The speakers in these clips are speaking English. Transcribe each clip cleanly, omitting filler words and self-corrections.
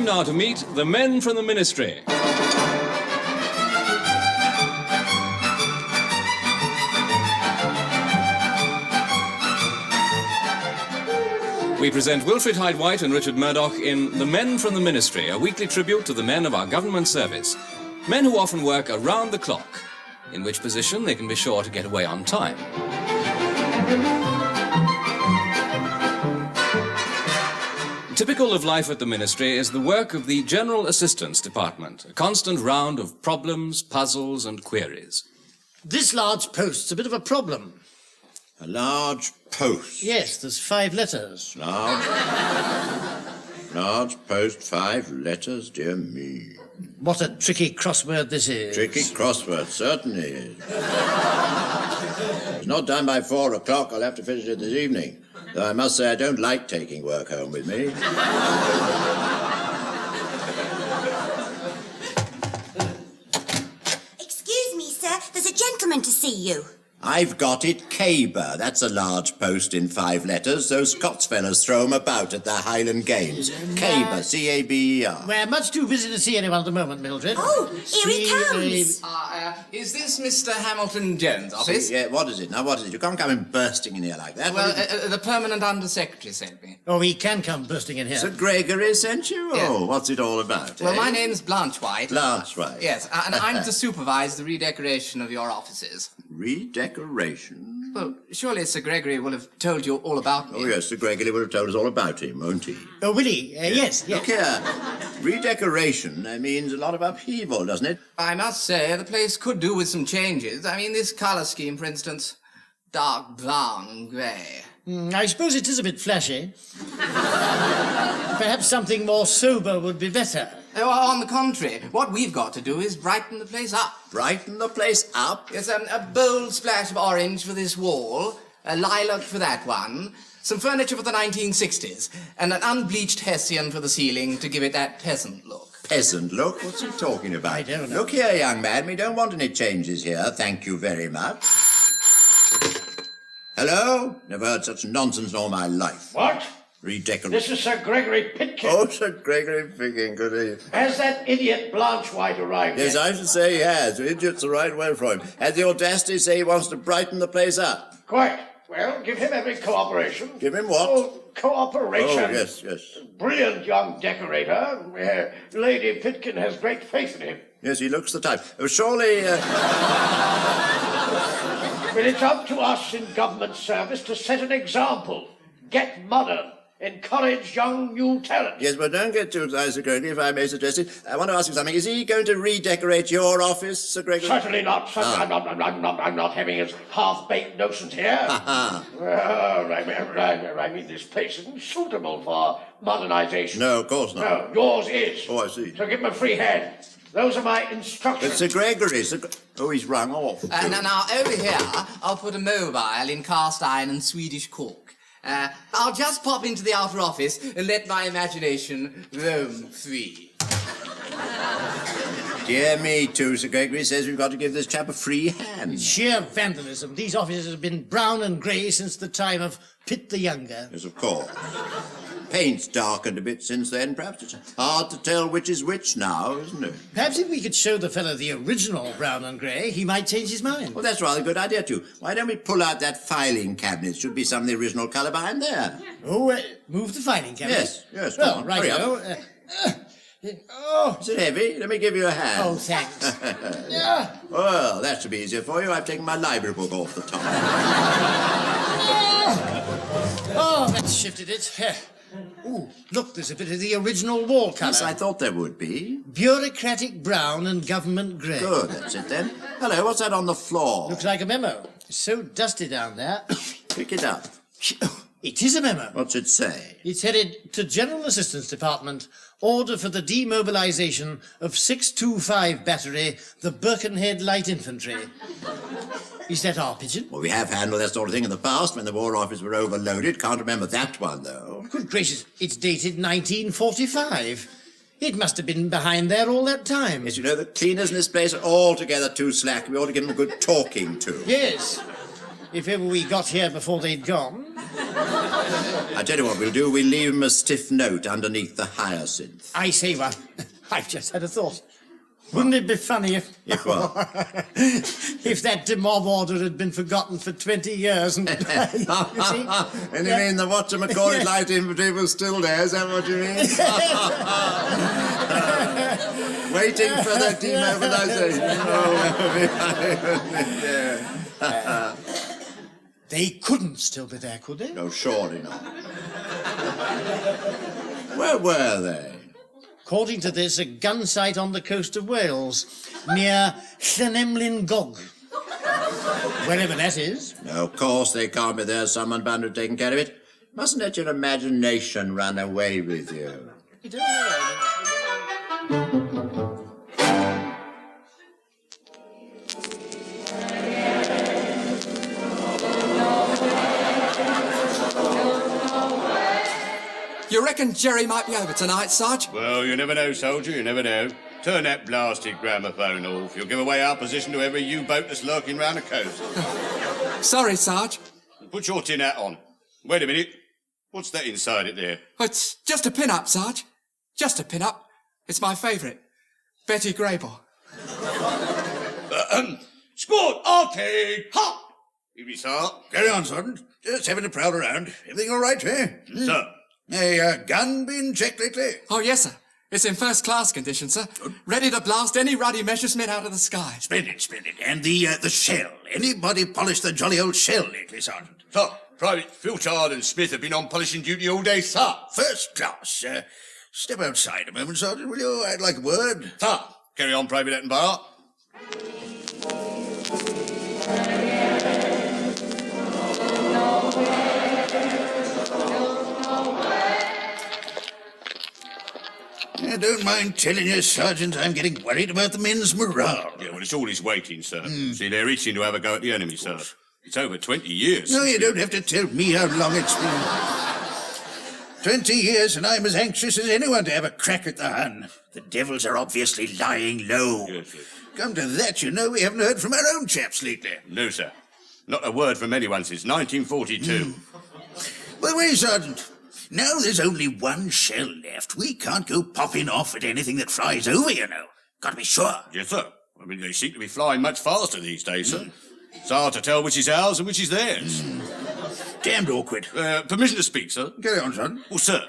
Time now to meet the men from the Ministry. We present Wilfrid Hyde-White and Richard Murdoch in The Men from the Ministry, a weekly tribute to the men of our government service. Men who often work around the clock, in which position they can be sure to get away on time. Typical of life at the Ministry is the work of the General Assistance Department, a constant round of problems, puzzles and queries. This large post's a bit of a problem. A large post? Yes, there's 5 letters. Large post, 5 letters, dear me. What a tricky crossword this is. Tricky crossword, certainly is. It's not done by 4 o'clock. I'll have to finish it this evening. Though I must say I don't like taking work home with me. Excuse me, sir. There's a gentleman to see you. I've got it, Caber. That's a large post in 5 letters. Those Scots fellas throw 'em about at their Highland Games. Caber, C-A-B-E-R. We're much too busy to see anyone at the moment, Mildred. Oh, here he comes. Is this Mr. Hamilton Jones' office? Yeah, what is it? Now, what is it? You can't come in bursting in here like that. Well, the permanent under-secretary sent me. Oh, he can come bursting in here. Sir Gregory sent you? Yeah. Oh, what's it all about? Well, eh? my name's Blanche White. Blanche White. Yes, and I'm to supervise the redecoration of your offices. Redecoration? Well, surely Sir Gregory will have told you all about me. Oh, yes, Sir Gregory will have told us all about him, won't he? Oh, will he? Yes. Look here. Redecoration means a lot of upheaval, doesn't it? I must say, the place could do with some changes. I mean, this colour scheme, for instance, dark brown and grey. I suppose it is a bit flashy. Perhaps something more sober would be better. Oh, on the contrary, what we've got to do is brighten the place up. Brighten the place up? Yes, a bold splash of orange for this wall, a lilac for that one, some furniture for the 1960s, and an unbleached hessian for the ceiling to give it that peasant look. Peasant look? What's he talking about? I don't know. Look here, young man, we don't want any changes here, thank you very much. Hello? Never heard such nonsense in all my life. What? Redecoration. This is Sir Gregory Pitkin. Oh, Sir Gregory Pitkin, good evening. Has that idiot Blanche White arrived Yes, yet? I should say he has. Idiot's the right word for him. Has the audacity to say he wants to brighten the place up. Quite. Well, give him every cooperation. Give him what? Oh, cooperation. Oh, yes. Brilliant young decorator. Lady Pitkin has great faith in him. Yes, he looks the type. Oh, surely... But it's up to us in government service to set an example. Get modern. Encourage young new talent. Yes, but don't get too excited, Sir Gregory, if I may suggest it. I want to ask you something. Is he going to redecorate your office, Sir Gregory? Certainly not. I'm not having his half-baked notions here. I mean, this place isn't suitable for modernization. No, of course not. No, yours is. Oh, I see. So give him a free hand. Those are my instructions. But Sir Gregory, oh, he's rung off. Now, over here, I'll put a mobile in cast iron and Swedish cork. I'll just pop into the outer office and let my imagination roam free. Dear me, too, Sir Gregory says we've got to give this chap a free hand. Sheer vandalism. These offices have been brown and grey since the time of Pitt the Younger. Yes, of course. Paint's darkened a bit since then. Perhaps it's hard to tell which is which now, isn't it? Perhaps if we could show the fellow the original brown and grey, he might change his mind. Well, that's rather a good idea, too. Why don't we pull out that filing cabinet? Should be some of the original colour behind there. Oh, move the filing cabinet. Yes. Well, come on, right. hurry up. Is it heavy? Let me give you a hand. Oh, thanks. Well, that should be easier for you. I've taken my library book off the top. Oh, that's shifted it. Ooh, look, there's a bit of the original wall colour. Yes, I thought there would be. Bureaucratic brown and government grey. Good, that's it then. Hello, what's that on the floor? Looks like a memo. It's so dusty down there. Pick it up. It is a memo. What's it say? It's headed to General Assistance Department, order for the demobilisation of 625 Battery, the Birkenhead Light Infantry. Is that our pigeon? Well, we have handled that sort of thing in the past when the War Office were overloaded. Can't remember that one, though. Good gracious, it's dated 1945. It must have been behind there all that time. Yes, you know, the cleaners in this place are altogether too slack. We ought to give them a good talking to. Yes. if ever we got here before they'd gone. I tell you what we'll do. We'll leave him a stiff note underneath the hyacinth. I say, well, I've just had a thought. Wouldn't it be funny if... If what? if that demob order had been forgotten for 20 years and... you see? And you mean the whatchamacallit light infantry was still there? Is that what you mean? Waiting for the demobilisation. They couldn't still be there, could they? No, surely not. Where were they? According to this, a gun site on the coast of Wales, near Llanelmlyn-Gog. Wherever that is. No, of course they can't be there. Someone bound to have taken care of it. Mustn't let your imagination run away with you. You don't know. You reckon Jerry might be over tonight, Sarge? Well, you never know, soldier, you never know. Turn that blasted gramophone off. You'll give away our position to every U-boat that's lurking round the coast. Sorry, Sarge. Put your tin hat on. Wait a minute. What's that inside it there? It's just a pin-up, Sarge. Just a pin-up. It's my favourite. Betty Grable. Squad, arcade, hop! Evening, sir. Carry on, Sergeant. Just having a prowl around. Everything all right, eh? Sir. A gun been checked lately? Oh, yes, sir. It's in first-class condition, sir. Ready to blast any ruddy Messerschmitt out of the sky. Splendid, splendid. And the shell. Anybody polished the jolly old shell lately, Sergeant? Sir, Private Filchard and Smith have been on polishing duty all day, sir. First class. Step outside a moment, Sergeant, will you? I'd like a word. Sir. Carry on, Private Attenborough. I don't mind telling you, Sergeant, I'm getting worried about the men's morale. Yeah, well, it's all his waiting, sir. See, they're itching to have a go at the enemy, sir. It's over 20 years. No, you don't have to tell me how long it's been. 20 years, and I'm as anxious as anyone to have a crack at the Hun. The devils are obviously lying low. Yes, yes. Come to that, you know, we haven't heard from our own chaps lately. No, sir. Not a word from anyone since 1942. By the way, Sergeant, now there's only one shell left. We can't go popping off at anything that flies over, you know. Got to be sure. Yes, sir. I mean, they seem to be flying much faster these days, sir. It's hard to tell which is ours and which is theirs. Damned awkward. Permission to speak, sir? Carry on, son. Well, sir,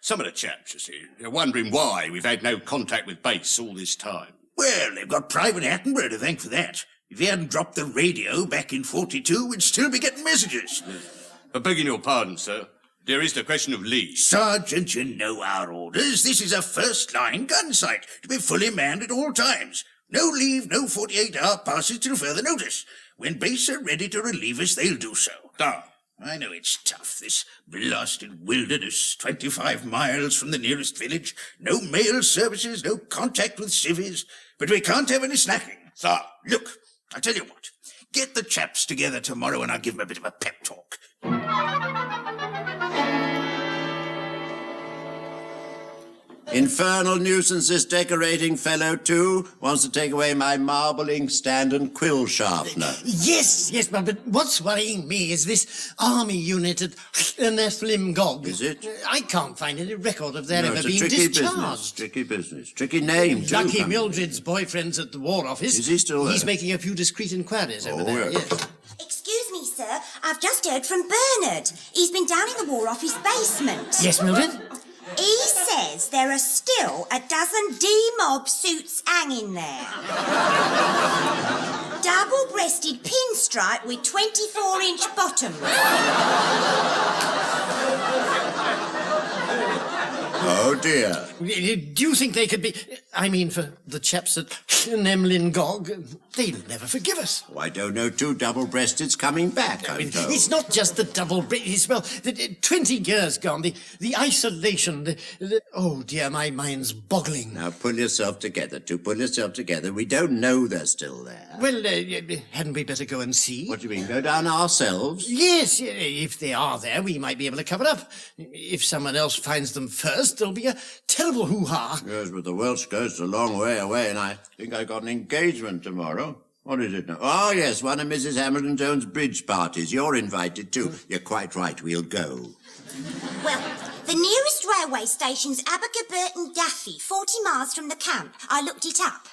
some of the chaps, you see, they're wondering why we've had no contact with base all this time. Well, they've got Private Attenborough to thank for that. If he hadn't dropped the radio back in 42, we'd still be getting messages. But begging your pardon, sir, there is the question of Lee. Sergeant, you know our orders. This is a first-line gun site, to be fully manned at all times. No leave, no 48-hour passes till further notice. When base are ready to relieve us, they'll do so. I know it's tough, this blasted wilderness, 25 miles from the nearest village, no mail services, no contact with civvies, but we can't have any slacking. Sir. Look, I'll tell you what, get the chaps together tomorrow and I'll give them a bit of a pep talk. Infernal nuisance, this decorating fellow, too. Wants to take away my marble inkstand and quill sharpener. Yes, but what's worrying me is this army unit at Llanelmlyn-Gog. Is it? I can't find any record of their No, ever it's a being tricky discharged. Tricky business. Tricky name, too. Lucky Mildred's boyfriend's at the War Office. Is he still there? He's making a few discreet inquiries over there, yeah. yes. Excuse me, sir. I've just heard from Bernard. He's been down in the War Office basement. Yes, Mildred? He says there are still a dozen D-mob suits hanging there. Double-breasted pinstripe with 24-inch bottoms. Oh, dear. Do you think they could be... I mean, for the chaps at Llanelmlyn-Gog, they'll never forgive us. Oh, I don't know, two double-breasteds coming back, I'm told. It's not just the double-breasted... Well, 20 years gone, the isolation, oh, dear, my mind's boggling. Now, pull yourself together, pull yourself together. We don't know they're still there. Well, hadn't we better go and see? What do you mean, go down ourselves? Yes, if they are there, we might be able to cover up. If someone else finds them first, there'll be a terrible hoo-ha. Yes, but the Welsh coast's a long way away, and I think I got an engagement tomorrow. What is it now? Oh, yes, one of Mrs. Hamilton-Jones' bridge parties. You're invited too. You're quite right, we'll go. Well, the nearest railway station's Abergaburton Daffy, 40 miles from the camp. I looked it up.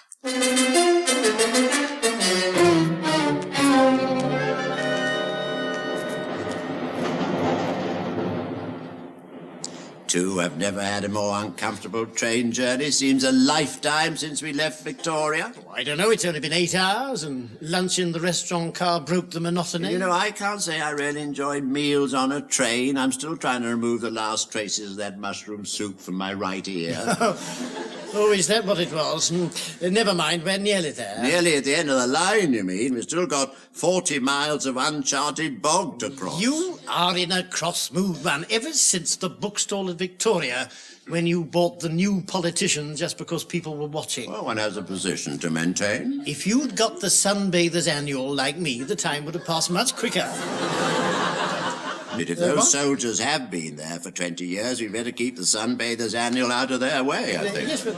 Too, I've never had a more uncomfortable train journey. Seems a lifetime since we left Victoria. I don't know, it's only been 8 hours, and lunch in the restaurant car broke the monotony. You know, I can't say I really enjoyed meals on a train. I'm still trying to remove the last traces of that mushroom soup from my right ear. Oh, is that what it was? Never mind, we're nearly there. Nearly at the end of the line, you mean? We've still got 40 miles of uncharted bog to cross. You are in a cross mood, man, ever since the bookstall at Victoria, when you bought the new politician just because people were watching. Well, one has a position to maintain. If you'd got the Sunbathers Annual like me, the time would have passed much quicker. But if those soldiers have been there for 20 years, we'd better keep the Sunbathers Annual out of their way, I think. Yes, but...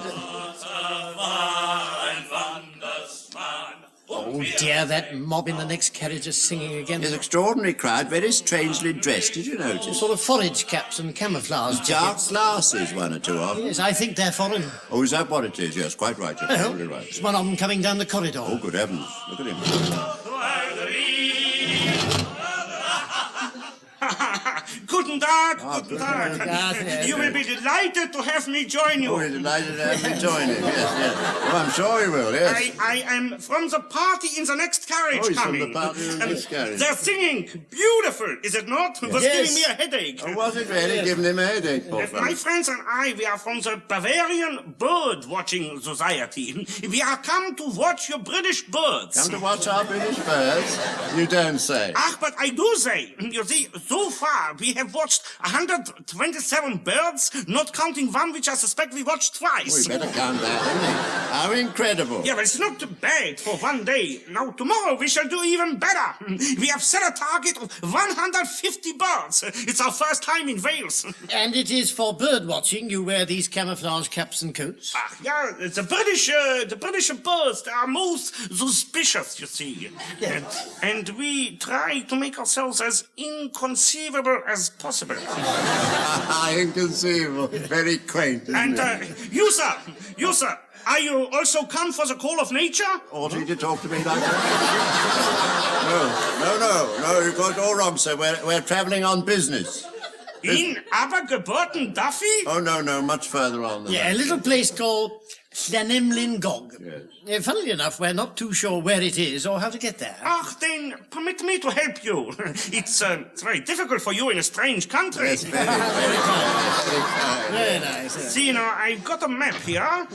Oh, dear, that mob in the next carriage is singing again. It's an extraordinary crowd, very strangely dressed. Did you notice? Sort of forage caps and camouflage Dark jackets. glasses, one or two of them. Yes, I think they're foreign. Oh, is that what it is? Yes, quite right. You're totally right. There's one of them coming down the corridor. Oh, good heavens. Look at him. Guten Tag, Guten Tag. Tag. You will be delighted to have me join you. Oh, we're delighted to have me join him. Yes, yes. Oh, I'm sure he will, yes. I am from the party in the next carriage Oh, he's coming. from the party in the next carriage. They're singing. Beautiful, is it not? It was Yes. giving me a headache. Oh, was it really giving him a headache, poor fellow? My friends and I, we are from the Bavarian Bird Watching Society. We are come to watch your British birds. Come to watch our British birds? You don't say. Ah, but I do say. You see, so far we have watched 127 birds, not counting one which I suspect we watched Oh, twice. we better count that, hadn't we? How incredible. Yeah, but it's not too bad for one day. Now, tomorrow we shall do even better. We have set a target of 150 birds. It's our first time in Wales. And it is for bird watching you wear these camouflage caps and coats? Yeah, the British birds, they are most suspicious, you see. And we try to make ourselves as inconceivable as possible. Inconceivable. Very quaint, isn't And it? you, sir, are you also come for the call of nature? Ought you to talk to me like that? No, you've got it all wrong, sir. We're travelling on business. In Abergaburton Daffy? Oh, no, much further on than Yeah, that. a little place called Llanymlin-Gog. Yes. Funnily enough, we're not too sure where it is or how to get there. Ah, then permit me to help you. It's very difficult for you in a strange country. Yes, very kind. Very nice. See, now, I've got a map here.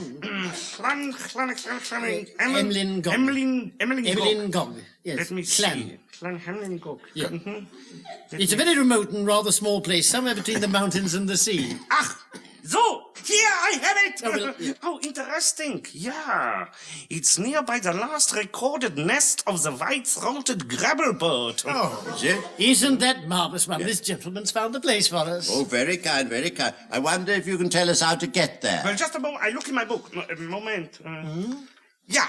Emlyn-Gog. Emlyn-Gog. Yes. Let me Clan. see. Hamlin-Gog. Yeah. Mhm. It's a very remote and rather small place, somewhere between the mountains and the sea. Ah, so, here I have it. Oh, well, yeah. Oh, interesting. Yeah, it's nearby the last recorded nest of the white-throated grabblebird. Oh, Is it? isn't that marvellous, man? This gentleman's found a place for us. Oh, very kind, very kind. I wonder if you can tell us how to get there. Well, just a moment. I look in my book. No, a moment. Yeah.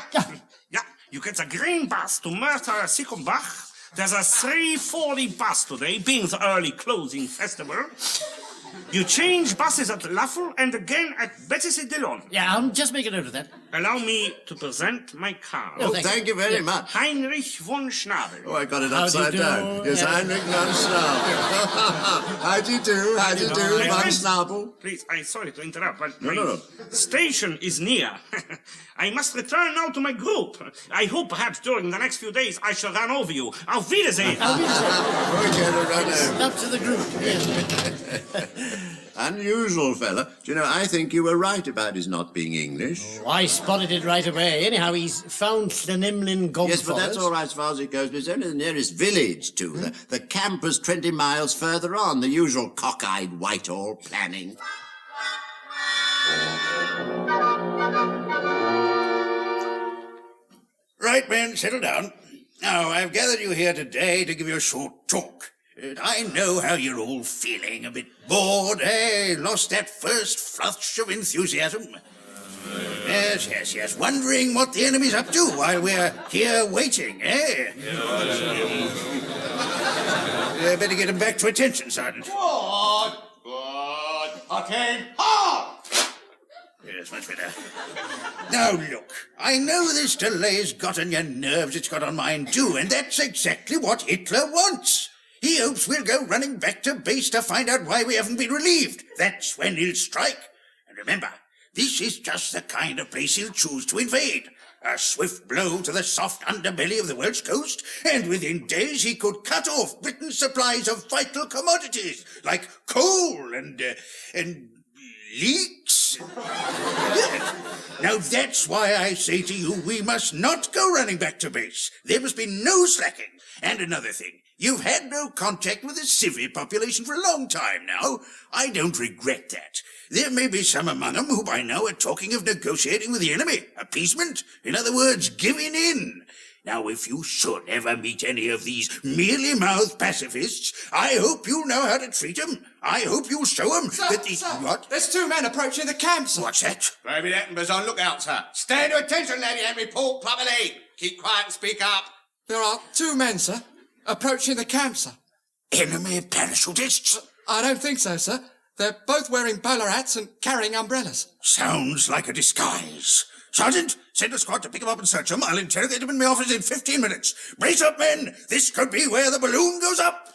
You get the green bus to Merthyr Sycambach. There's a 3:40 bus today, being the early closing festival. You change buses at Laffel and again at Betty Dillon. Yeah, I'll just make a note of that. Allow me to present my card. Oh, Thank you very much. Heinrich von Schnabel. Oh, I got it How do you upside down. do? Yes, Yeah. Heinrich von Schnabel. How do you do? How do you do, My von friends, Schnabel? Please, I'm sorry to interrupt, but No, my no. station is near. I must return now to my group. I hope perhaps during the next few days I shall run over you. Auf Wiedersehen. We're going to run over. Up to the group. Yes. Unusual fella. Do you know, I think you were right about his not being English. Oh, I spotted it right away. Anyhow, he's found Llanymlin-Gog Yes, but for that's us. all right as far as it goes. But it's only the nearest village to. The camp is 20 miles further on. The usual cockeyed Whitehall planning. Right, men, settle down. Now, I've gathered you here today to give you a short talk. I know how you're all feeling, a bit bored, eh? Lost that first flush of enthusiasm. Yes. Wondering what the enemy's up to while we're here waiting, eh? Better get him back to attention, Sergeant. Good. Attain hard! Yes, much better. Now, look, I know this delay's got on your nerves, it's got on mine too, and that's exactly what Hitler wants. He hopes we'll go running back to base to find out why we haven't been relieved. That's when he'll strike. And remember, this is just the kind of place he'll choose to invade. A swift blow to the soft underbelly of the Welsh coast, and within days he could cut off Britain's supplies of vital commodities, like coal and leeks. Yes. Now that's why I say to you, we must not go running back to base. There must be no slacking. And another thing, you've had no contact with the civvy population for a long time now. I don't regret that. There may be some among them who by now are talking of negotiating with the enemy. Appeasement. In other words, giving in. Now, if you should ever meet any of these mealy-mouthed pacifists, I hope you know how to treat them. I hope you'll show them that the... Sir, What? there's 2 men approaching the camp, sir. What's that? David Attenborough's on lookout, sir. Stand to attention, lady, and report properly. Keep quiet and speak up. There are 2 men, sir, approaching the camp, sir. Enemy parachutists? I don't think so, sir. They're both wearing bowler hats and carrying umbrellas. Sounds like a disguise. Sergeant, send a squad to pick them up and search them. I'll interrogate them in my office in 15 minutes. Brace up, men. This could be where the balloon goes up.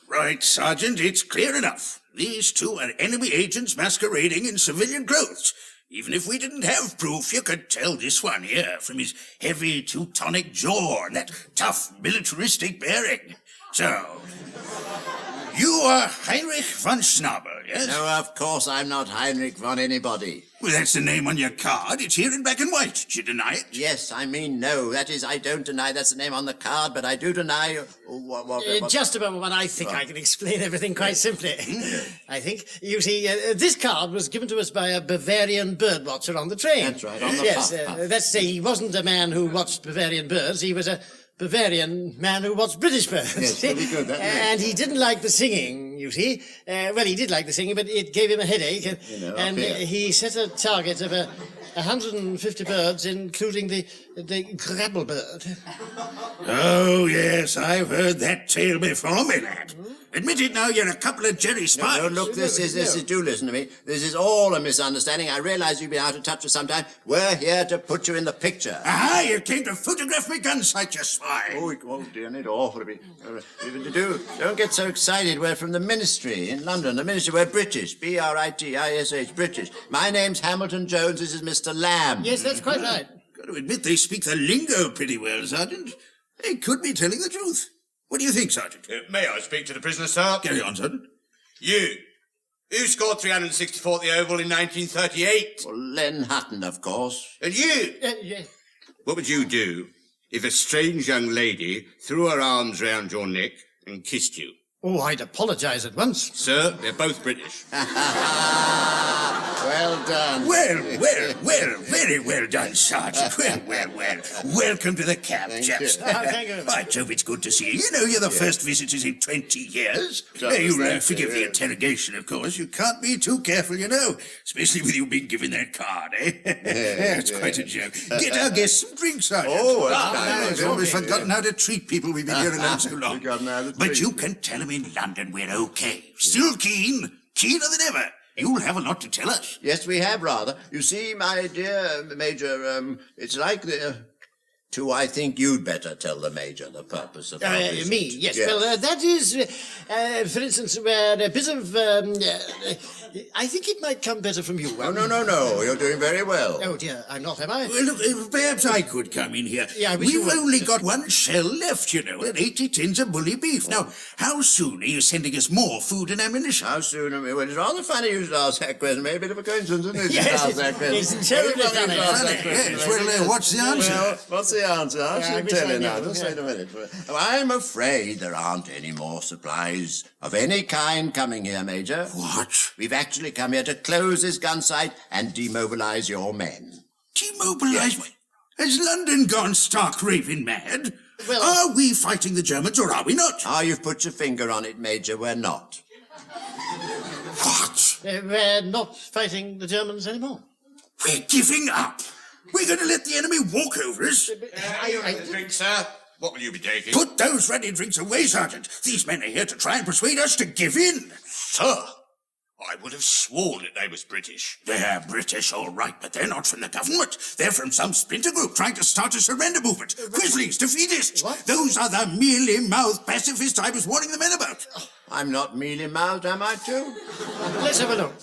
Right, Sergeant, it's clear enough. These 2 are enemy agents masquerading in civilian clothes. Even if we didn't have proof, you could tell this one here from his heavy Teutonic jaw and that tough militaristic bearing. So, you are Heinrich von Schnabel, yes? No, of course I'm not Heinrich von anybody. Well, that's the name on your card. It's here in black and white. Do you deny it? Yes, I mean no. That is, I don't deny that's the name on the card, but I do deny... What? Just a moment, I think I can explain everything quite simply. I think. You see, this card was given to us by a Bavarian bird watcher on the train. That's right, on the Yes, puff. let's say he wasn't a man who watched Bavarian birds, he was a Bavarian man who watched British birds. Yes, pretty good, that And he didn't like the singing, you see. Well, he did like the singing, but it gave him a headache. And he set a target of 150 birds, including the grabble bird. Oh, yes, I've heard that tale before, my lad. Admit it now, you're a couple of Jerry spies. No, look, this is, do listen to me. This is all a misunderstanding. I realize you've been out of touch for some time. We're here to put you in the picture. Aha, you came to photograph me gun sight, you spy. Oh dear, it's awful to be... Don't get so excited. We're from the Ministry in London. The Ministry, we're British. B-R-I-T-I-S-H, British. My name's Hamilton Jones. This is Mr. Lamb. Yes, that's quite right. Got to admit they speak the lingo pretty well, Sergeant. They could be telling the truth. What do you think, Sergeant? May I speak to the prisoner, sir? Carry on, Sergeant. You. Who scored 364 at the Oval in 1938? Well, Len Hutton, of course. And you. Yeah. What would you do if a strange young lady threw her arms round your neck and kissed you? Oh, I'd apologise at once. Sir, they're both British. Well done. Well, very well done, Sergeant. Well. Welcome to the camp, chaps. Thank you. By Jove, it's good to see you. You know, you're the first visitors in 20 years. You'll forgive the interrogation, of course. You can't be too careful, you know, especially with you being given that card, eh? It's quite a joke. Get our guests some drinks, Sergeant. Oh, that's I've always forgotten how to treat people. We've been here alone so long. Forgotten how to But treat you them. can tell them in London we're okay. Still keener than ever. You'll have a lot to tell us. Yes, we have, rather. You see, my dear Major, it's like the... I think you'd better tell the Major the purpose of our visit. Me, yes. Well, that is, for instance, where a bit of... I think it might come better from you. Oh, no. You're doing very well. Oh, dear, I'm not, am I? Well, look, perhaps I could come in here. Yeah, I wish you We've would. only got 1 shell left, you know, and 80 tins of bully beef. Now, how soon are you sending us more food and ammunition? How soon? Well, it's rather funny you should ask that question. Maybe a bit of a coincidence, isn't it? You should Yes, ask that question. it's terribly Very funny. ask that Funny, question. yes. Well, what's the answer? Well, what's the answer? I I should wish tell I you now. knew, Just yeah. wait a minute. I'm afraid there aren't any more supplies of any kind coming here, Major. What? We've actually come here to close this gun site and demobilize your men. Demobilize me? Has London gone stark raving mad? Well- Are we fighting the Germans or are we not? Ah, you've put your finger on it, Major. We're not. What? We're not fighting the Germans anymore. We're giving up. We're going to let the enemy walk over us. Drink, sir. What will you be taking? Put those ruddy drinks away, Sergeant. These men are here to try and persuade us to give in. Sir, I would have sworn that they was British. They're British, all right, but they're not from the government. They're from some splinter group trying to start a surrender movement. Grizzlies, defeatists. What? Those are the mealy-mouthed pacifists I was warning the men about. I'm not mealy-mouthed, am I, too? Let's have a look.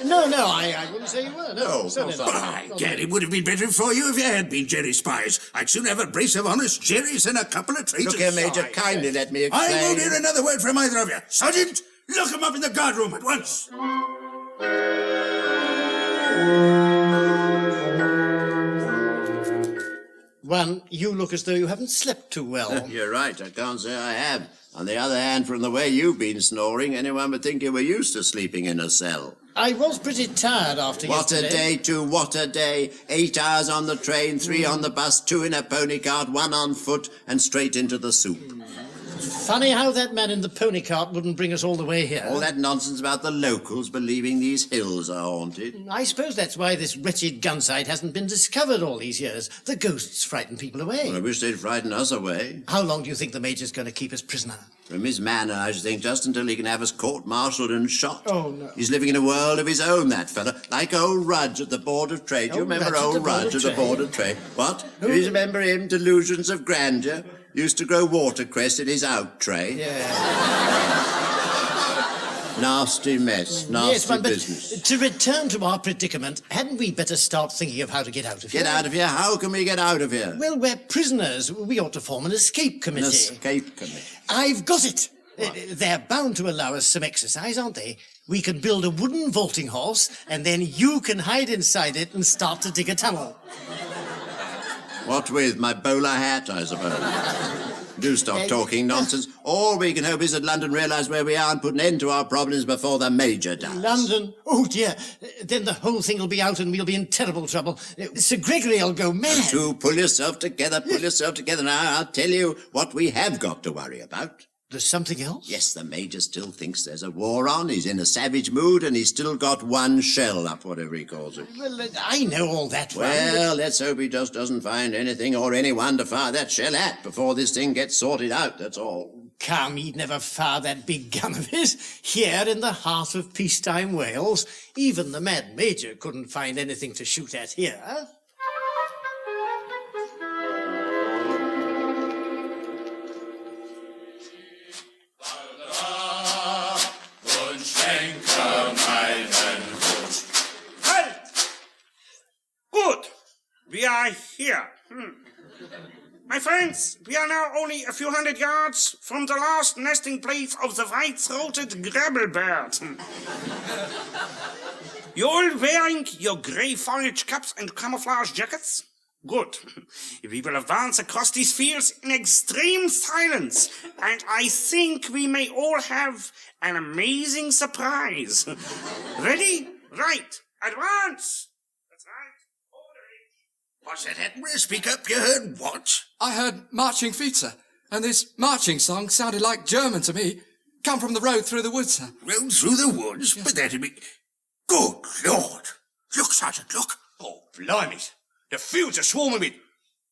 No, I wouldn't say you were. No, certainly not. By gad, it would have been better for you if you had been Jerry's spies. I'd soon have a brace of honest Jerrys and a couple of traitors. Look here, Major, kindly let me explain. I won't hear another word from either of you. Sergeant, look him up in the guard room at once. One, you look as though you haven't slept too well. You're right, I can't say I have. On the other hand, from the way you've been snoring, anyone would think you were used to sleeping in a cell. I was pretty tired after What yesterday. a day, too, what a day. 8 hours on the train, 3 on the bus, 2 in a pony cart, 1 on foot, and straight into the soup. Funny how that man in the pony cart wouldn't bring us all the way here. All that nonsense about the locals believing these hills are haunted. I suppose that's why this wretched gun site hasn't been discovered all these years. The ghosts frighten people away. Well, I wish they'd frighten us away. How long do you think the Major's going to keep us prisoner? From his manner, I should think just until he can have us court-martialed and shot. Oh, no. He's living in a world of his own, that fella. Like old Rudge at the Board of Trade. Do you remember old Rudge at the Board of Trade? What? Do you remember him? Delusions of grandeur? Used to grow watercress in his out tray. Yeah. Nasty mess, nasty But business. to return to our predicament, hadn't we better start thinking of how to get out of here? Get out of here? How can we get out of here? Well, we're prisoners. We ought to form an escape committee. An escape committee. I've got it. They're bound to allow us some exercise, aren't they? We can build a wooden vaulting horse, and then you can hide inside it and start to dig a tunnel. What with? My bowler hat, I suppose. Do stop talking nonsense. All we can hope is that London realise where we are and put an end to our problems before the Major does. London? Oh, dear. Then the whole thing will be out and we'll be in terrible trouble. Sir Gregory will go mad. Do pull yourself together, pull yourself together. Now, I'll tell you what we have got to worry about. There's something else? Yes, the Major still thinks there's a war on. He's in a savage mood and he's still got one shell up, whatever he calls it. Well, I know all that. Well, let's hope he just doesn't find anything or anyone to fire that shell at before this thing gets sorted out, that's all. Come, he'd never fire that big gun of his. Here in the heart of peacetime Wales, even the Mad Major couldn't find anything to shoot at here. Good. We are here. My friends, we are now only a few hundred yards from the last nesting place of the white-throated grabblebird. You all wearing your grey forage caps and camouflage jackets? Good. We will advance across these fields in extreme silence, and I think we may all have an amazing surprise. Ready? Right. Advance! That's right. What's that, Admiral? Speak up, you heard what? I heard marching feet, sir, and this marching song sounded like German to me. Come from the road through the woods, sir. Road through the woods? Yes. But that'd be... Good Lord! Look, Sergeant, look. Oh, blimey. The fields are swarming with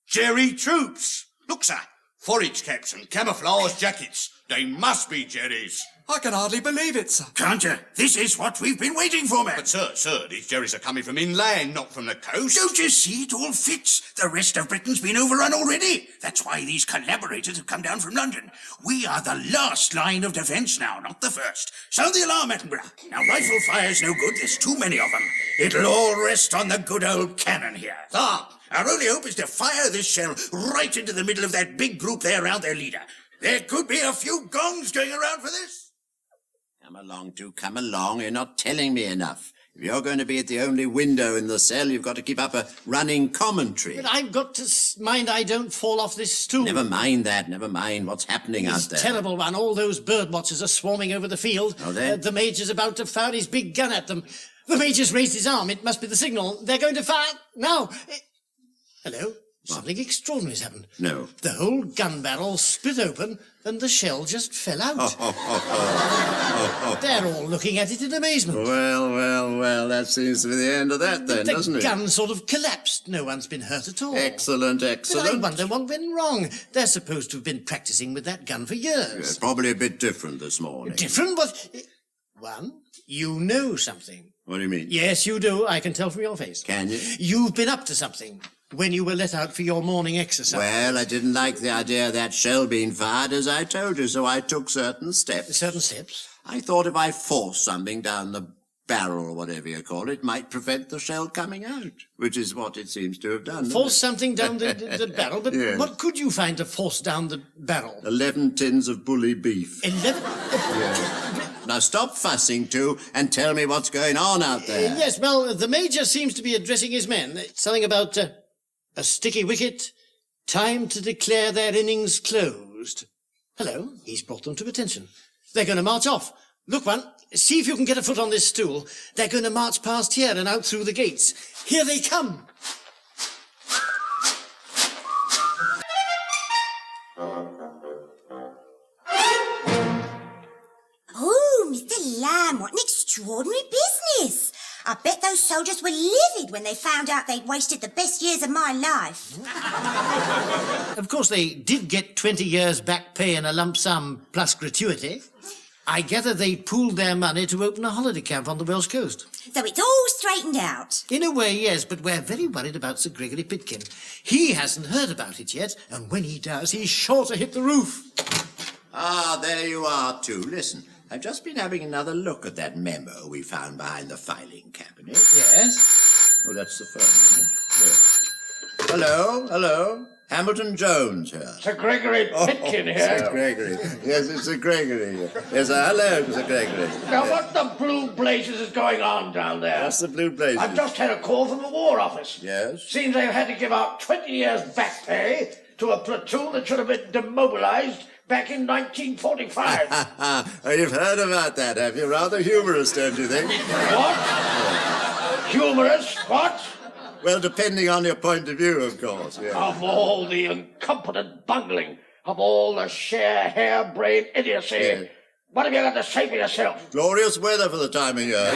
Jerry troops. Look, sir. Forage caps and camouflage jackets. They must be Jerry's. I can hardly believe it, sir. Can't you? This is what we've been waiting for, man. But, sir, these Jerrys are coming from inland, not from the coast. Don't you see? It all fits. The rest of Britain's been overrun already. That's why these collaborators have come down from London. We are the last line of defence now, not the first. Sound the alarm, Attenborough. Now, rifle fire's no good. There's too many of them. It'll all rest on the good old cannon here. Ah, our only hope is to fire this shell right into the middle of that big group there around their leader. There could be a few gongs going around for this. Come along, come along. You're not telling me enough. If you're going to be at the only window in the cell, you've got to keep up a running commentary. But I've got to mind I don't fall off this stool. Never mind that. Never mind what's happening out there. It's terrible, one. All those bird watchers are swarming over the field. Are they? The Major's about to fire his big gun at them. The Major's raised his arm. It must be the signal. They're going to fire now. Hello? Something extraordinary's happened. No. The whole gun barrel split open and the shell just fell out. They're all looking at it in amazement. Well, that seems to be the end of that then, doesn't The it? gun sort of collapsed. No one's been hurt at all. Excellent. But I wonder what went wrong. They're supposed to have been practicing with that gun for years. Yeah, probably a bit different this morning. Different? But... One, you know something. What do you mean? Yes, you do. I can tell from your face. Can you? You've been up to something when you were let out for your morning exercise. Well, I didn't like the idea of that shell being fired, as I told you, so I took certain steps. Certain steps? I thought if I forced something down the barrel, or whatever you call it, might prevent the shell coming out, which is what it seems to have done. Force something down the barrel? But Yes. What could you find to force down the barrel? 11 tins of bully beef. 11? Now stop fussing, too, and tell me what's going on out there. Yes, well, the Major seems to be addressing his men. Something about a sticky wicket, time to declare their innings closed. Hello, he's brought them to attention. They're going to march off. Look, one, see if you can get a foot on this stool. They're going to march past here and out through the gates. Here they come. Oh, Mr. Lamb, what an extraordinary business. I bet those soldiers were livid when they found out they'd wasted the best years of my life. Of course, they did get 20 years back pay and a lump sum plus gratuity. I gather they pooled their money to open a holiday camp on the Welsh coast. So it's all straightened out. In a way, yes, but we're very worried about Sir Gregory Pitkin. He hasn't heard about it yet, and when he does, he's sure to hit the roof. Ah, there you are, too. Listen, I've just been having another look at that memo we found behind the filing cabinet. Yes? Oh, that's the phone. Yeah. Hello? Hamilton Jones here. Sir Gregory Pitkin here. Sir Gregory. Yes, it's Sir Gregory. Yes, hello, Sir Gregory. Now, what the blue blazes is going on down there? What's the blue blazes? I've just had a call from the War Office. Yes? Seems they've had to give out 20 years back pay to a platoon that should have been demobilised back in 1945. Oh, you've heard about that, have you? Rather humorous, don't you think? What? Humorous? What? Well, depending on your point of view, of course. Yeah. Of all the incompetent bungling, of all the sheer harebrained idiocy, Yeah. what have you got to say for yourself? Glorious weather for the time of year.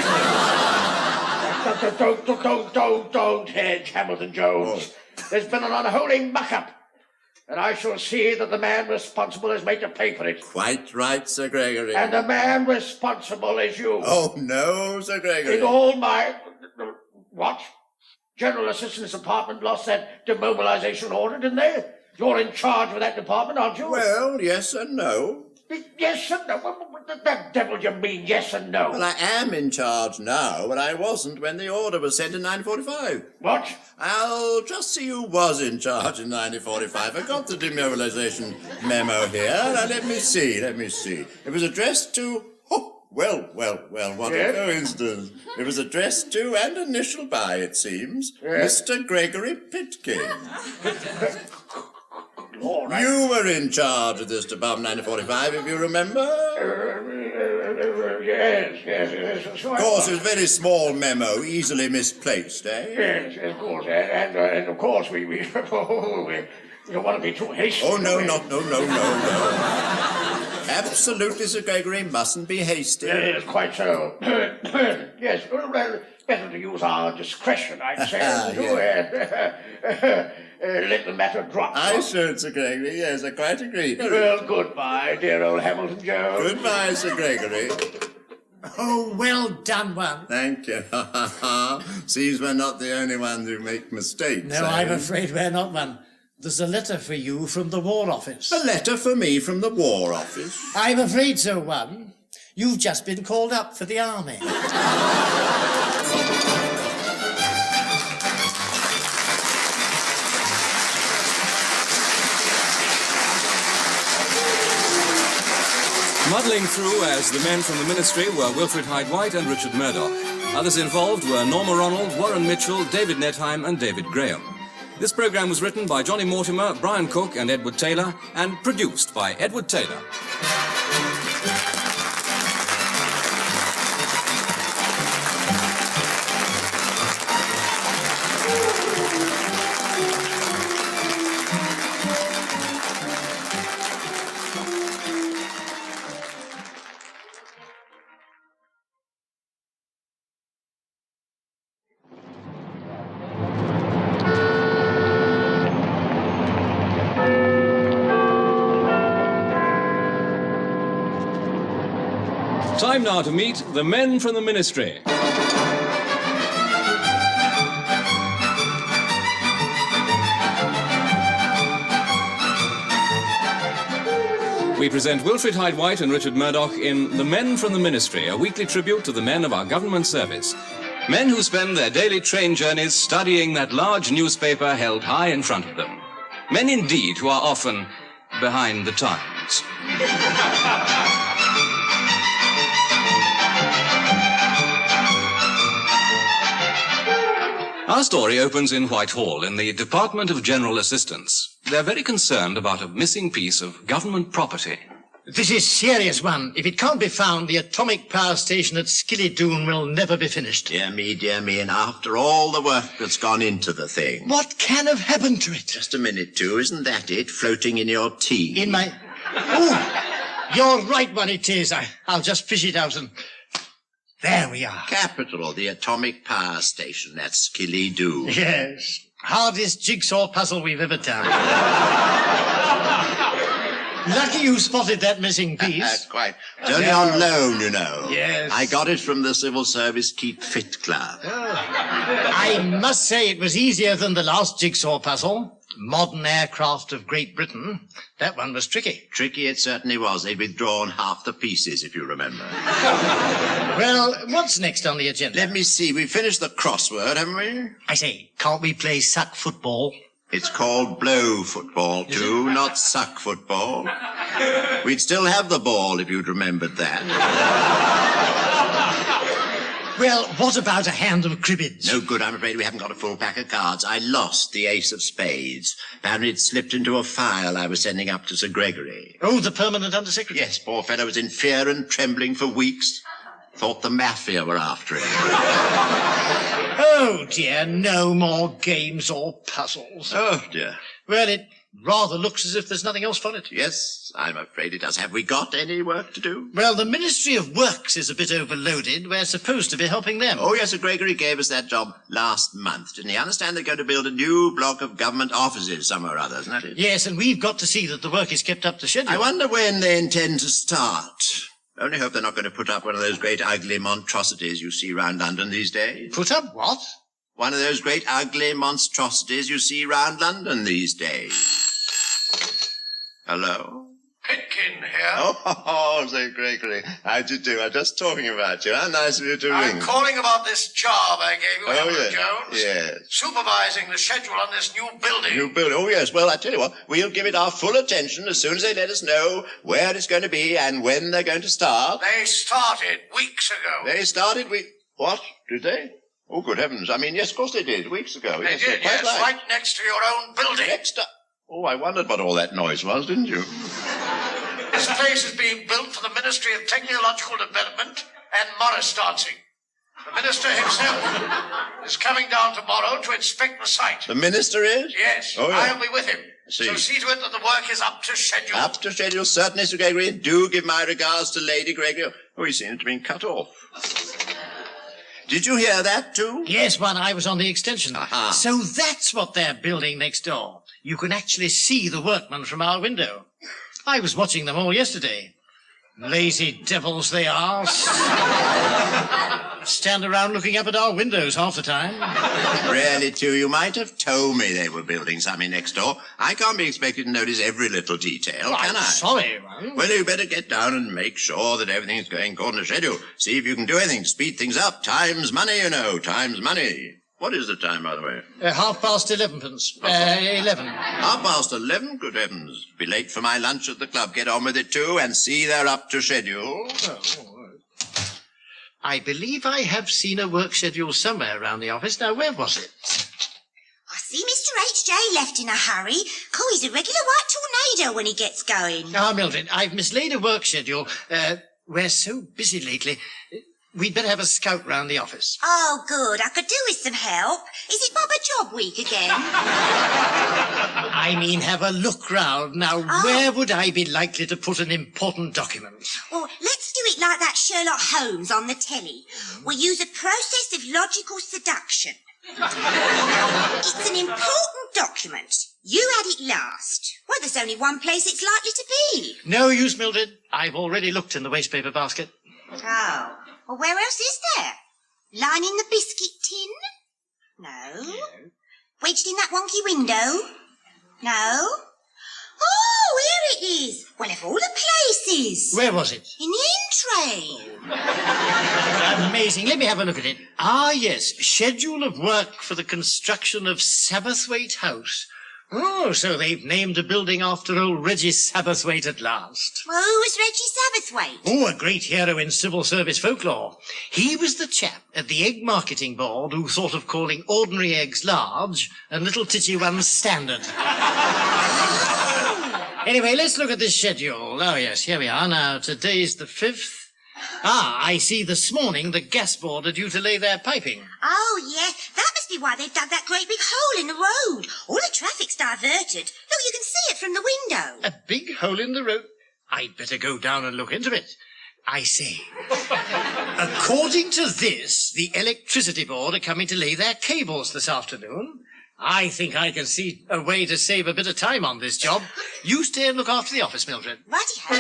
Don't hedge, Hamilton Jones. There's been an unholy muck-up, and I shall see that the man responsible is made to pay for it. Quite right, Sir Gregory. And the man responsible is you. Oh, no, Sir Gregory. In all my... What? General Assistance Department lost that demobilisation order, didn't they? You're in charge of that department, aren't you? Well, yes and no. Yes and no? What the devil do you mean, yes and no? Well, I am in charge now, but I wasn't when the order was sent in 1945. What? I'll just see who was in charge in 1945. I got the demobilisation memo here. Now, let me see. It was addressed to... Oh, well, what Yes? a coincidence. It was addressed to and initialed by, it seems, Yes? Mr. Gregory Pitkin. All right. You were in charge of this department in 1945, if you remember. Yes. Of course, it was a very small memo, easily misplaced, eh? Yes, of course. And of course, we don't want to be too hasty. Oh, no. Absolutely, Sir Gregory, mustn't be hasty. Yes, quite so. Yes, well, better to use our discretion, I'd say. Let the matter drop. I should, Sir Gregory, yes, I quite agree. Well, goodbye, dear old Hamilton Jones. Goodbye, Sir Gregory. Oh, well done, one. Thank you. Seems we're not the only ones who make mistakes. No, I'm afraid we're not one. There's a letter for you from the War Office. A letter for me from the War Office? I'm afraid so, one. You've just been called up for the army. Muddling through as the men from the Ministry were Wilfrid Hyde-White and Richard Murdoch. Others involved were Norma Ronald, Warren Mitchell, David Netheim and David Graham. This programme was written by Johnny Mortimer, Brian Cook and Edward Taylor and produced by Edward Taylor. Time now to meet the men from the Ministry. We present Wilfrid Hyde-White and Richard Murdoch in The Men from the Ministry, a weekly tribute to the men of our government service. Men who spend their daily train journeys studying that large newspaper held high in front of them. Men indeed who are often behind the times. Our story opens in Whitehall, in the Department of General Assistance. They're very concerned about a missing piece of government property. This is serious one. If it can't be found, the atomic power station at Skillydoon will never be finished. Dear me, and after all the work that's gone into the thing. What can have happened to it? Just a minute, too. Isn't that it? Floating in your tea? In my... Oh, you're right, one it is. I'll just fish it out and... There we are. Capital, the atomic power station at Skillydoon. Yes. Hardest jigsaw puzzle we've ever done. Lucky you spotted that missing piece. Quite. It's only on loan, you know. Yes. I got it from the Civil Service Keep Fit Club. I must say it was easier than the last jigsaw puzzle. Modern aircraft of Great Britain. That one was tricky. Tricky it certainly was. They'd withdrawn half the pieces, if you remember. Well, what's next on the agenda? Let me see. We finished the crossword, haven't we? I say, can't we play suck football? It's called blow football, too, not suck football. We'd still have the ball if you'd remembered that. Well, what about a hand of cribbage? No good, I'm afraid we haven't got a full pack of cards. I lost the ace of spades. Apparently it slipped into a file I was sending up to Sir Gregory. Oh, the permanent undersecretary? Yes, poor fellow was in fear and trembling for weeks. Thought the mafia were after him. Oh, dear, no more games or puzzles. Oh, dear. Well, it rather looks as if there's nothing else for it. Yes, I'm afraid it does. Have we got any work to do? Well, the Ministry of Works is a bit overloaded. We're supposed to be helping them. Oh, yes, Sir Gregory gave us that job last month, didn't he? I understand they're going to build a new block of government offices somewhere or other, isn't that it? Yes, and we've got to see that the work is kept up to schedule. I wonder when they intend to start. Only hope they're not going to put up one of those great ugly monstrosities you see round London these days. Put up what? One of those great ugly monstrosities you see round London these days. Hello? Pitkin here. Oh, Sir Gregory. How do you do? I'm just talking about you. How nice of you to ring. I'm calling about this job I gave you, Hamlet yes. Jones. Yes. Supervising the schedule on this new building. New building. Oh, yes. Well, I tell you what, we'll give it our full attention as soon as they let us know where it's going to be and when they're going to start. They started weeks ago. They started What? Did they? Oh, good heavens. I mean, yes, of course they did. Weeks ago. They did, quite yes. Right next to your own building. Oh, I wondered what all that noise was, didn't you? This place is being built for the Ministry of Technological Development and Morris dancing. The Minister himself is coming down tomorrow to inspect the site. The Minister is? Yes. Oh, yeah. I'll be with him. So see to it that the work is up to schedule. Up to schedule, certainly, Sir Gregory. Do give my regards to Lady Gregory. Oh, he seems to have been cut off. Did you hear that, too? Yes, one. I was on the extension. Aha. So that's what they're building next door. You can actually see the workmen from our window. I was watching them all yesterday. Lazy devils they are. Stand around looking up at our windows half the time. Really, too, you might have told me they were building something next door. I can't be expected to notice every little detail, can I? Sorry, man. Well, you better get down and make sure that everything's going according to schedule. See if you can do anything to speed things up. Time's money, you know. Time's money. What is the time, by the way? 11:30. 11. 11:30? Good heavens. Be late for my lunch at the club. Get on with it, too, and see they're up to schedule. I believe I have seen a work schedule somewhere around the office. Now, where was it? I see Mr. H.J. left in a hurry. He's a regular white tornado when he gets going. Ah, Mildred, I've mislaid a work schedule. We're so busy lately. We'd better have a scout round the office. Oh, good. I could do with some help. Is it Baba Job week again? I mean, have a look round. Now, where would I be likely to put an important document? Well, let's do it like that Sherlock Holmes on the telly. We use a process of logical seduction. It's an important document. You had it last. Well, there's only one place it's likely to be. No use, Mildred. I've already looked in the wastepaper basket. Oh. Well, where else is there? Lining the biscuit tin? No. Wedged in that wonky window? No. Oh, here it is. Well, of all the places. Where was it? In the in tray. Amazing. Let me have a look at it. Ah, yes. Schedule of work for the construction of Sabbathwaite House. Oh, so they've named a building after old Reggie Sabbathwaite at last. Well, who was Reggie Sabbathwaite? Oh, a great hero in civil service folklore. He was the chap at the egg marketing board who thought of calling ordinary eggs large and little titty ones standard. Anyway, let's look at this schedule. Oh, yes, here we are. Now, today's the 5th. Ah, I see this morning the gas board are due to lay their piping. Oh, yeah. That must be why they've dug that great big hole in the road. All the traffic's diverted. Look, you can see it from the window. A big hole in the road. I'd better go down and look into it. I say, according to this, the electricity board are coming to lay their cables this afternoon. I think I can see a way to save a bit of time on this job. You stay and look after the office, Mildred. Righty-ho.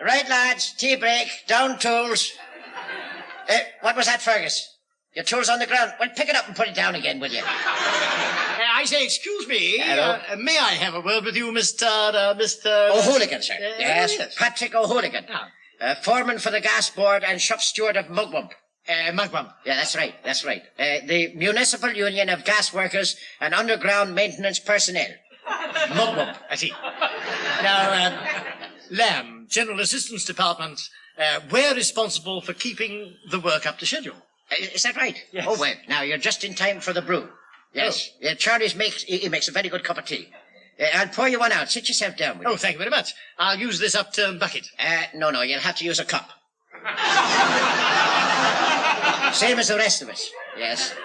Right, lads, tea break, down tools. What was that, Fergus? Your tools on the ground. Well, pick it up and put it down again, will you? I say, excuse me. Hello? May I have a word with you, Mr. O'Hooligan, sir. Yes, Patrick O'Hooligan. Foreman for the gas board and shop steward of Mugwump. Mugwump. Yeah, that's right, that's right. The Municipal Union of Gas Workers and Underground Maintenance Personnel. Mugwump. I see. Now, Lamb, General Assistance Department, we're responsible for keeping the work up to schedule. Is that right? Yes. Oh, well, now you're just in time for the brew. Yes. Oh. Charlie makes a very good cup of tea. I'll pour you one out. Sit yourself down. Oh, thank you very much. I'll use this upturned bucket. No, you'll have to use a cup. Same as the rest of us. Yes.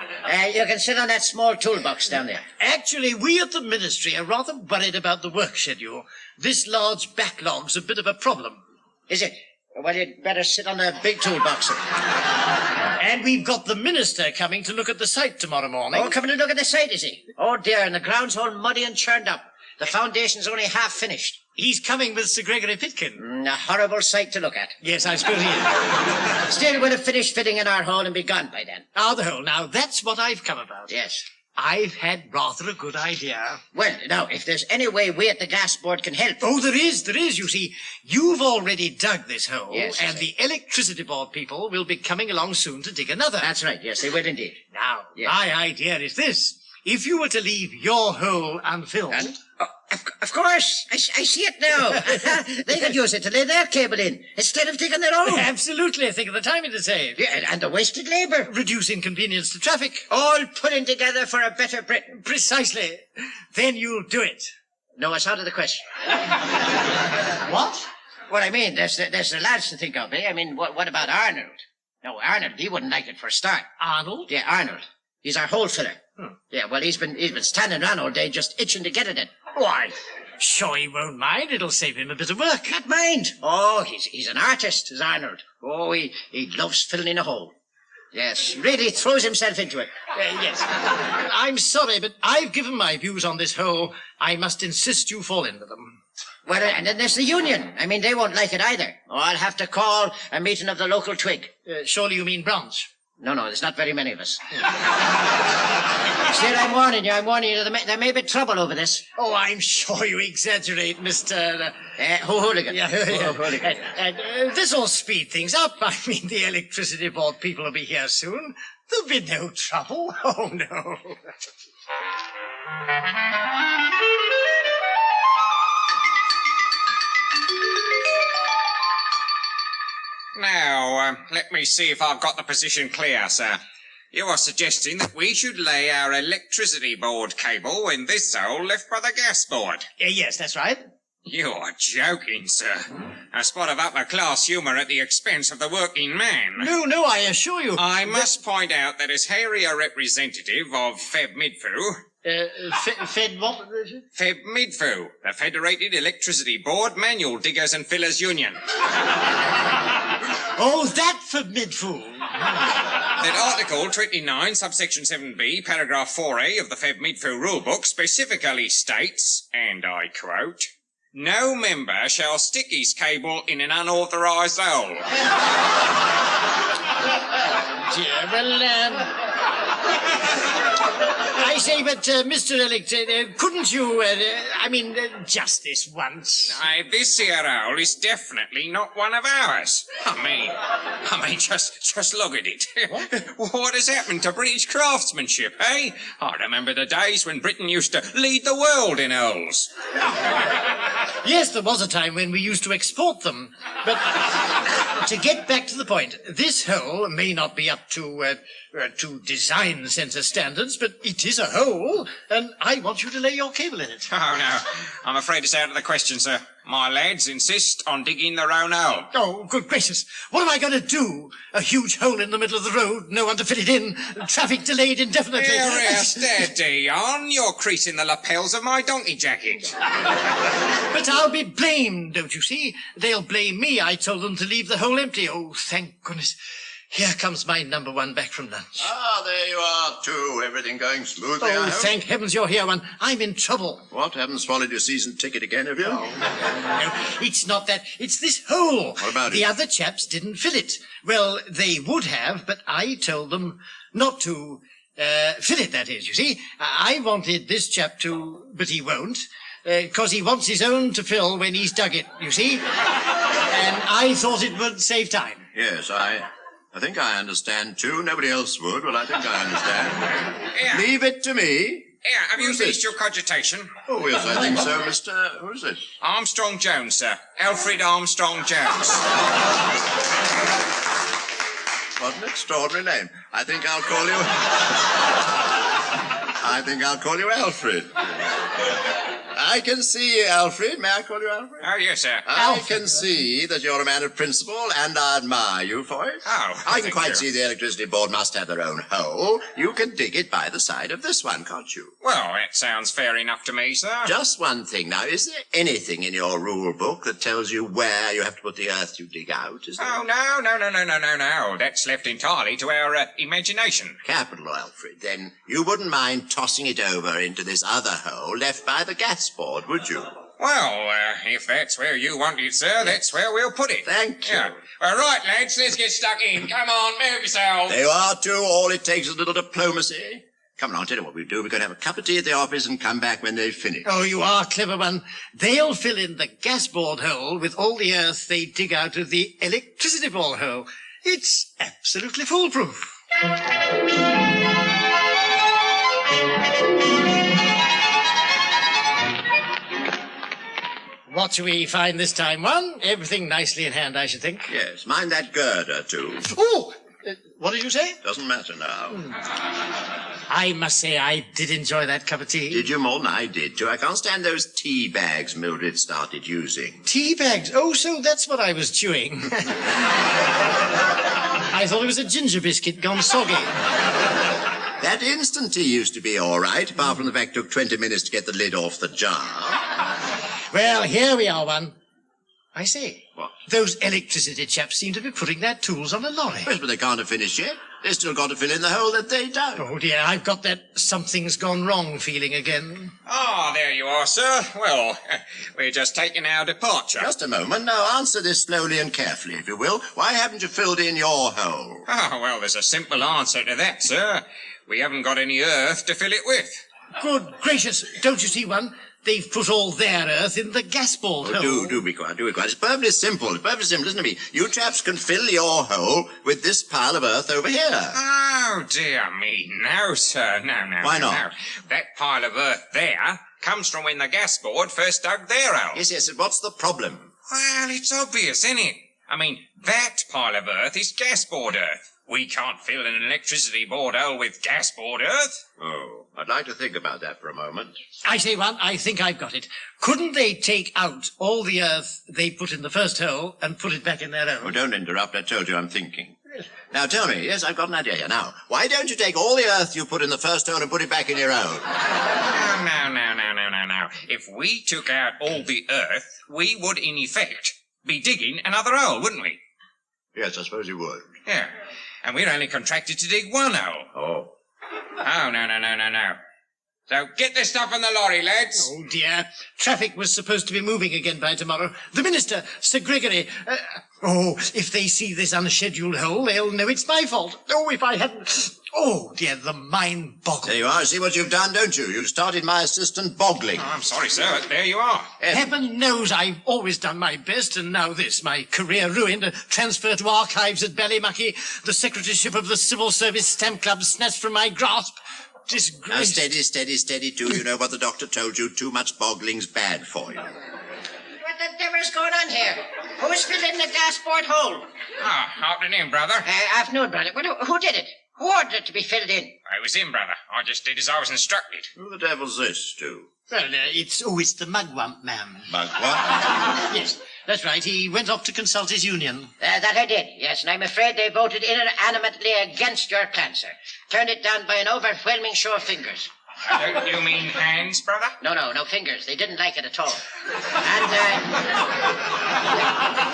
You can sit on that small toolbox down there. Actually, we at the Ministry are rather worried about the work schedule. This large backlog's a bit of a problem. Is it? Well, you'd better sit on the big toolbox. And we've got the Minister coming to look at the site tomorrow morning. Oh, coming to look at the site, is he? Oh, dear, and the ground's all muddy and churned up. The foundation's only half finished. He's coming with Sir Gregory Pitkin. A horrible sight to look at. Yes, I suppose he is. Still, we'll have finished fitting in our hole and be gone by then. Ah, the hole. Now, that's what I've come about. Yes. I've had rather a good idea. Well, now, if there's any way we at the gas board can help... Oh, there is, you see. You've already dug this hole, yes, and the electricity board people will be coming along soon to dig another. That's right, yes, they will indeed. Now, yes. My idea is this. If you were to leave your hole unfilled... Of course, I see it now. They could use it to lay their cable in, instead of digging their own. Absolutely, think of the time it'd save. Yeah, and the wasted labour. Reduce inconvenience to traffic. All pulling together for a better Britain. Precisely. Then you'll do it. No, it's out of the question. What? Well, I mean, there's the lads to think of, eh? I mean, what about Arnold? No, Arnold, he wouldn't like it for a start. Arnold? Yeah, Arnold. He's our hole filler. Yeah, well, he's been standing around all day just itching to get it in. Why, sure he won't mind. It'll save him a bit of work. Not mind. Oh, he's an artist, is Arnold. Oh, he loves filling in a hole. Yes, really throws himself into it. Yes. I'm sorry, but I've given my views on this hole. I must insist you fall in with them. Well, and then there's the union. I mean, they won't like it either. Oh, I'll have to call a meeting of the local twig. Surely you mean branch? No, there's not very many of us. Still, I'm warning you, there may be trouble over this. Oh, I'm sure you exaggerate, Mr. Hooligan. Yeah, Hooligan. This'll speed things up. I mean, the electricity board people will be here soon. There'll be no trouble. Oh, no. Now, let me see if I've got the position clear, sir. You are suggesting that we should lay our electricity board cable in this hole left by the gas board? Yes, that's right. You're joking, sir. A spot of upper-class humour at the expense of the working man. No, I assure you. I must point out that as hairy a representative of Feb Midfu... Fed what? Feb Midfu, the Federated Electricity Board Manual Diggers and Fillers Union. Oh, that for Midfu. that Article 29, subsection 7b, paragraph 4a of the Feb Midfield Rulebook specifically states, and I quote, "No member shall stick his cable in an unauthorised hole." Dear, well, I say, but, Mr. Elliot, couldn't you, just this once? This here hole is definitely not one of ours. I mean, just look at it. What has happened to British craftsmanship, eh? I remember the days when Britain used to lead the world in holes. Yes, there was a time when we used to export them. But to get back to the point, this hole may not be up to design centre standards, but it is a hole, and I want you to lay your cable in it. Oh, no. I'm afraid it's out of the question, sir. My lads insist on digging their own hole. Oh, good gracious. What am I going to do? A huge hole in the middle of the road, no one to fill it in, traffic delayed indefinitely. Here, steady on. You're creasing the lapels of my donkey jacket. But I'll be blamed, don't you see? They'll blame me. I told them to leave the hole empty. Oh, thank goodness. Here comes my number one back from lunch. Ah, there you are, too. Everything going smoothly, I Oh, hope? thank heavens you're here, one. I'm in trouble. What, haven't swallowed your season ticket again, have you? No, it's not that. It's this hole. What about the it? other chaps didn't fill it. Well, they would have, but I told them not to fill it, that is, you see. I wanted this chap to, but he won't, because he wants his own to fill when he's dug it, you see. And I thought it would save time. Yes, I think I understand, too. Nobody else would, but I think I understand. Yeah. Leave it to me. Yeah, have you Who's finished this? your cogitation? Oh, yes, I think so, Mr. Who's this? Armstrong Jones, sir. Alfred Armstrong Jones. What an extraordinary name. I think I'll call you Alfred. I can see, Alfred. May I call you Alfred? Oh, yes, sir. I can see that you're a man of principle, and I admire you for it. Oh, I can thank quite you. see the electricity board must have their own hole. You can dig it by the side of this one, can't you? Well, that sounds fair enough to me, sir. Just one thing now. Is there anything in your rule book that tells you where you have to put the earth you dig out? Is there? Oh, no. That's left entirely to our imagination. Capital, Alfred. Then you wouldn't mind tossing it over into this other hole left by the gas board, would you? Well, if that's where you want it, sir, that's where we'll put it. Thank you. Yeah. Well, right, lads, let's get stuck in. Come on, move yourselves. There you are, too. All it takes is a little diplomacy. Come on, I'll tell you what we'll do. We're going to have a cup of tea at the office and come back when they've finished. Oh, you are clever one. They'll fill in the gas board hole with all the earth they dig out of the electricity board hole. It's absolutely foolproof. What shall we find this time, one? Everything nicely in hand, I should think. Yes, mind that girder, too. Oh! What did you say? Doesn't matter now. I must say I did enjoy that cup of tea. Did you more than I did, too? I can't stand those tea bags Mildred started using. Tea bags? Oh, so that's what I was chewing. I thought it was a ginger biscuit gone soggy. That instant tea used to be all right, apart from the fact it took 20 minutes to get the lid off the jar. Well, here we are, one. I say. What? Those electricity chaps seem to be putting their tools on a lorry. Yes, but they can't have finished yet. They've still got to fill in the hole that they dug. Oh, dear, I've got that something's gone wrong feeling again. Ah, there you are, sir. Well, we're just taking our departure. Just a moment. Now, answer this slowly and carefully, if you will. Why haven't you filled in your hole? Ah, well, there's a simple answer to that, sir. We haven't got any earth to fill it with. Good gracious, don't you see, one? They've put all their earth in the gas ball hole. Do be quiet, do be quiet. It's perfectly simple. It's perfectly simple, isn't it? You chaps can fill your hole with this pile of earth over here. Oh, dear me. No, sir. No. Why not? No. That pile of earth there comes from when the gas board first dug their hole. Yes, and what's the problem? Well, it's obvious, isn't it? I mean, that pile of earth is gas board earth. We can't fill an electricity board hole with gas board earth. Oh, I'd like to think about that for a moment. I say, one, I think I've got it. Couldn't they take out all the earth they put in the first hole and put it back in their own? Oh, don't interrupt. I told you I'm thinking. Now, tell me. Yes, I've got an idea here. Now, why don't you take all the earth you put in the first hole and put it back in your own? No. If we took out all the earth, we would, in effect, be digging another hole, wouldn't we? Yes, I suppose you would. Yeah. and we're only contracted to dig one hole. Oh. Oh, no. So get this stuff on the lorry, lads. Oh, dear. Traffic was supposed to be moving again by tomorrow. The Minister, Sir Gregory... if they see this unscheduled hole, they'll know it's my fault. Oh, if I hadn't... Oh, dear, the mind boggles. There you are. See what you've done, don't you? You've started my assistant boggling. Oh, I'm sorry, sir. There you are. Heaven knows I've always done my best, and now this, my career ruined, a transfer to archives at Ballymucky, the secretaryship of the Civil Service Stamp Club snatched from my grasp. Disgrace. Now, steady, too. You know what the doctor told you. Too much boggling's bad for you. What the devil's going on here? Who's filling the glass-board hole? Afternoon, brother. Afternoon, brother. Well, who did it? Who ordered it to be filled in? I was in, brother. I just did as I was instructed. Who the devil's this, Stu? Well, it's the mugwump man. Mugwump? Yes, that's right. He went off to consult his union. That I did, yes, and I'm afraid they voted inanimately against your plan, sir. Turned it down by an overwhelming show of fingers. Don't you mean hands, brother? No, fingers. They didn't like it at all.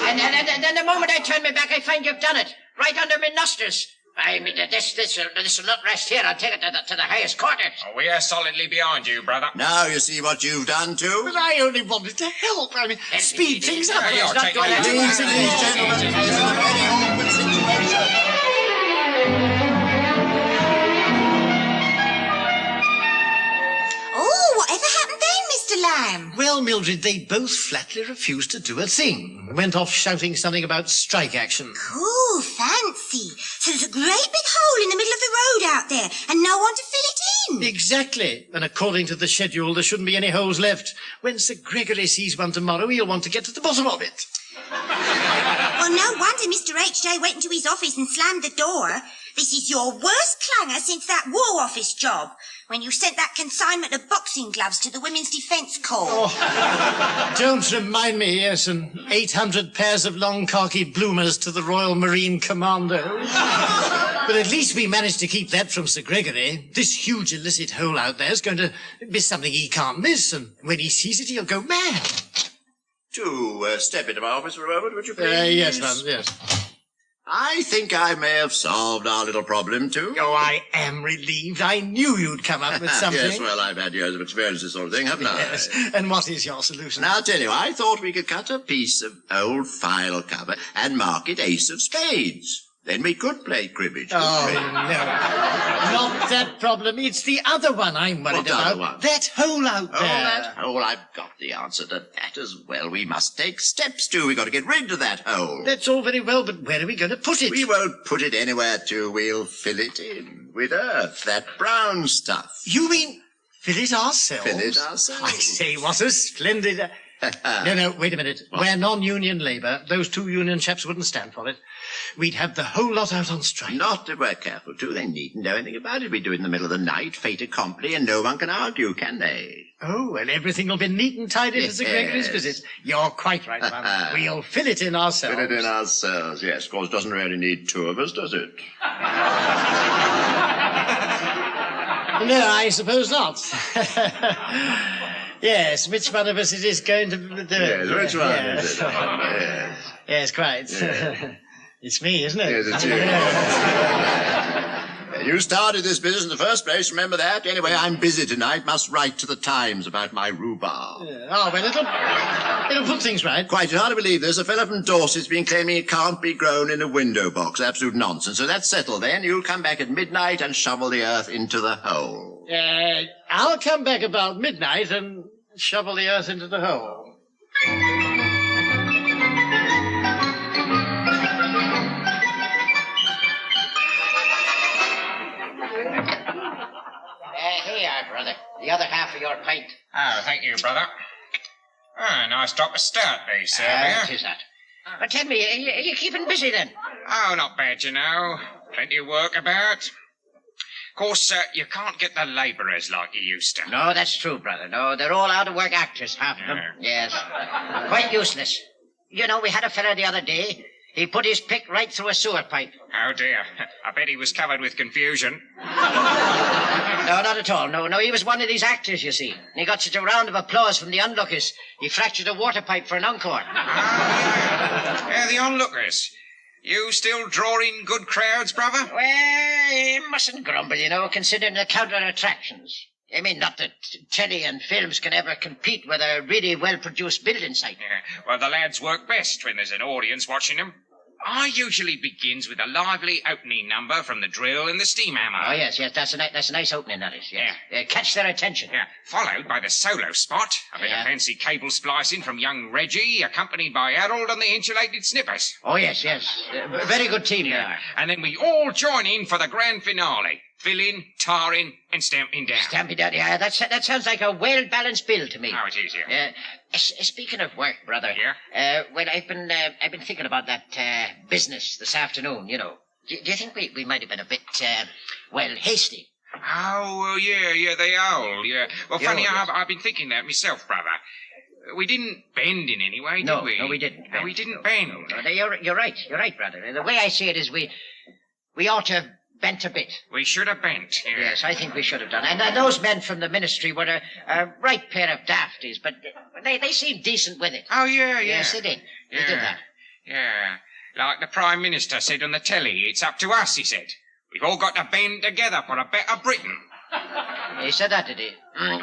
And then the moment I turn my back, I find you've done it. Right under my nostrils. I mean, this will not rest here. I'll take it to the highest quarters. Oh, we are solidly behind you, brother. Now you see what you've done, too? But I only wanted to help. I mean, speed things up. Yeah, you're taking it. Please, gentlemen, this is a very awkward situation. Oh, whatever happened then, Mr. Lamb? Well, Mildred, they both flatly refused to do a thing. Went off shouting something about strike action. Cool, fancy. So there's a great big hole in the middle of the road out there, and no one to fill it in. Exactly. And according to the schedule, there shouldn't be any holes left. When Sir Gregory sees one tomorrow, he'll want to get to the bottom of it. Well, no wonder Mr. H.J. went into his office and slammed the door. This is your worst clanger since that War Office job, when you sent that consignment of boxing gloves to the Women's Defence Corps. Oh, don't remind me, yes, and 800 pairs of long khaki bloomers to the Royal Marine Commandos. But at least we managed to keep that from Sir Gregory. This huge illicit hole out there is going to be something he can't miss, and when he sees it, he'll go mad. To step into my office for a moment, would you please? Yes, ma'am, yes. I think I may have solved our little problem, too. Oh, I am relieved. I knew you'd come up with something. Yes, well, I've had years of experience in this sort of thing, haven't I? Yes. And what is your solution? Now, I'll tell you, I thought we could cut a piece of old file cover and mark it Ace of Spades. Then we could play cribbage. Oh, no. Not that problem. It's the other one I'm worried about. Other one? That hole out there. Oh, that hole. I've got the answer to that as well. We must take steps, too. We've got to get rid of that hole. That's all very well, but where are we going to put it? We won't put it anywhere, too. We'll fill it in with earth, that brown stuff. You mean fill it ourselves? Fill it ourselves. I say, what a splendid... No, wait a minute. What? We're non-union labour. Those two union chaps wouldn't stand for it. We'd have the whole lot out on strike. Not if we're careful, too. They needn't know anything about it. We do it in the middle of the night, fait accompli, and no one can argue, can they? Oh, and everything will be neat and tidy for Sir Gregory's visit. You're quite right, Mum. We'll fill it in ourselves. Fill it in ourselves, yes. Of course, it doesn't really need two of us, does it? No, I suppose not. Yes, which one of us it is going to do it? Yes, which one is it? Yes. Yes, quite. Yeah. It's me, isn't it? Yes, it's you. You started this business in the first place, remember that? Anyway, I'm busy tonight, must write to the Times about my rhubarb. Yeah. Oh, well, it'll put things right. Quite, it's hard to believe this. A fellow from Dorset's been claiming it can't be grown in a window box. Absolute nonsense. So that's settled then. You'll come back at midnight and shovel the earth into the hole. I'll come back about midnight and shovel the earth into the hole. Here you are, brother. The other half of your pint. Oh, thank you, brother. Oh, nice drop of stout, these, sir. What is that? But tell me, are you keeping busy then? Oh, not bad, you know. Plenty of work about. Of course, you can't get the labourers like you used to. No, that's true, brother. No, they're all out-of-work actors, half of them. Yes. Quite useless. You know, we had a fella the other day. He put his pick right through a sewer pipe. Oh, dear. I bet he was covered with confusion. No, not at all. No, he was one of these actors, you see. He got such a round of applause from the onlookers. He fractured a water pipe for an encore. Yeah, the onlookers. You still drawing good crowds, brother? Well, you mustn't grumble, you know, considering the counter-attractions. I mean, not that telly and films can ever compete with a really well-produced building site. Yeah. Well, the lads work best when there's an audience watching them. I usually begins with a lively opening number from the drill and the steam hammer. Oh, yes, that's a nice opening, that is. Yeah. Catch their attention. Yeah, followed by the solo spot, a bit of fancy cable splicing from young Reggie, accompanied by Harold and the insulated snippers. Oh, yes. Very good team, they are. And then we all join in for the grand finale. Filling, tarring, and stamping down. Stamping down, yeah, that sounds like a well-balanced bill to me. Oh, it is, yeah. Speaking of work, brother. Yeah? Well, I've been thinking about that business this afternoon, you know. Do you think we might have been a bit, hasty? Oh, yeah, they are, yeah. Well, funny, I've been thinking that myself, brother. We didn't bend in any way, did we? No, we didn't. No, we didn't bend. No, you're right, brother. The way I see it is we ought to have bent a bit. We should have bent, yeah. Yes, I think we should have done. And those men from the ministry were a right pair of dafties, but they seemed decent with it. Oh, yeah. Yes, they did. They did that. Yeah. Like the Prime Minister said on the telly, it's up to us, he said. We've all got to band together for a better Britain. He said that, did he? Well,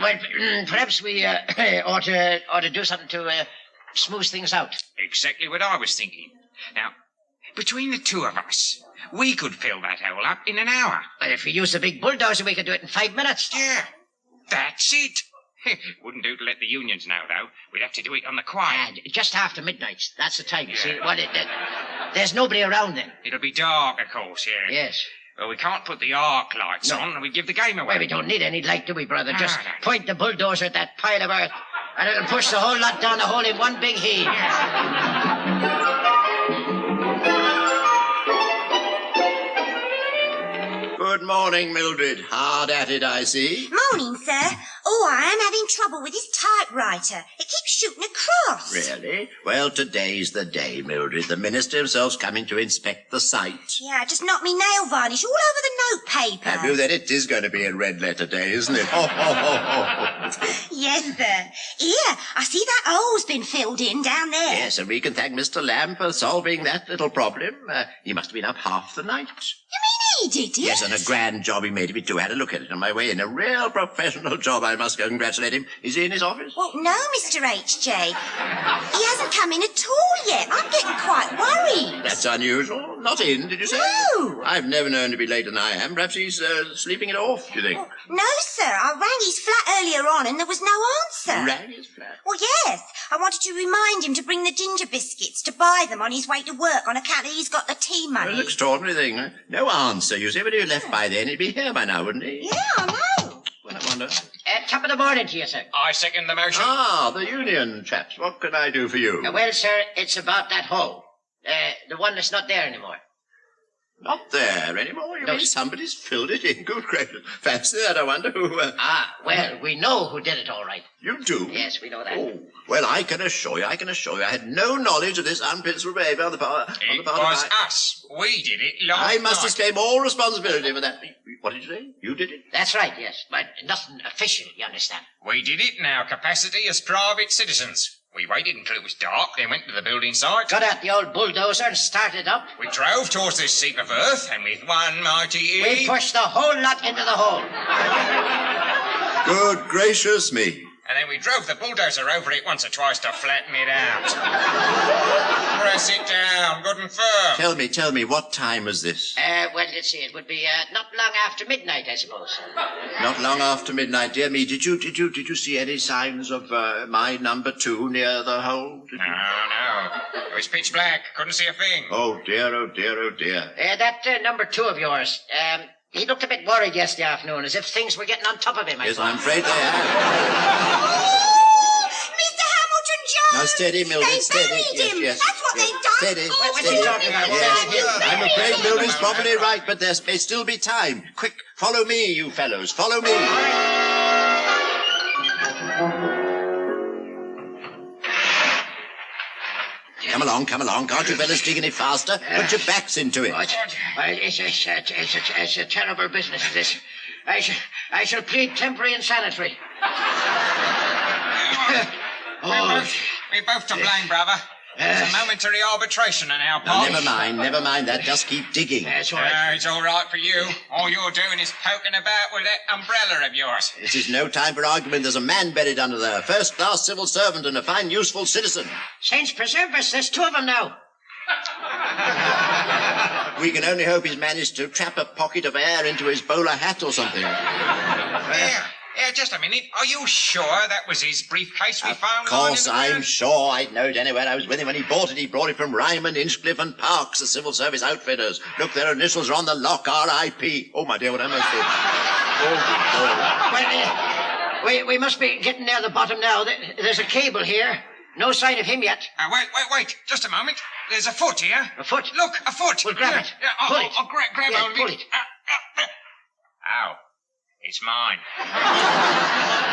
perhaps we ought to do something to smooth things out. Exactly what I was thinking. Now, between the two of us, we could fill that hole up in an hour. Well, if we use the big bulldozer, we could do it in 5 minutes. Yeah, that's it. Wouldn't do to let the unions know, though. We'd have to do it on the quiet. Just after midnight. That's the time, you see. Well, there's nobody around then. It'll be dark, of course, yeah. Yes. Well, we can't put the arc lights on, and we give the game away. Well, we don't need any light, do we, brother? Just point the bulldozer at that pile of earth, and it'll push the whole lot down the hole in one big heave. Good morning, Mildred. Hard at it, I see. Morning, sir. Oh, I am having trouble with this typewriter. It keeps shooting across. Really? Well, today's the day, Mildred. The minister himself's coming to inspect the site. Yeah, just knocked me nail varnish all over the notepaper. Have you? Then it is going to be a red letter day, isn't it? Yes, sir. Here, I see that hole's been filled in down there. Yes, and we can thank Mr. Lamb for solving that little problem. He must have been up half the night. You mean he did it? Yes, and a grand job he made of it, too. I had a look at it on my way in. A real professional job, I must congratulate him. Is he in his office? Well, no, Mr. H.J. He hasn't come in at all yet. I'm getting quite worried. That's unusual. Not in, did you say? No. I've never known him to be later than I am. Perhaps he's sleeping it off, do you think? No, sir. I rang his flat earlier on and there was no answer. You rang his flat? Well, yes. I wanted to remind him to bring the ginger biscuits to buy them on his way to work on account that he's got the tea money. An extraordinary thing. Huh? No answer, you see. But if he left by then, he'd be here by now, wouldn't he? Yeah, I know. Well, I wonder. Top of the morning to you, sir. I second the motion. Ah, the union chaps. What can I do for you? Well, sir, it's about that hole. The one that's not there anymore. Not there anymore? You mean somebody's filled it in? Good gracious. Fancy that, I wonder who... Well, we know who did it, all right. You do? Yes, we know that. Oh, well, I can assure you, I had no knowledge of this unprincipled behaviour on the part of us. We did it last I must night. escape all responsibility for that. What did you say? You did it? That's right, yes. But nothing official, you understand. We did it in our capacity as private citizens. We waited until it was dark, then went to the building site. Got out the old bulldozer and started up. We drove towards this heap of earth, and with one mighty we pushed the whole lot into the hole. Good gracious me. And then we drove the bulldozer over it once or twice to flatten it out. Press it down, good and firm. Tell me, what time was this? Well, let's see, it would be not long after midnight, I suppose. Not long after midnight, dear me. Did you see any signs of my number 2 near the hole? No. It was pitch black. Couldn't see a thing. Oh dear, oh dear, oh dear. That number 2 of yours, he looked a bit worried yesterday afternoon, as if things were getting on top of him. Yes, I'm afraid they have. Mr. Hamilton Jones! Now, steady, Mildred, they steady. buried him. Yes. That's what they've done. Steady. What's he talking about? Yes. I'm afraid Mildred's probably right, but there may still be time. Quick, follow me, you fellows. Follow me. Come along. Can't you fellas dig any faster? Put your backs into it. Well, it's a terrible business, this. I shall plead temporary insanitary. We're both to blame, brother. It's a momentary arbitration on our No, part. never mind that. Just keep digging. That's all right. It's all right for you. All you're doing is poking about with that umbrella of yours. This is no time for argument. There's a man buried under there. First-class civil servant and a fine, useful citizen. Saints preserve us, there's 2 of them now. We can only hope he's managed to trap a pocket of air into his bowler hat or something. Yeah, just a minute. Are you sure that was his briefcase we found? Of course, I'm sure. I'd know it anywhere. I was with him when he bought it. He brought it from Ryman, Inchcliffe and Parks, the civil service outfitters. Look, their initials are on the lock, R.I.P. Oh, my dear, what am I supposed to do? Well, we must be getting near the bottom now. There's a cable here. No sign of him yet. Wait. Just a moment. There's a foot here. A foot? Look, a foot. Well, grab it. I'll Pull it. grab Yeah, hold of pull it. it. Ow. It's mine.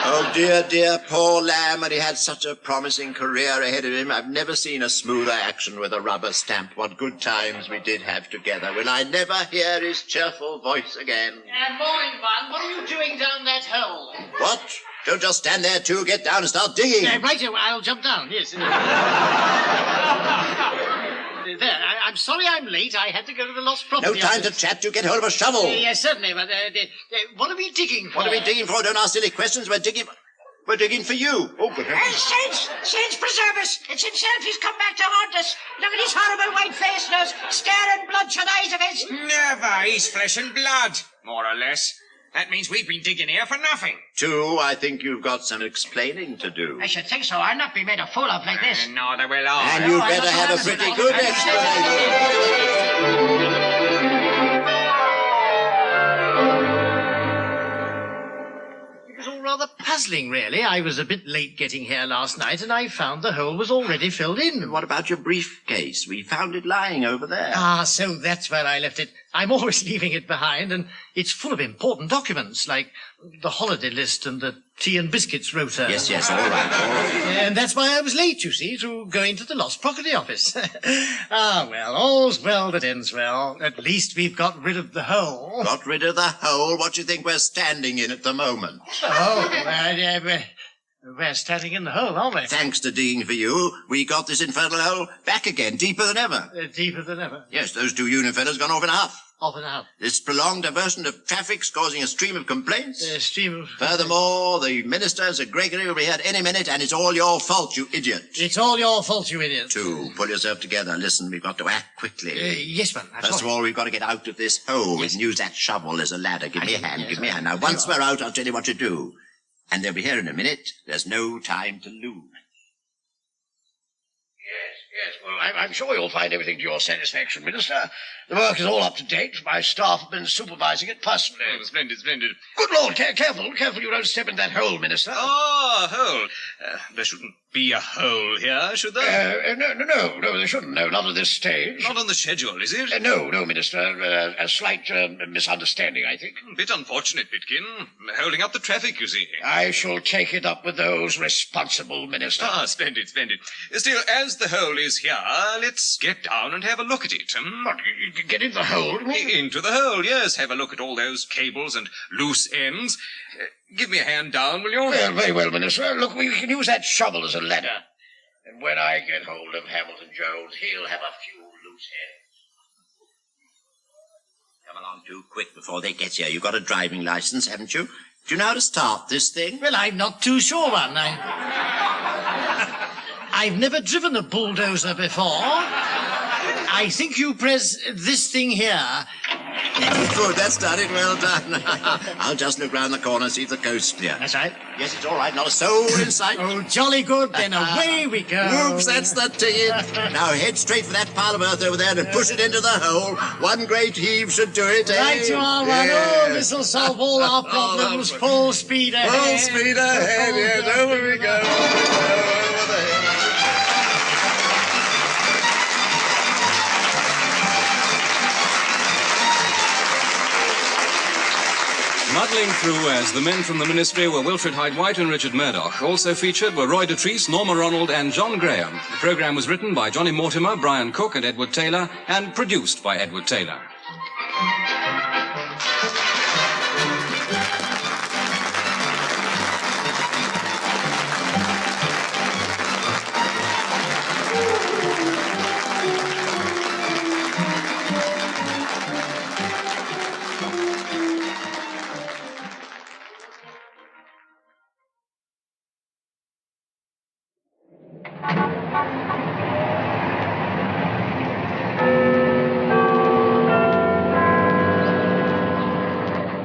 Oh, dear, poor lamb. And he had such a promising career ahead of him. I've never seen a smoother action with a rubber stamp. What good times we did have together. Will I never hear his cheerful voice again? Morning, man. What are you doing down that hole? What? Don't just stand there, too. Get down and start digging. Right, I'll jump down, yes. There, I'm sorry I'm late. I had to go to the lost property. No time to chat. You get hold of a shovel. Yes, certainly, but what are we digging for? What are we digging for? Don't ask silly questions. We're digging for you. Oh, good heavens. Saints preserve us. It's himself. He's come back to haunt us. Look at his horrible white face and those staring bloodshot eyes of his. Never. He's flesh and blood, more or less. That means we've been digging here for nothing. 2, I think you've got some explaining to do. I should think so. I'll not be made a fool of like this. Neither will I. And you'd better have a pretty good explanation. It was all rather puzzling, really. I was a bit late getting here last night, and I found the hole was already filled in. What about your briefcase? We found it lying over there. Ah, so that's where I left it. I'm always leaving it behind, and it's full of important documents, like the holiday list and the tea and biscuits rota. Yes, all right. And that's why I was late, you see, to go into the lost property office. Ah, well, all's well that ends well. At least we've got rid of the hole. Got rid of the hole? What do you think we're standing in at the moment? Oh, we're standing in the hole, aren't we? Thanks to digging for you, we got this infernal hole back again, deeper than ever. Deeper than ever. Yes, those 2 unifellas gone off in half. Off and out. This prolonged diversion of traffic's causing a stream of complaints. Stream of... Furthermore, the minister, Sir Gregory, will be here any minute, and it's all your fault, you idiot. It's all your fault, you idiot. 2, pull yourself together. Listen, we've got to act quickly. Yes, man. First of all, we've got to get out of this hole. We can use that shovel as a ladder. Give me a hand. Now, once we're out, I'll tell you what to do. And they'll be here in a minute. There's no time to lose. Yes, well, I'm sure you'll find everything to your satisfaction, Minister. The work is all up to date. My staff have been supervising it personally. Oh, splendid. Good Lord, careful you don't step in that hole, Minister. Oh, a hole. There shouldn't be a hole here, should there? No, there shouldn't. No, not at this stage. Not on the schedule, is it? No, Minister. A slight misunderstanding, I think. Bit unfortunate, Pitkin. Holding up the traffic, you see. I shall take it up with those responsible, Minister. Ah, splendid. Still, as the hole is here, let's get down and have a look at it. What, you get in the hole? Into the hole, yes. Have a look at all those cables and loose ends. Give me a hand down, will you? Well, very well, Minister. Look, we can use that shovel as a ladder. And when I get hold of Hamilton Jones, he'll have a few loose ends. Come along too quick before they get here. You've got a driving license, haven't you? Do you know how to start this thing? Well, I'm not too sure, man. I've never driven a bulldozer before. I think you press this thing here. Good, that's done it. Well done. I'll just look round the corner and see if the coast's clear. That's right. Yes, it's all right. Not a soul in sight. Oh, jolly good. Then away we go. Whoops, that's the ticket. Now head straight for that pile of earth over there and push it into the hole. One great heave should do it, eh? Right you are, man. Oh, this'll solve all our problems. Full speed ahead. Full speed ahead, yes. Over we go. Over the hill. Muddling through as the men from the ministry were Wilfrid Hyde-White and Richard Murdoch. Also featured were Roy Dotrice, Norma Ronald and John Graham. The programme was written by Johnny Mortimer, Brian Cook and Edward Taylor and produced by Edward Taylor.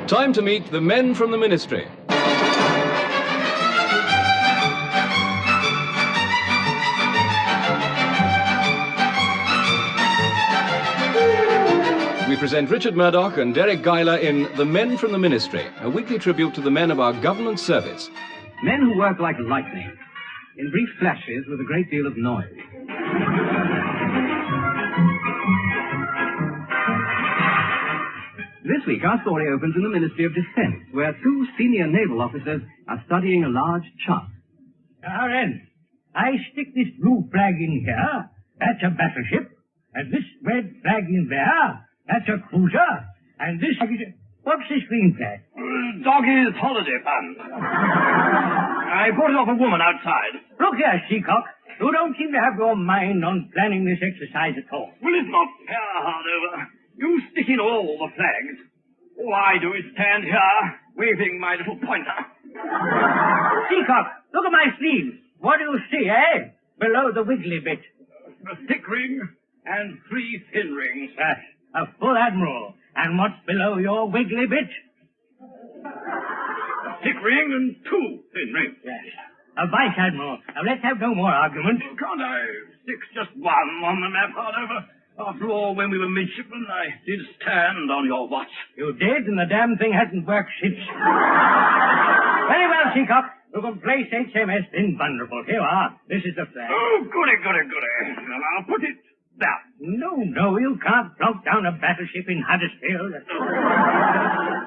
Time to meet the men from the Ministry. We present Richard Murdoch and Deryck Guyler in The Men from the Ministry, a weekly tribute to the men of our government service. Men who work like lightning, in brief flashes with a great deal of noise. This week, our story opens in the Ministry of Defence, where two senior naval officers are studying a large chart. Ren, I stick this blue flag in here. That's a battleship. And this red flag in there. That's a cruiser. And this... What's this green flag? Doggy's holiday fund. I bought it off a woman outside. Look here, Seacock. You don't seem to have your mind on planning this exercise at all. Well, it's not fair, Hardover. You stick in all the flags. All I do is stand here, waving my little pointer. Seacock, look at my sleeves. What do you see, eh? Below the wiggly bit. A thick ring and 3 thin rings. Yes, a full admiral. And what's below your wiggly bit? A thick ring and 2 thin rings. Yes. A vice admiral. Now, let's have no more argument. Can't I stick just one on the map, Hardover? After all, when we were midshipmen, I did stand on your watch. You did, and the damn thing hasn't worked since. Very well, Seacock. You can place HMS Invulnerable. Here you are. This is the flag. Oh, goody. Well, I'll put it down. No, you can't plonk down a battleship in Huddersfield.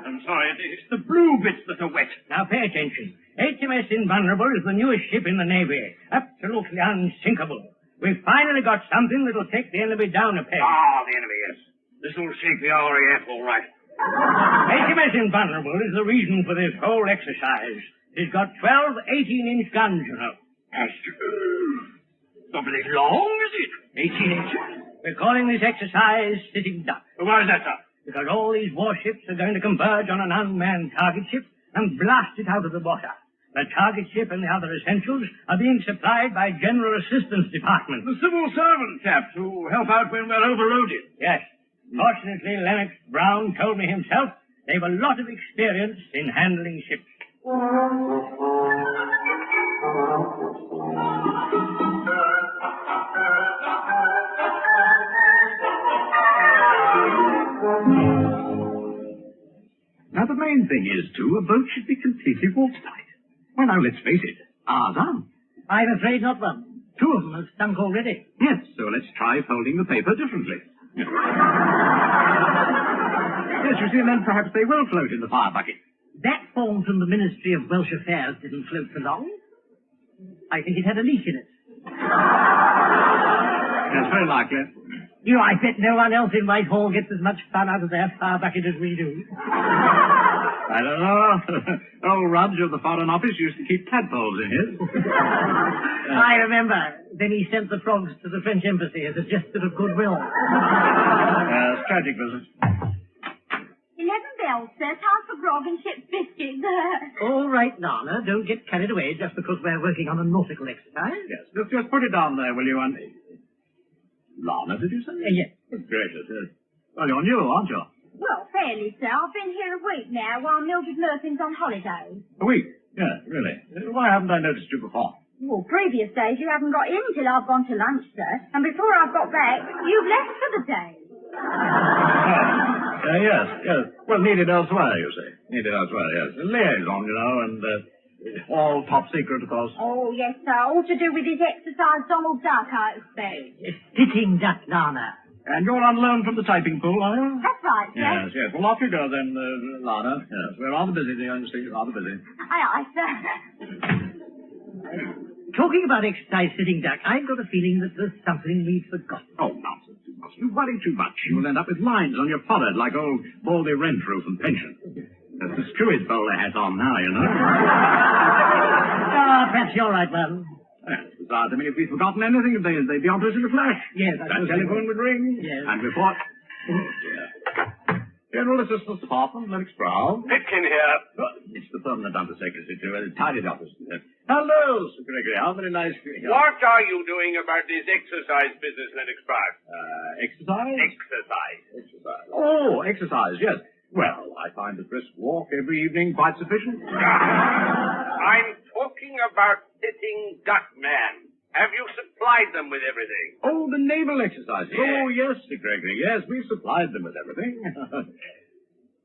I'm sorry, it's the blue bits that are wet. Now, pay attention. HMS Invulnerable is the newest ship in the Navy. Absolutely unsinkable. We've finally got something that'll take the enemy down a peg. Ah, the enemy, yes. This'll shake the RAF all right. HMS Invulnerable is the reason for this whole exercise. It's got 12 18-inch guns, you know. That's not very long, is it? 18 inches. We're calling this exercise Sitting Duck. Why is that, sir? Because all these warships are going to converge on an unmanned target ship and blast it out of the water. The target ship and the other essentials are being supplied by General Assistance Department. The civil servant chaps who help out when we're overloaded. Yes. Fortunately, Lennox Brown told me himself they've a lot of experience in handling ships. Now, the main thing is, too, a boat should be completely watertight. Well, now, let's face it, ours aren't. I'm afraid not one. 2 of them have sunk already. Yes, so let's try folding the paper differently. Yes, you see, and then perhaps they will float in the fire bucket. That form from the Ministry of Welsh Affairs didn't float for long. I think it had a leak in it. That's very likely. I bet no one else in Whitehall gets as much fun out of their fire bucket as we do. I don't know. Old Rudge of the Foreign Office used to keep tadpoles in his. I remember. Then he sent the frogs to the French embassy as a gesture of goodwill. It's tragic business. 11 bells, sir. Time for grog and ship's biscuits. All right, Lana. Don't get carried away just because we're working on a nautical exercise. Yes, just put it down there, will you? And Lana, did you say? Yes. Good gracious, yes. Well, you're new, aren't you? Well, fairly, sir. I've been here a week now while Mildred Murphy's on holiday. A week? Yes, really. Why haven't I noticed you before? Well, previous days you haven't got in till I've gone to lunch, sir. And before I've got back, you've left for the day. Yes. Well, needed elsewhere, you see. Needed elsewhere, yes. A liaison, you know, and all top secret, of course. Oh, yes, sir. All to do with his exercise Donald Duck, I expect. Sitting Duck, Lana. And you're on loan from the typing pool, are you? That's right, sir. Yes. Well, off you go then, Lana. Yes, we're rather busy, dear, you see, rather busy. Aye, sir. Talking about exercise Sitting Duck, I've got a feeling that there's something we've forgotten. Oh, nonsense. You worry too much. You'll end up with lines on your forehead like old Baldy Renfrew from Pension. That's the Stewards bowl they had on now, you know. Perhaps you're right, well. Yes, besides, I mean, if we'd forgotten anything, they'd be onto us in a flash. Yes, that telephone would ring. Yes. And report. General Assistance Department, Lennox Brown. Pitkin here. It's the permanent undersecretary to tidied office. Hello, Sir Gregory. How very nice to hear. What are you doing about this exercise business, Lennox Brown? Exercise? Exercise. Oh, exercise, yes. Well, I find a brisk walk every evening quite sufficient. I'm talking about sitting duckman. Have you supplied them with everything? Oh, the naval exercises. Yes. Oh, yes, Sir Gregory. Yes, we've supplied them with everything.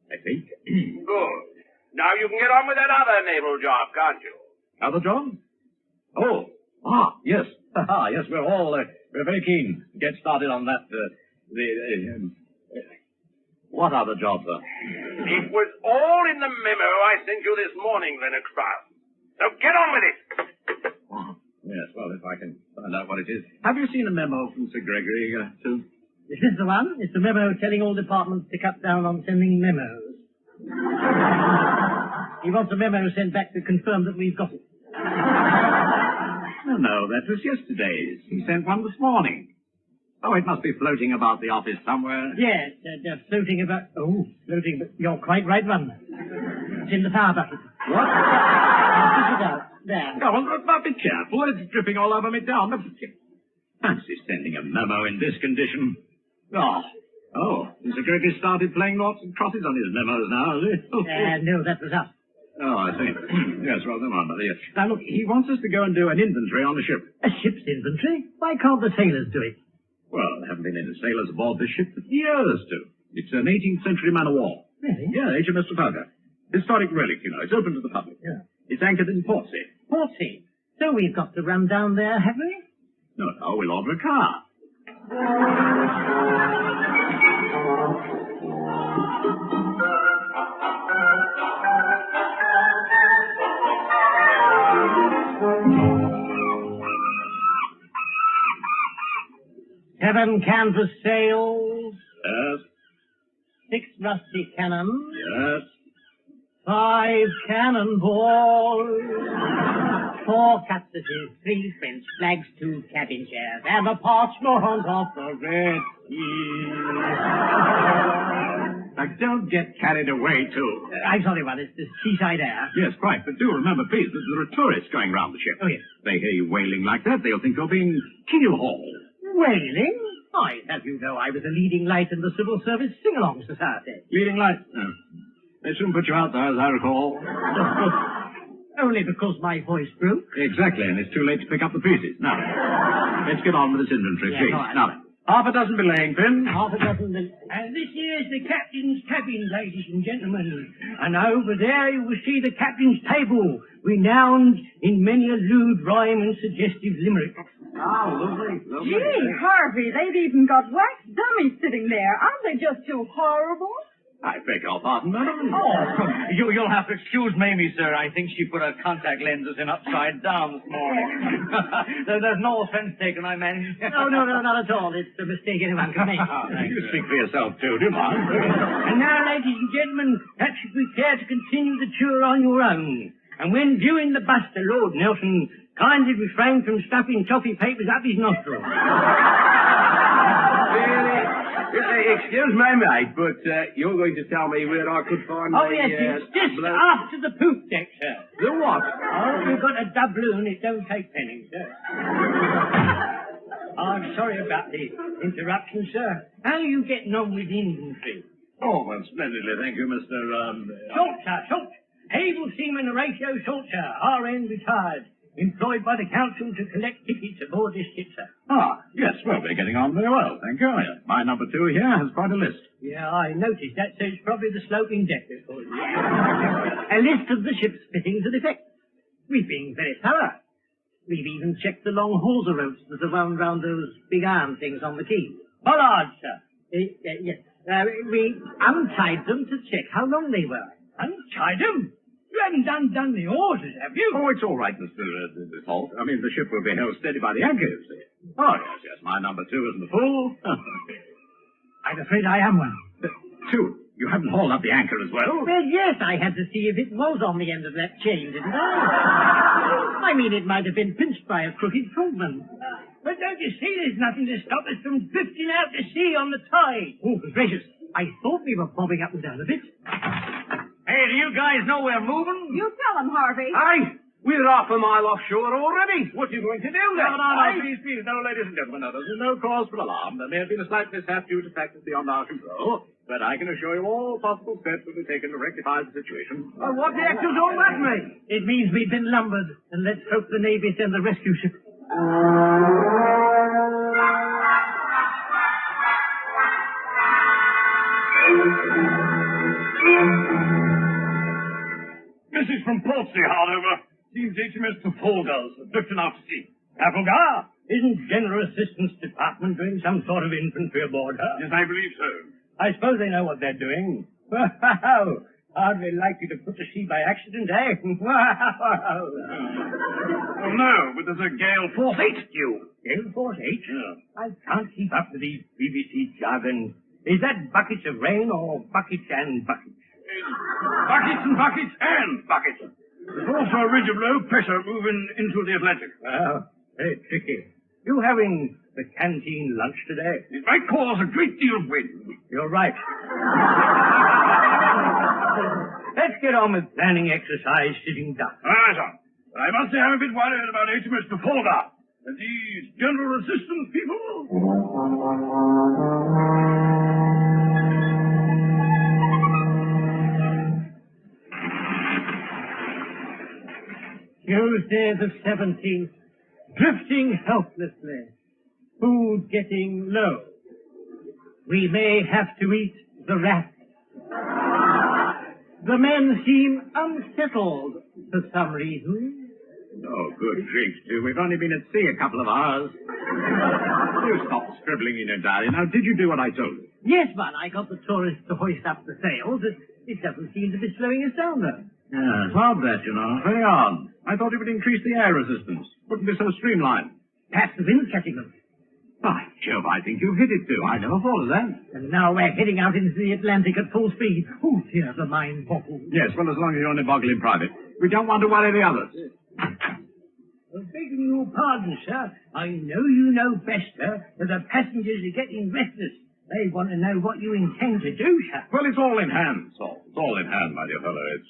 I think. Good. Now you can get on with that other naval job, can't you? Other job? Oh, yes. Yes, we're very keen to get started on that. What other job, sir? It was all in the memo I sent you this morning, Lennox Brown. So get on with it. Yes, well, if I can find out what it is. Have you seen a memo from Sir Gregory, too? This is the one. It's the memo telling all departments to cut down on sending memos. He wants a memo sent back to confirm that we've got it. No, that was yesterday's. He sent one this morning. Oh, it must be floating about the office somewhere. Yes, floating about... Oh, floating, but you're quite right, one. It's in the flower bucket. What? Push it out. There. Oh, well, be careful. It's dripping all over me down. Fancy sending a memo in this condition. Oh, Mr. Gregory started playing noughts and crosses on his memos now, has he? No, that was us. Oh, I see. Yes, well, never mind, yes. Now, look, he wants us to go and do an inventory on the ship. A ship's inventory? Why can't the sailors do it? Well, there haven't been any sailors aboard this ship for years, too. It's an 18th century man of war. Really? Yeah, HMS Trafalgar. Historic relic, you know. It's open to the public. Yeah. It's anchored in Portsea. Portsea? So we've got to run down there, have we? No, we'll order a car. Seven canvas sails. Yes. 6 rusty cannons. Yes. 5 cannonballs. 4 cutlasses, 3 French flags, 2 cabin chairs, and a parchment of the Red Sea. Now, don't get carried away, too. I'm sorry, one. It's the seaside air. Yes, quite. But do remember, please, that there are tourists going round the ship. Oh, yes. They hear you wailing like that, they'll think you're being keel-hauled. Whaling? I have you know I was a leading light in the Civil Service Sing-Along Society. Leading light? No. They soon put you out there, as I recall. Only because my voice broke? Exactly, and it's too late to pick up the pieces. Now, let's get on with this inventory, Yeah, please. all right. Now, half a dozen belaying pins. Half a dozen... And this here's the captain's cabin, ladies and gentlemen. And over there you will see the captain's table, renowned in many a lewd rhyme and suggestive limerick. Ah, lovely, lovely. Gee, Harvey, they've even got wax dummies sitting there. Aren't they just too horrible? I beg your pardon, madam. Oh, you'll have to excuse Mamie, sir. I think she put her contact lenses in upside down this morning. There's no offense taken, I imagine. No, not at all. It's a mistake anyone can make. You speak for yourself, too, do you mind? And now, ladies and gentlemen, perhaps you prepare to continue the tour on your own. And when viewing the bust of Lord Nelson, kindly refrain from stuffing toffee papers up his nostrils. Excuse me, mate, but you're going to tell me where I could find Oh, yes, it's just after the poop deck, sir. The what? Oh, we've got a doubloon. It don't take pennies, sir. I'm sorry about the interruption, sir. How are you getting on with inventory? Oh, well, splendidly, thank you, Mr. Short, sir, short. Able seaman Horatio Short, sir, RN retired. Employed by the council to collect tickets aboard this ship, sir. Ah, yes, well, we're getting on very well, thank you. My number 2 here has quite a list. Yeah, I noticed that, so it's probably the sloping deck they're called. A list of the ship's fittings and effects. We've been very thorough. We've even checked the long hawser ropes that are wound round those big iron things on the quay. Bollards, sir. Yes. We untied them to check how long they were. Untied them? You haven't done the hawsers, have you? Oh, it's all right, Mr. Holt. I mean, the ship will be held steady by the anchor, you see. Oh, yes, my number 2 isn't a fool. I'm afraid I am one. 2, you haven't hauled up the anchor as well? Well, yes, I had to see if it was on the end of that chain, didn't I? I mean, it might have been pinched by a crooked crewman. But don't you see, there's nothing to stop us from drifting out to sea on the tide. Oh, gracious, I thought we were bobbing up and down a bit. Hey, do you guys know we're moving? You tell them, Harvey. Aye, we're half a mile offshore already. What are you going to do then? No, please, no, ladies and gentlemen, no, there's no cause for alarm. There may have been a slight mishap due to factors beyond our control. But I can assure you all possible steps will be taken to rectify the situation. Well, what the heck does all that mean? It means we've been lumbered, and let's hope the Navy send the rescue ship. Message from Portsea, however. Seems HMS Trafalgar's drifting out to sea. Trafalgar? Isn't General Assistance Department doing some sort of infantry aboard her? Yes, I believe so. I suppose they know what they're doing. Wow! Hardly likely to put to sea by accident, eh? Wow! Well, no, but there's a gale force 8 due. Gale force 8? Yeah. I can't keep up with these BBC jargon. Is that buckets of rain or buckets and buckets? Buckets and buckets and buckets. There's also a ridge of low pressure moving into the Atlantic. Oh, very tricky. You having the canteen lunch today? It might cause a great deal of wind. You're right. Let's get on with planning exercise sitting duck. Aye, sir. But I must say I'm a bit worried about HMS Trafalgar. And these General Assistance people... Tuesday the 17th. Drifting helplessly. Food getting low. We may have to eat the rat. The men seem unsettled for some reason. Oh, good grief, Stu. We've only been at sea a couple of hours. You stop scribbling in your diary. Now, did you do what I told you? Yes, man, I got the tourists to hoist up the sails. It doesn't seem to be slowing us down, though. Yes, odd that, you know. Very odd. I thought it would increase the air resistance. Wouldn't be so streamlined. Perhaps the wind's catching them. By Jove, I think you've hit it, too. I never thought of that. And now we're heading out into the Atlantic at full speed. Oh, dear, the mind boggles. Yes, well, as long as you only boggle in private. We don't want to worry the others. Begging your pardon, sir. I know you know best, sir, that the passengers are getting restless. They want to know what you intend to do, sir. Well, it's all in hand, Saul. It's all in hand, my dear fellow. It's,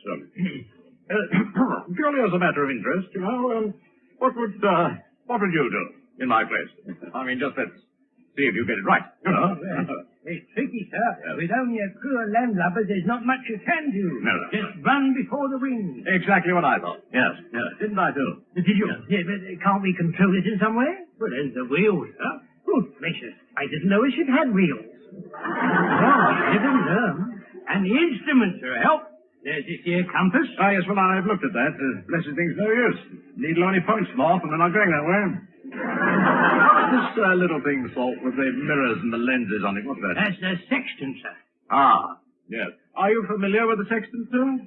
purely as a matter of interest, you know, what would you do in my place? I mean, just let's see if you get it right, you know. It's tricky, sir. Yes. With only a crew of landlubbers, there's not much you can do. No. Just run before the wind. Exactly what I thought. Yes. Didn't I, too? Did you? Yeah, but can't we control it in some way? Well, there's the wheels, sir. Good gracious. I didn't know it had wheels. Oh, heaven them. And the instruments are help. There's this here compass. Ah, yes, well, I've looked at that. Blessed thing's no use. Needle only points north, and they're not going that way. This little thing, Salt, with the mirrors and the lenses on it, what's that? That's the sextant, sir. Ah, yes. Are you familiar with the sextant, too?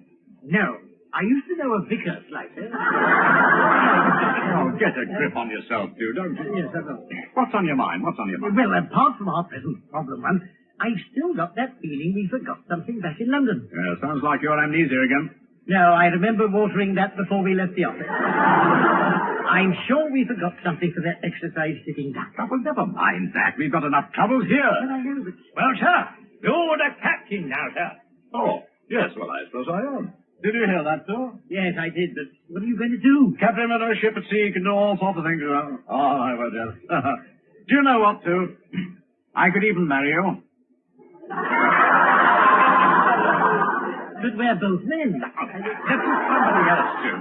No. I used to know a vicar slicer. Oh, get a grip on yourself, dude, don't you? Yes, I know. What's on your mind? Well, apart from our present problem, one, I've still got that feeling we forgot something back in London. Yeah, sounds like your amnesia again. No, I remember watering that before we left the office. I'm sure we forgot something for that exercise sitting duck. Oh, well, never mind that. We've got enough troubles here. Well, I know, but... Well, sir, you're the captain now, sir. Oh, yes, well, I suppose I am. Did you hear that, sir? Yes, I did, but what are you going to do? Captain of a ship at sea can do all sorts of things, you know. Oh, I will, yes. Do you know what, too? I could even marry you. But we're both men. Somebody else, too.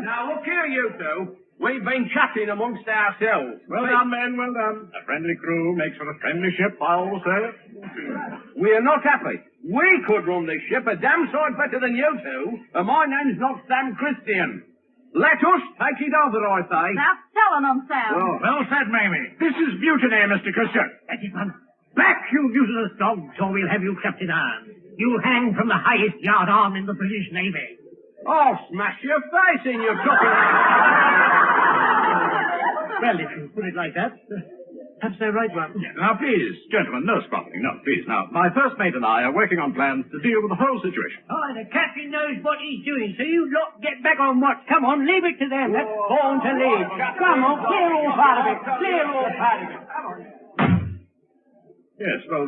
Now, look here, you two. We've been chatting amongst ourselves. Well done, men, well done. A friendly crew makes for a friendly ship, I always say. We're not happy. We could run this ship a damn sight better than you two, and my name's not Sam Christian. Let us take it over, I say. That's telling them, Sam. Oh, well said, Mamie. This is mutiny, Mr. Christian. That's it, man. Back, you useless dogs, or we'll have you kept in arms. You'll hang from the highest yard arm in the British Navy. I'll smash your face in, you fucking... Well, if you put it like that, that's the right one. Now, please, gentlemen, no squabbling. No, please. Now, my first mate and I are working on plans to deal with the whole situation. Oh, the captain knows what he's doing, so you lot get back on watch. Come on, leave it to them. That's born to lead. Come on, clear all part of it. Clear all part of it. Come on. Yes, well,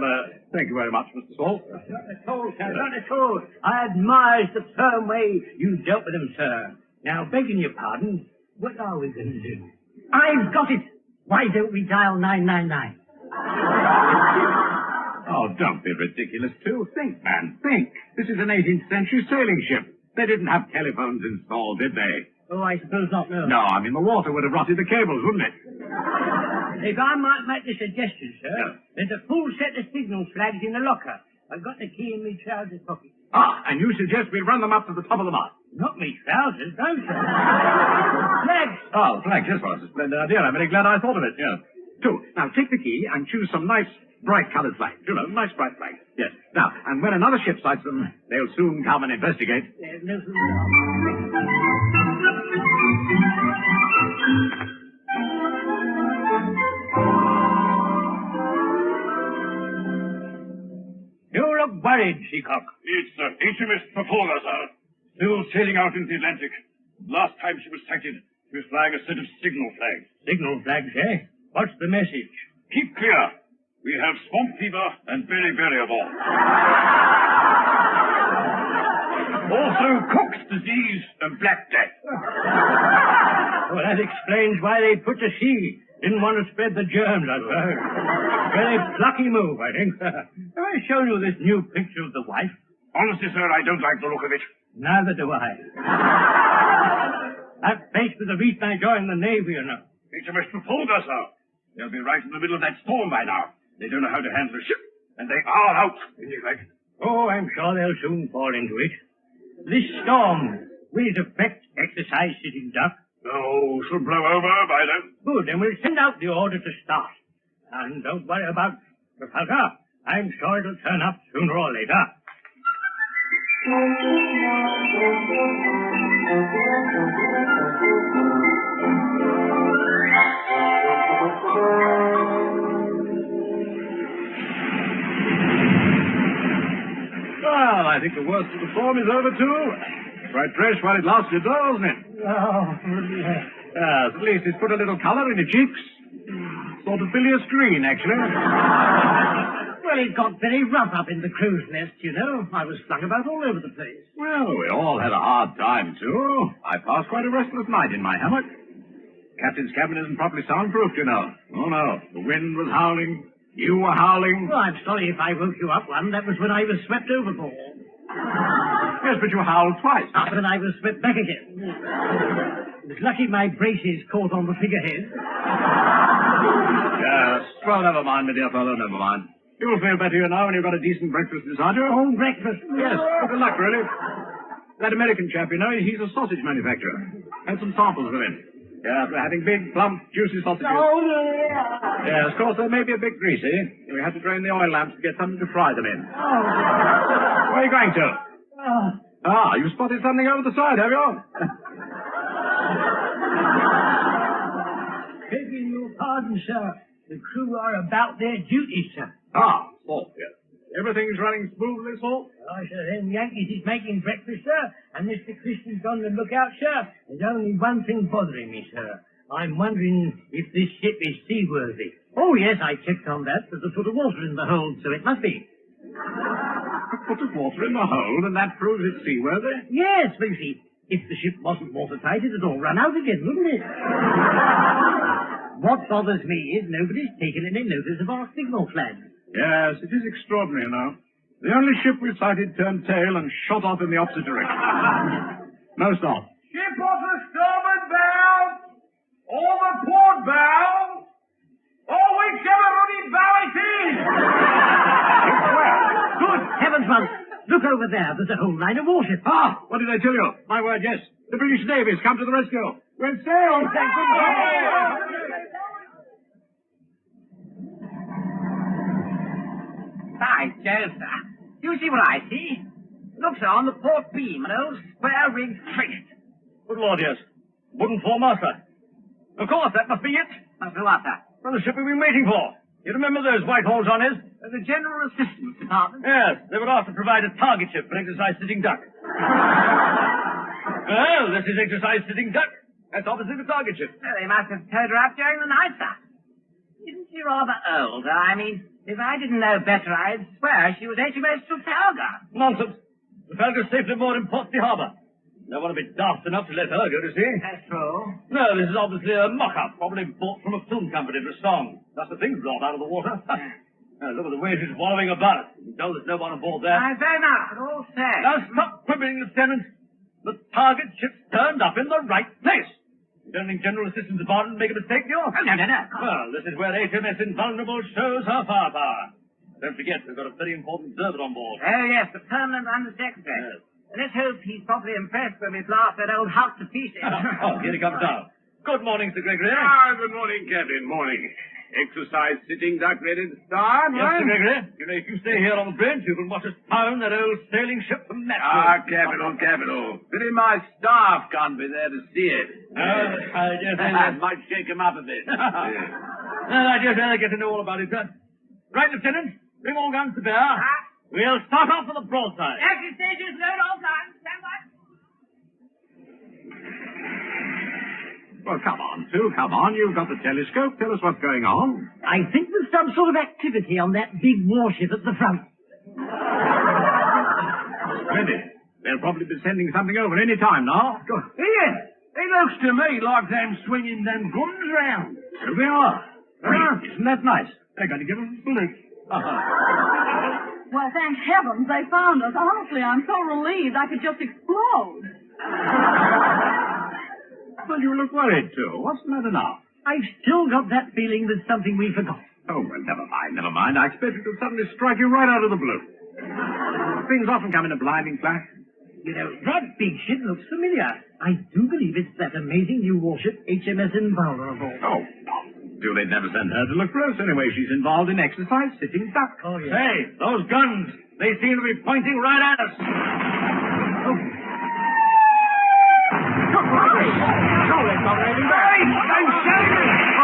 thank you very much, Mr. Salt. Not at all, sir, not at all. I admire the firm way you dealt with them, sir. Now, begging your pardon, what are we going to do? I've got it! Why don't we dial 999? Oh, don't be ridiculous, too. Think, man, think. This is an 18th century sailing ship. They didn't have telephones installed, did they? Oh, I suppose not, no. No, I mean, the water would have rotted the cables, wouldn't it? If I might make a suggestion, sir, there's a full set of signal flags in the locker. I've got the key in my trousers pocket. Ah, and you suggest we run them up to the top of the mast? Not me trousers, no, sir. Flags! Oh, flags, yes, well, that's a splendid idea. I'm very glad I thought of it, yeah. Two. Now, take the key and choose some nice, bright-coloured flags. You know, nice, bright flags. Yes. Now, and when another ship sights them, they'll soon come and investigate. No, You look worried, Seacock. It's HMS Trafalgar, sir. Still sailing out into the Atlantic. Last time she was sighted, she was flying a set of signal flags. Signal flags, eh? What's the message? Keep clear. We have swamp fever and beriberi aboard. Also Cook's disease and Black Death. Well, that explains why they put to sea. Didn't want to spread the germs, I suppose. Very plucky move, I think. Have I shown you this new picture of the wife? Honestly, sir, I don't like the look of it. Neither do I. That face was the reason I joined the Navy, you know. HMS Trafalgar, sir. They'll be right in the middle of that storm by now. They don't know how to handle a ship, and they are out, in effect. Oh, I'm sure they'll soon fall into it. This storm, will it affect exercise sitting duck? Oh, she'll blow over by then. Good, then we'll send out the order to start. And don't worry about Trafalgar. I'm sure it'll turn up sooner or later. Well, I think the worst of the storm is over, too. Quite fresh while it lasted, though, wasn't it? Oh, Yes, at least it's put a little colour in your cheeks. Sort of bilious green, actually. Well, it got very rough up in the crow's nest, you know. I was flung about all over the place. Well, we all had a hard time, too. I passed quite a restless night in my hammock. Captain's cabin isn't properly soundproofed, you know. Oh, no. The wind was howling. You were howling. Well, I'm sorry if I woke you up one. That was when I was swept overboard. Yes, but you howled twice. Up and I was swept back again. It was lucky my braces caught on the figurehead. Yes. Well, never mind, my dear fellow, never mind. You'll feel better, you know, when you've got a decent breakfast inside you. Oh, breakfast? Yes. Good luck, really. That American chap, you know, he's a sausage manufacturer. Had some samples of him. Yeah, we're having big, plump, juicy sausages. Oh, yeah. Yes, of course, they may be a bit greasy. We have to drain the oil lamps to get something to fry them in. Oh. Where are you going to? Ah, you spotted something over the side, have you? Begging your pardon, sir. The crew are about their duty, sir. Ah, Salt, yes. Everything's running smoothly, Salt? Oh, sir, them Yankees is making breakfast, sir, and Mr. Christian's on the lookout, sir. There's only one thing bothering me, sir. I'm wondering if this ship is seaworthy. Oh, yes, I checked on that. There's a foot of water in the hold, so it must be. A foot of water in the hold, and that proves it's seaworthy? Yes, but you see, if the ship wasn't watertight, it'd all run out again, wouldn't it? What bothers me is nobody's taken any notice of our signal flag. Yes, it is extraordinary, you know. The only ship we sighted turned tail and shot off in the opposite direction. No stop. Ship off the starboard bow! All the port bow! Oh, whichever ruddy bow it is! Good heavens, man! Look over there. There's a whole line of warships. Ah! What did I tell you? My word, yes. The British Navy's come to the rescue. We'll sail! Thank goodness. By Jove, sir. You see what I see? Look, sir, on the port beam, an old square-rigged frigate. Good Lord, yes. Wooden foremaster. Of course, that must be it. Must be what, sir? Well, the ship we've been waiting for. You remember those Whitehalls on us? The General Assistance Department? Yes, they were asked to provide a target ship for exercise sitting duck. Well, this is exercise sitting duck. That's obviously the target ship. Well, they must have towed her up during the night, sir. Isn't she rather old? I mean, if I didn't know better, I'd swear she was HMS Trafalgar. Nonsense. Trafalgar's safely moored in Portsea Harbour. No one would be daft enough to let her go to sea. That's true. No, this is obviously a mock-up, probably bought from a film company for a song. That's the thing brought out of the water. Look at the way she's wallowing about. You know there's no one aboard there. I say now, we're all set. Now stop quibbling, Lieutenant. The target ship's turned up in the right place. You don't think General Assistant Department make a mistake, do you? Oh, no. Well, this is where HMS Invulnerable shows her firepower. Don't forget, we've got a very important observer on board. Oh, yes, the permanent undersecretary. Yes. Let's hope he's properly impressed when we blast that old house to pieces. Oh, here he comes down. Good morning, Sir Gregory. Good morning, Captain. Morning. Exercise sitting duck ready to start, Yes, Sir Gregory. You know, if you stay here on the bridge, you can watch us pound that old sailing ship from Matchwood. Capital. Pity my staff can't be there to see it. I just I might shake him up a bit. Well, I just rather get to know all about it, sir. Right, Lieutenant, bring all guns to bear. We'll start off with the broadside. Action stages, load all guns. Stand by. Well, come on, Sue, come on. You've got the telescope. Tell us what's going on. I think there's some sort of activity on that big warship at the front. Splendid. They'll probably be sending something over any time now. Here, it looks to me like them swinging them guns round. So they are. Isn't that nice? They're going to give us a salute. Well, thank heavens they found us. Honestly, I'm so relieved I could just explode. Well, you look worried, too. What's the matter now? I've still got that feeling there's something we forgot. Oh, well, never mind. I expected to suddenly strike you right out of the blue. Things often come in a blinding flash. You know, that big ship looks familiar. I do believe it's that amazing new warship, HMS Invulnerable. Oh, no. They'd never send her to look for us anyway. She's involved in exercise sitting duck. Oh, yes. Hey, those guns, they seem to be pointing right at us. Oh.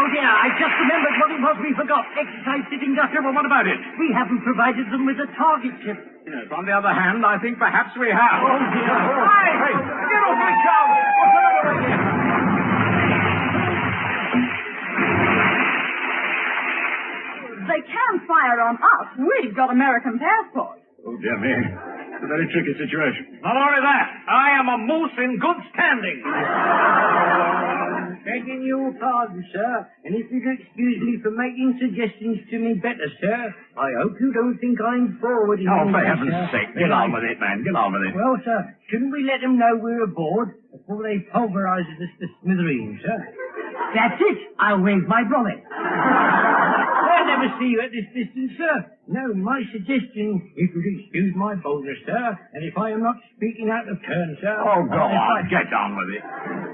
Oh, dear, I just remembered what it was we forgot. Exercise sitting duck. Well, what about it? We haven't provided them with a target ship. Yes, on the other hand, I think perhaps we have. Oh, dear. Hey, get off my shoulder. What's the matter with you? They can fire on us. We've got American passports. Oh, dear me. It's a very tricky situation. Not only that, I am a moose in good standing. Begging your pardon, sir, and if you'd excuse me for making suggestions to me better, sir, I hope you don't think I'm forward. Oh, for heaven's sake, get on with it, man. Get on with it. Well, sir, shouldn't we let them know we're aboard before they pulverize us to smithereens, sir? That's it. I'll wave my bonnet. I'll never see you at this distance, sir. No, my suggestion, if you'd excuse my boldness, sir, and if I am not speaking out of turn, sir... Oh, go on. Get on with it.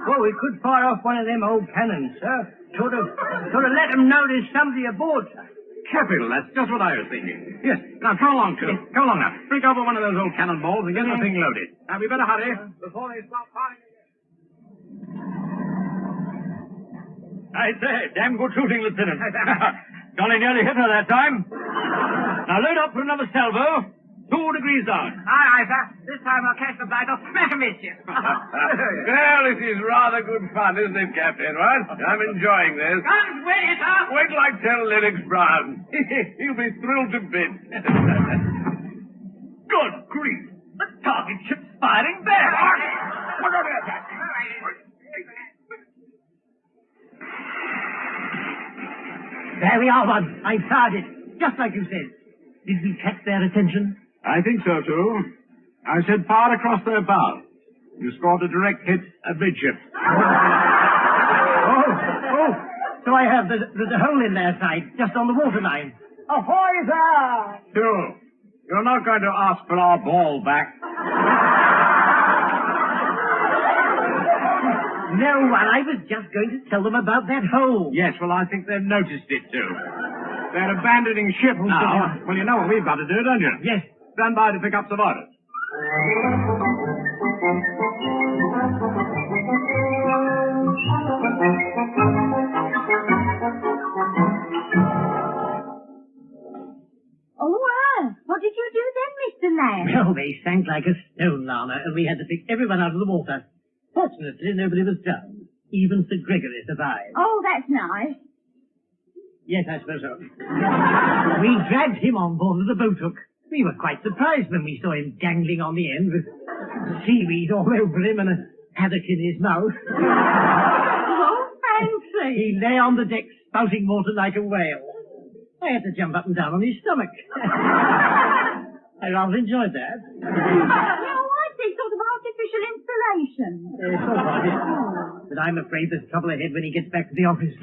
Well, we could fire off one of them old cannons, sir. Sort of let them know there's somebody aboard, sir. Capital, that's just what I was thinking. Yes, now come along, too. Come along now. Break over one of those old cannonballs and get the thing loaded. Now, we better hurry before they start firing. I say, damn good shooting, Lieutenant. Johnny nearly hit her that time. Now load up for another salvo. 2 degrees down. Aye, sir. This time I'll catch the blight. I'll smack a mischief. Well, this is rather good fun, isn't it, Captain? What? I'm enjoying this. Guns ready, sir. Wait till I tell Lennox Brown. He'll be thrilled to bits. Good grief. The target ship's firing back. There we are, one. I fired it, just like you said. Did we catch their attention? I think so, too. I said fire across their bow. You scored a direct hit midship. Oh, so I have. There's a hole in their side, just on the waterline. Ahoy there! Sue, you're not going to ask for our ball back. No one. I was just going to tell them about that hole. Yes, well, I think they've noticed it, too. They're abandoning ship now. Well, you know what we've got to do, don't you? Yes. Stand by to pick up some orders. Oh, well, what did you do then, Mr. Lamb? Well, they sank like a stone, Lana, and we had to pick everyone out of the water. Fortunately, nobody was drowned. Even Sir Gregory survived. Oh, that's nice. Yes, I suppose so. We dragged him on board of the boat hook. We were quite surprised when we saw him dangling on the end with seaweed all over him and a haddock in his mouth. Oh, fancy. He lay on the deck spouting water like a whale. I had to jump up and down on his stomach. I rather enjoyed that. No, I see sort of artificial inspiration. But I'm afraid there's trouble ahead when he gets back to the office.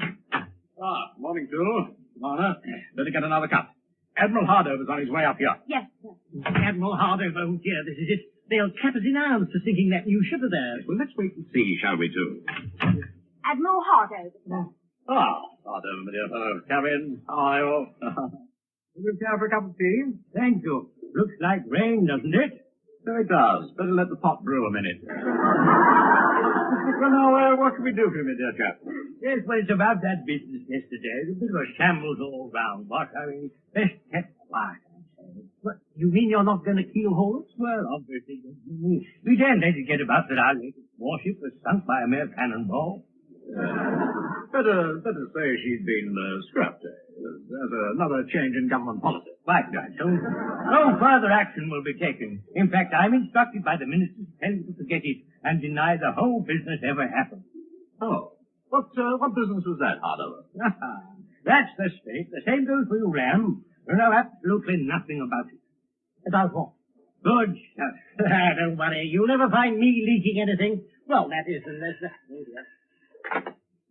Morning, Tool. Marner, better get another cup. Admiral Hardover's on his way up here. Yes, sir. Admiral Hardover, oh dear, this is it. They'll cap us in arms for sinking that new ship of theirs. Well, let's wait and see, shall we, Tool? Admiral Hardover, sir. Hardover, my dear fellow. Come in. How are you? Would you care for a cup of tea? Thank you. Looks like rain, doesn't it? So it does. Better let the pot brew a minute. Well, now, what can we do for you, my dear chap? Yes, well, it's about that business yesterday. A bit of a shambles all round, what? I mean, best kept quiet, I'd say. What, you mean you're not going to keel haul us? Well, obviously. We daren't let it get about that our latest warship was sunk by a mere cannonball. Better say she'd been scrapped. There's another change in government policy. Quite right. So, no further action will be taken. In fact, I'm instructed by the minister to tell you to forget it and deny the whole business ever happened. Oh. What business was that, Hardover? That's the state. The same goes for you, Ram. You know absolutely nothing about it. About what? Good stuff. Don't worry. You'll never find me leaking anything. Well, that is unless...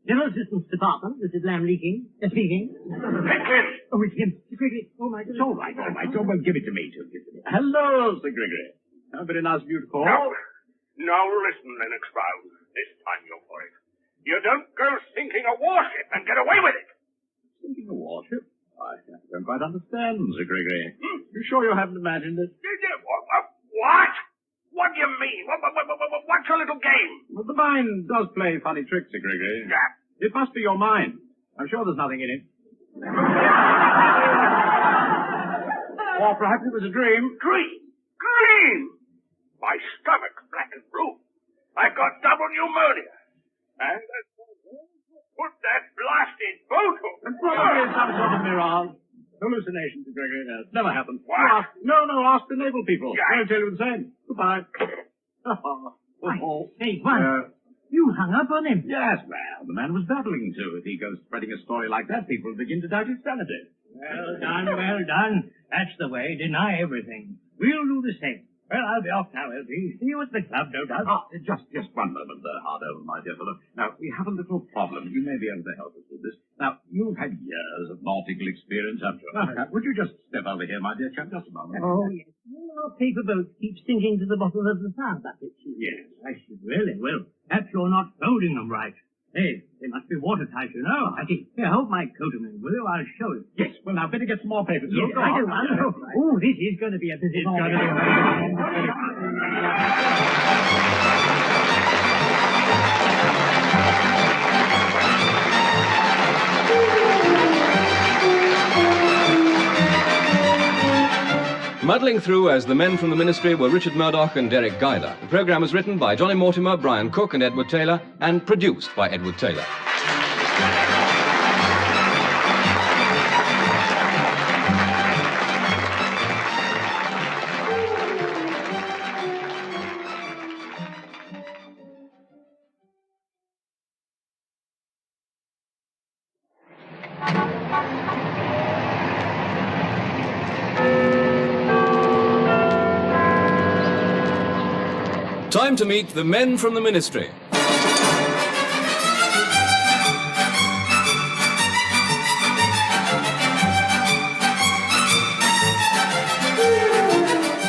General Assistance Department, this is Lamb leaking. Speaking. Oh, it's him. Sir Gregory. Oh, my goodness. All right. Oh, well, give it to me, too. Hello, Sir Gregory. How very nice of you to call. Now listen, Lennox Brown. This time you're for it. You don't go sinking a warship and get away with it. Sinking a warship? I don't quite understand, Sir Gregory. You sure you haven't imagined it? What? What do you mean? What's your little game? Well, the mind does play funny tricks, Sir Gregory. Yeah. It must be your mind. I'm sure there's nothing in it. Or perhaps it was a dream. Dream? My stomach's black and blue. I've got double pneumonia. And put that blasted boat on. And probably some sort of mirage. Hallucination, Sir Gregory. Never happened. What? Ask the naval people. Yeah. They'll tell you the same. Goodbye. Hey, what? You hung up on him. Yes, well, the man was babbling too. If he goes spreading a story like that, people will begin to doubt his sanity. Well done. That's the way. Deny everything. We'll do the same. Well, I'll be off now, LB. See you at the club, no doubt. Just one moment there, Hardover, my dear fellow. Now, we have a little problem. You may be able to help us with this. Now, you've had years of nautical experience, haven't you? Now, would you just step over here, my dear chap, just a moment? Oh, yes. Our paper boat keeps sinking to the bottom of the sand bucket. Yes. I should really will. Perhaps you're not folding them right. Hey, they must be watertight, you know. I think. Here, hold my coat a minute, will you? I'll show you. Yes, well, now, better get some more paper. Yes, I do. Oh, this is going to be a busy morning. Muddling through as the men from the ministry were Richard Murdoch and Deryck Guyler. The programme was written by Johnny Mortimer, Brian Cook and Edward Taylor, and produced by Edward Taylor. Time to meet the men from the ministry.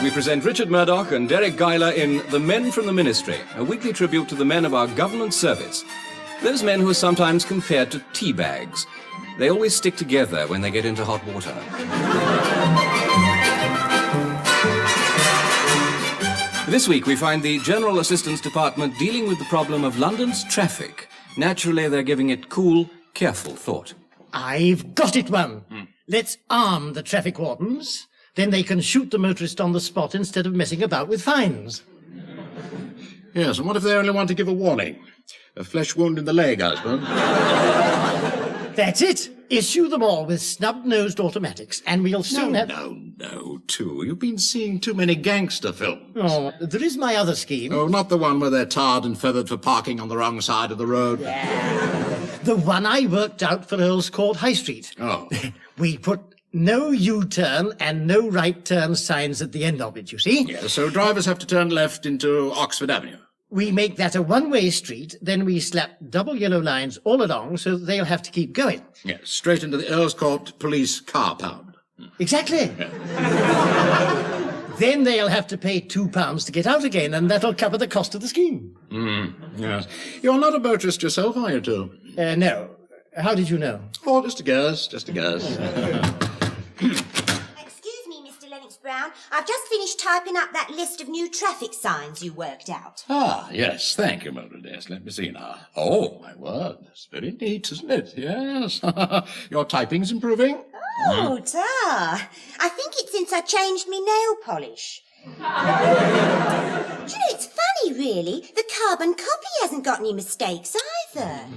We present Richard Murdoch and Deryck Guyler in The Men from the Ministry, a weekly tribute to the men of our government service. Those men who are sometimes compared to tea bags. They always stick together when they get into hot water. This week we find the General Assistance Department dealing with the problem of London's traffic. Naturally, they're giving it cool, careful thought. I've got it, one. Let's arm the traffic wardens. Then they can shoot the motorist on the spot instead of messing about with fines. Yes, and what if they only want to give a warning? A flesh wound in the leg, I suppose. That's it. Issue them all with snub-nosed automatics, and we'll soon have... No, too. You've been seeing too many gangster films. Oh, there is my other scheme. Oh, not the one where they're tarred and feathered for parking on the wrong side of the road. Yeah. The one I worked out for Earl's Court High Street. Oh. We put no U-turn and no right turn signs at the end of it, you see? Yes, so drivers have to turn left into Oxford Avenue. We make that a one-way street, then we slap double yellow lines all along so that they'll have to keep going. Yes, straight into the Earl's Court police car pound. Exactly. Then they'll have to pay £2 to get out again, and that'll cover the cost of the scheme. Yes. You're not a motorist yourself, are you, too? No. How did you know? Oh, just a guess, just a guess. Excuse me, Mr. Lennox Brown. I've just finished typing up that list of new traffic signs you worked out. Ah, yes, thank you, Mildred. Yes, let me see now. Oh, my word, that's very neat, isn't it? Yes. Your typing's improving. Oh, I think it's since I changed my nail polish. Do you know, it's funny, really. The carbon copy hasn't got any mistakes either.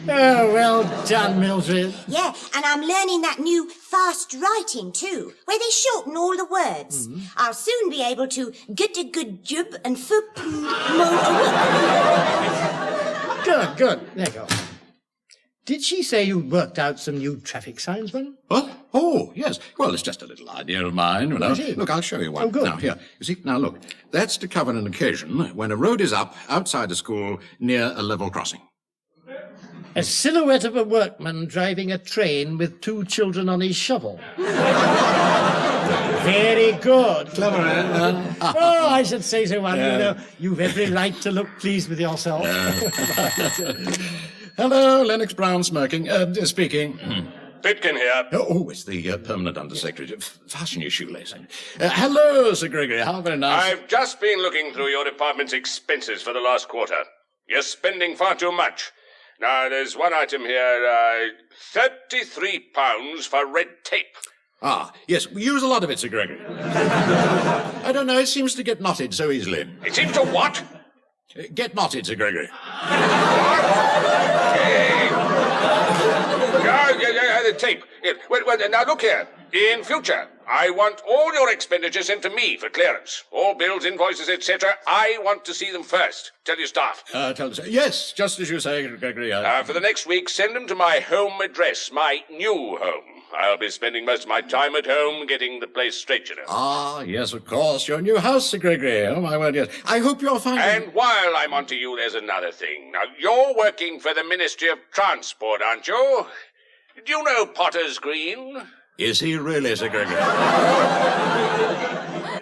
Oh, well done, Mildred. Yeah, and I'm learning that new fast writing too, where they shorten all the words. I'll soon be able to get a good job and Good. There you go. Did she say you worked out some new traffic signs, man? What? Oh, yes. Well, it's just a little idea of mine, you know. Look, I'll show you one. Oh, good. Now, here. You see, now look. That's to cover an occasion when a road is up outside a school near a level crossing. A silhouette of a workman driving a train with 2 children on his shovel. Very good. Clever, eh? Oh, I should say so, one. You know, you've every right to look pleased with yourself. Hello, Lennox Brown smirking. Speaking. Pitkin here. Oh, it's the permanent undersecretary. Fasten your shoelace. Hello, Sir Gregory. How very nice. I've just been looking through your department's expenses for the last quarter. You're spending far too much. Now, there's one item here, £33 for red tape. Ah, yes, we use a lot of it, Sir Gregory. I don't know, it seems to get knotted so easily. It seems to what? Get knotted, Sir Gregory. The tape. Well, now look here. In future, I want all your expenditures sent to me for clearance. All bills, invoices, etc. I want to see them first. Tell your staff. Yes, just as you say, Gregory. For the next week, send them to my home address, my new home. I'll be spending most of my time at home getting the place straight, you know. Ah, yes, of course. Your new house, Sir Gregory. Oh, my word, yes. I hope you're finding... And while I'm on to you, there's another thing. Now, you're working for the Ministry of Transport, aren't you? Do you know Potter's Green? Is he really, Sir Gregory?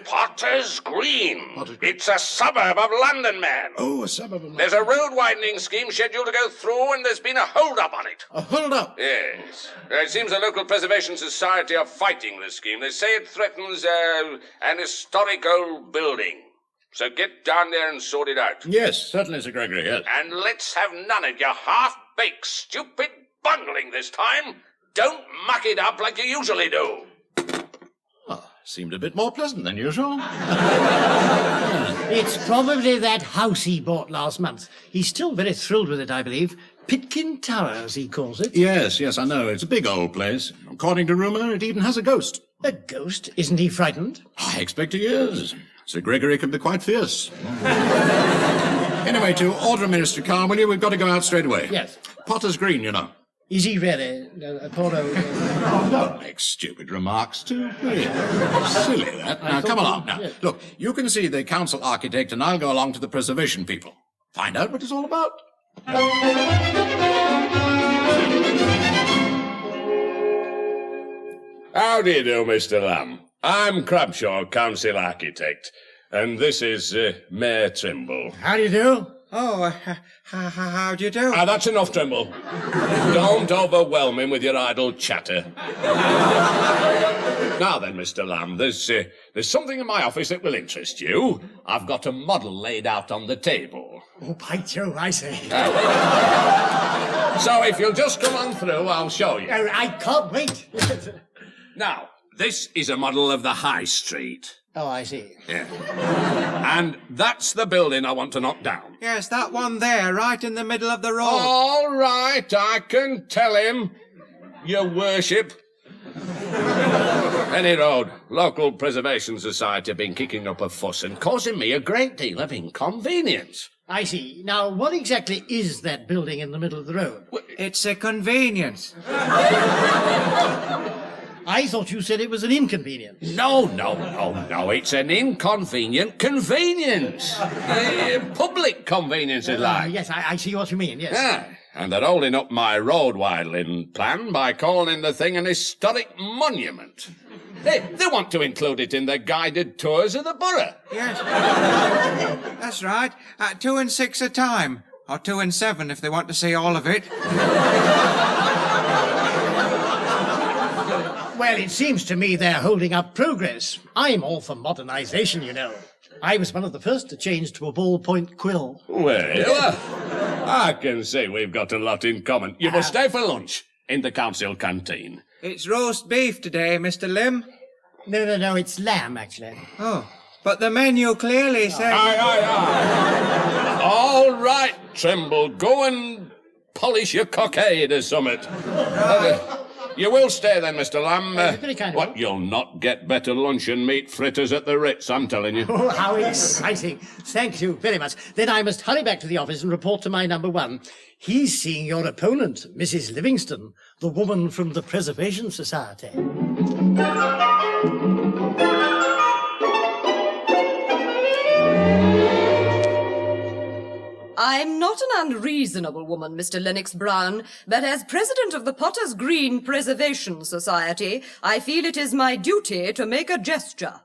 Potter's Green. It's a suburb of London, man. Oh, a suburb of London. There's a road widening scheme scheduled to go through, and there's been a hold-up on it. A hold-up? Yes. It seems the local preservation society are fighting the scheme. They say it threatens an historic old building. So get down there and sort it out. Yes, certainly, Sir Gregory, yes. And let's have none of your half-baked, stupid bungling this time. Don't muck it up like you usually do. Oh, seemed a bit more pleasant than usual. It's probably that house he bought last month. He's still very thrilled with it, I believe. Pitkin Tower, as he calls it. Yes, I know. It's a big old place. According to rumour, it even has a ghost. A ghost? Isn't he frightened? I expect he is. Sir Gregory can be quite fierce. Anyway, to order a ministry car, will you? We've got to go out straight away. Yes. Potter's Green, you know. Is he really? Don't make stupid remarks, too, please. Silly, that. Now, come along. Now, look, you can see the council architect, and I'll go along to the preservation people. Find out what it's all about. How do you do, Mr. Lamb? I'm Crabshaw, council architect, and this is Mayor Trimble. How do you do? Oh, how do you do? That's enough, Trimble. Don't overwhelm him with your idle chatter. Now then, Mr. Lamb, there's something in my office that will interest you. I've got a model laid out on the table. Oh, by Jove, I say. So if you'll just come on through, I'll show you. I can't wait. Now, this is a model of the High Street. Oh, I see. Yeah. And that's the building I want to knock down. Yes, that one there, right in the middle of the road. All right, I can tell him, your worship. Any road, local preservation society have been kicking up a fuss and causing me a great deal of inconvenience. I see. Now, what exactly is that building in the middle of the road? It's a convenience. I thought you said it was an inconvenience. No, it's an inconvenient convenience. Public convenience, if like. Yes, I see what you mean, yes. Yeah, and they're holding up my road widening plan by calling the thing an historic monument. They want to include it in their guided tours of the borough. Yes. That's right. 2 and 6 a time. Or 2 and 7 if they want to see all of it. Well, it seems to me they're holding up progress. I'm all for modernisation, you know. I was one of the first to change to a ballpoint quill. Well, I can see we've got a lot in common. You must stay for lunch in the council canteen. It's roast beef today, Mr. Lim. No, it's lamb, actually. Oh, but the menu clearly says... Aye. All right, Trimble, go and polish your cockade or something. You will stay then, Mr. Lamb. Very kind of What, you'll not get better luncheon meat fritters at the Ritz, I'm telling you. Oh, how exciting. Thank you very much. Then I must hurry back to the office and report to my number 1. He's seeing your opponent, Mrs. Livingston, the woman from the Preservation Society. I'm not an unreasonable woman, Mr. Lennox Brown, but as president of the Potter's Green Preservation Society, I feel it is my duty to make a gesture.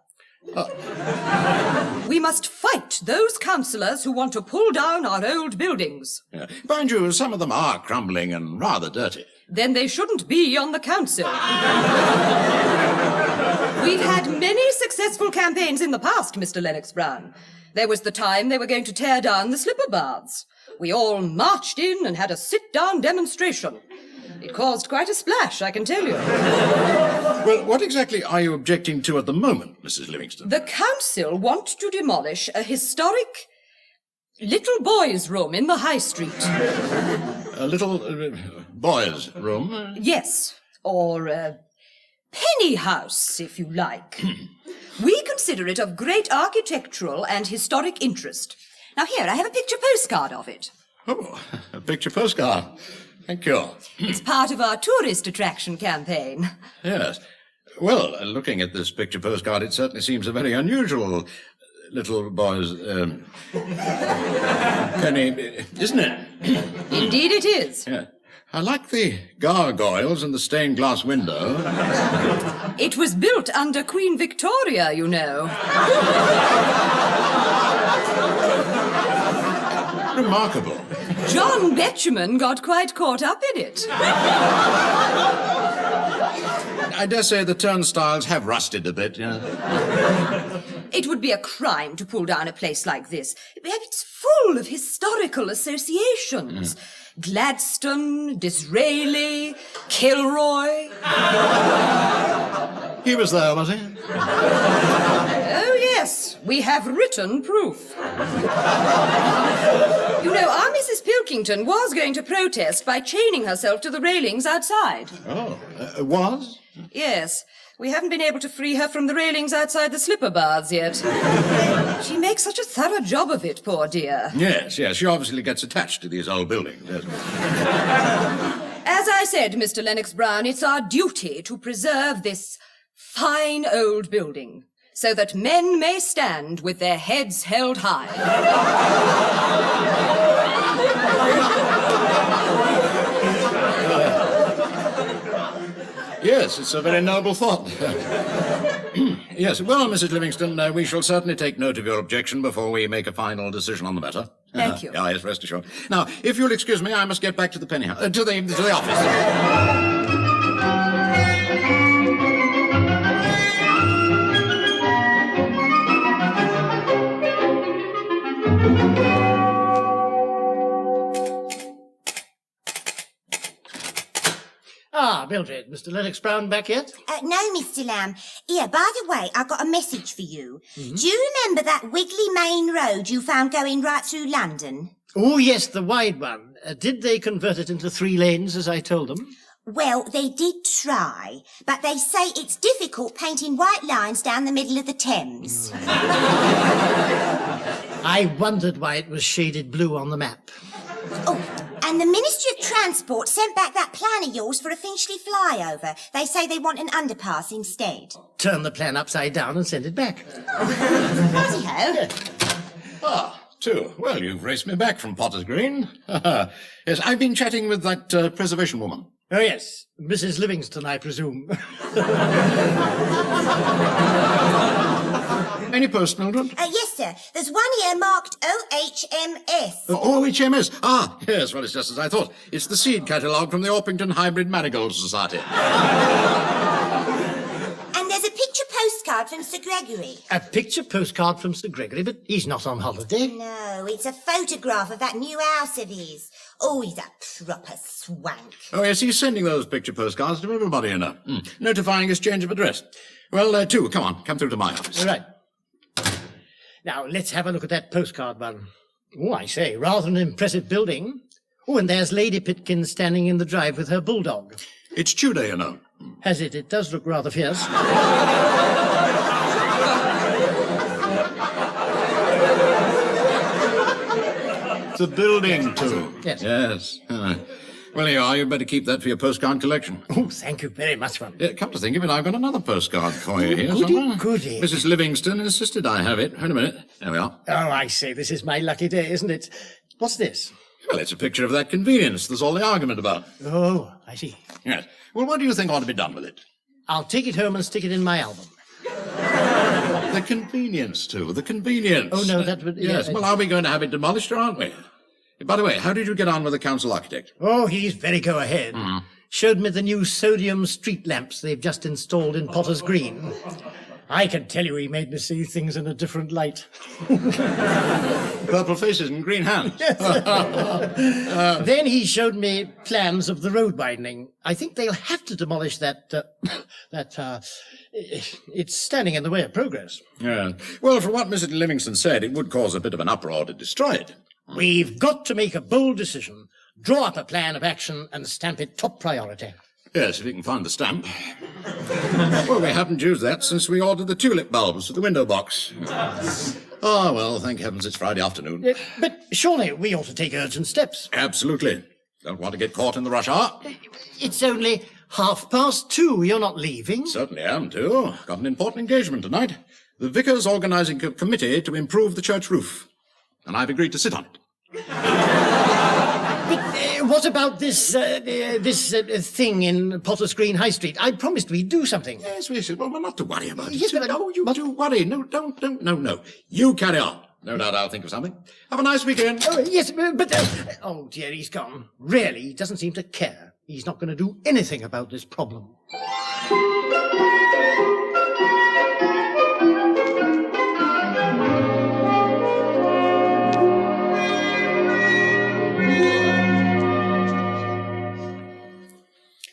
We must fight those councillors who want to pull down our old buildings. Yeah. Mind you, some of them are crumbling and rather dirty. Then they shouldn't be on the council. We've had many successful campaigns in the past, Mr. Lennox Brown. There was the time they were going to tear down the slipper baths. We all marched in and had a sit-down demonstration. It caused quite a splash, I can tell you. Well, what exactly are you objecting to at the moment, Mrs. Livingston? The council want to demolish a historic little boys' room in the High Street. A little boys' room? Yes, or a penny house, if you like. We consider it of great architectural and historic interest. Now here, I have a picture postcard of it. Oh, a picture postcard. Thank you. It's part of our tourist attraction campaign. Yes. Well, looking at this picture postcard, it certainly seems a very unusual little boy's penny, isn't it? Indeed it is. Yeah. I like the gargoyles and the stained glass window. It was built under Queen Victoria, you know. Remarkable. John Betjeman got quite caught up in it. I dare say the turnstiles have rusted a bit. Yeah. It would be a crime to pull down a place like this. It's full of historical associations. Gladstone, Disraeli, Kilroy. He was there, was he? Oh, yes. We have written proof. You know, our Mrs. Pilkington was going to protest by chaining herself to the railings outside. Oh, was? Yes. We haven't been able to free her from the railings outside the slipper baths yet. She makes such a thorough job of it, poor dear. Yes, she obviously gets attached to these old buildings. Yes. As I said, Mr. Lennox Brown, it's our duty to preserve this fine old building so that men may stand with their heads held high. Yes, it's a very noble thought. Yes, well, Mrs. Livingston, we shall certainly take note of your objection before we make a final decision on the matter. Thank you. Yes, rest assured. Now, if you'll excuse me, I must get back to the penny house, to the office. Ah, Mildred, Mr. Lennox Brown back yet? No, Mr. Lamb. Here, by the way, I got a message for you. Do you remember that wiggly main road you found going right through London? Oh, yes, the wide one. Did they convert it into 3 lanes, as I told them? Well, they did try, but they say it's difficult painting white lines down the middle of the Thames. I wondered why it was shaded blue on the map. Oh, and the Ministry of Transport sent back that plan of yours for a Finchley flyover. They say they want an underpass instead. Turn the plan upside down and send it back. Righty-ho. Ah, two. Well, you've raced me back from Potter's Green. Yes, I've been chatting with that preservation woman. Oh, yes. Mrs. Livingston, I presume. Any post, Mildred? Yes, sir. There's one here marked OHMS. OHMS? Ah, yes, well, it's just as I thought. It's the seed catalogue from the Orpington Hybrid Marigold Society. And there's a picture postcard from Sir Gregory. A picture postcard from Sir Gregory, but he's not on holiday. No, it's a photograph of that new house of his. Oh, he's a proper swank. Oh, yes, he's sending those picture postcards to everybody, you know. Notifying exchange of address. Well, two, come through to my office. All right. Now, let's have a look at that postcard one. Oh, I say, rather an impressive building. Oh, and there's Lady Pitkin standing in the drive with her bulldog. It's Tudor, you know. Has it? It does look rather fierce. The building, too. Yes. Yes. Well, here you are. You'd better keep that for your postcard collection. Oh, thank you very much, One. Come to think of it, I've got another postcard for you here. Goody. Mrs. Livingston insisted I have it. Wait a minute. There we are. Oh, I say, this is my lucky day, isn't it? What's this? Well, it's a picture of that convenience. There's all the argument about. Oh, I see. Yes. Well, what do you think ought to be done with it? I'll take it home and stick it in my album. The convenience, too. The convenience. Oh, no, that would... Yes. Well, are we going to have it demolished or aren't we? By the way, how did you get on with the council architect? Oh, he's very go-ahead. Showed me the new sodium street lamps they've just installed in Potter's Green. I can tell you he made me see things in a different light. Purple faces and green hands. Then he showed me plans of the road widening. I think they'll have to demolish that... it's standing in the way of progress. Yeah. Well, from what Mrs. Livingston said, it would cause a bit of an uproar to destroy it. We've got to make a bold decision, draw up a plan of action and stamp it top priority. Yes, if you can find the stamp. Well, we haven't used that since we ordered the tulip bulbs for the window box. Oh, well, thank heavens it's Friday afternoon. But surely we ought to take urgent steps. Absolutely. Don't want to get caught in the rush hour. It's only 2:30. You're not leaving? Certainly am, too. Got an important engagement tonight. The vicar's organising a committee to improve the church roof. And I've agreed to sit on it. But what about this thing in Potter's Green High Street? I promised we'd do something. Yes, we should. Well, not to worry about it. Yes, but no, you do worry. No, don't. No. You carry on. No doubt I'll think of something. Have a nice weekend. Oh, yes, but... oh, dear, he's gone. Really, he doesn't seem to care. He's not going to do anything about this problem.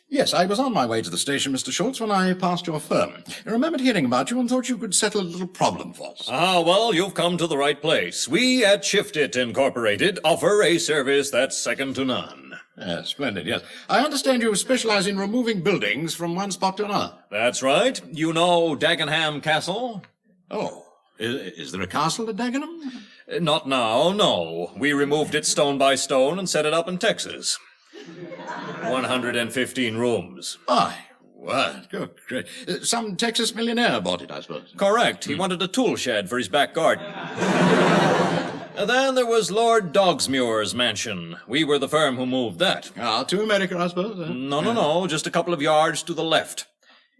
Yes, I was on my way to the station, Mr. Schultz, when I passed your firm. I remembered hearing about you and thought you could settle a little problem for us. Ah, well, you've come to the right place. We at Shift It Incorporated offer a service that's second to none. Yes, splendid, yes. I understand you specialize in removing buildings from one spot to another. That's right. You know Dagenham Castle? Oh, is there a castle at Dagenham? Not now, no. We removed it stone by stone and set it up in Texas. 115 rooms. My word, good, great. Some Texas millionaire bought it, I suppose. Correct. He wanted a tool shed for his back garden. Then there was Lord Dogsmuir's mansion. We were the firm who moved that. To America, I suppose? No. Just a couple of yards to the left.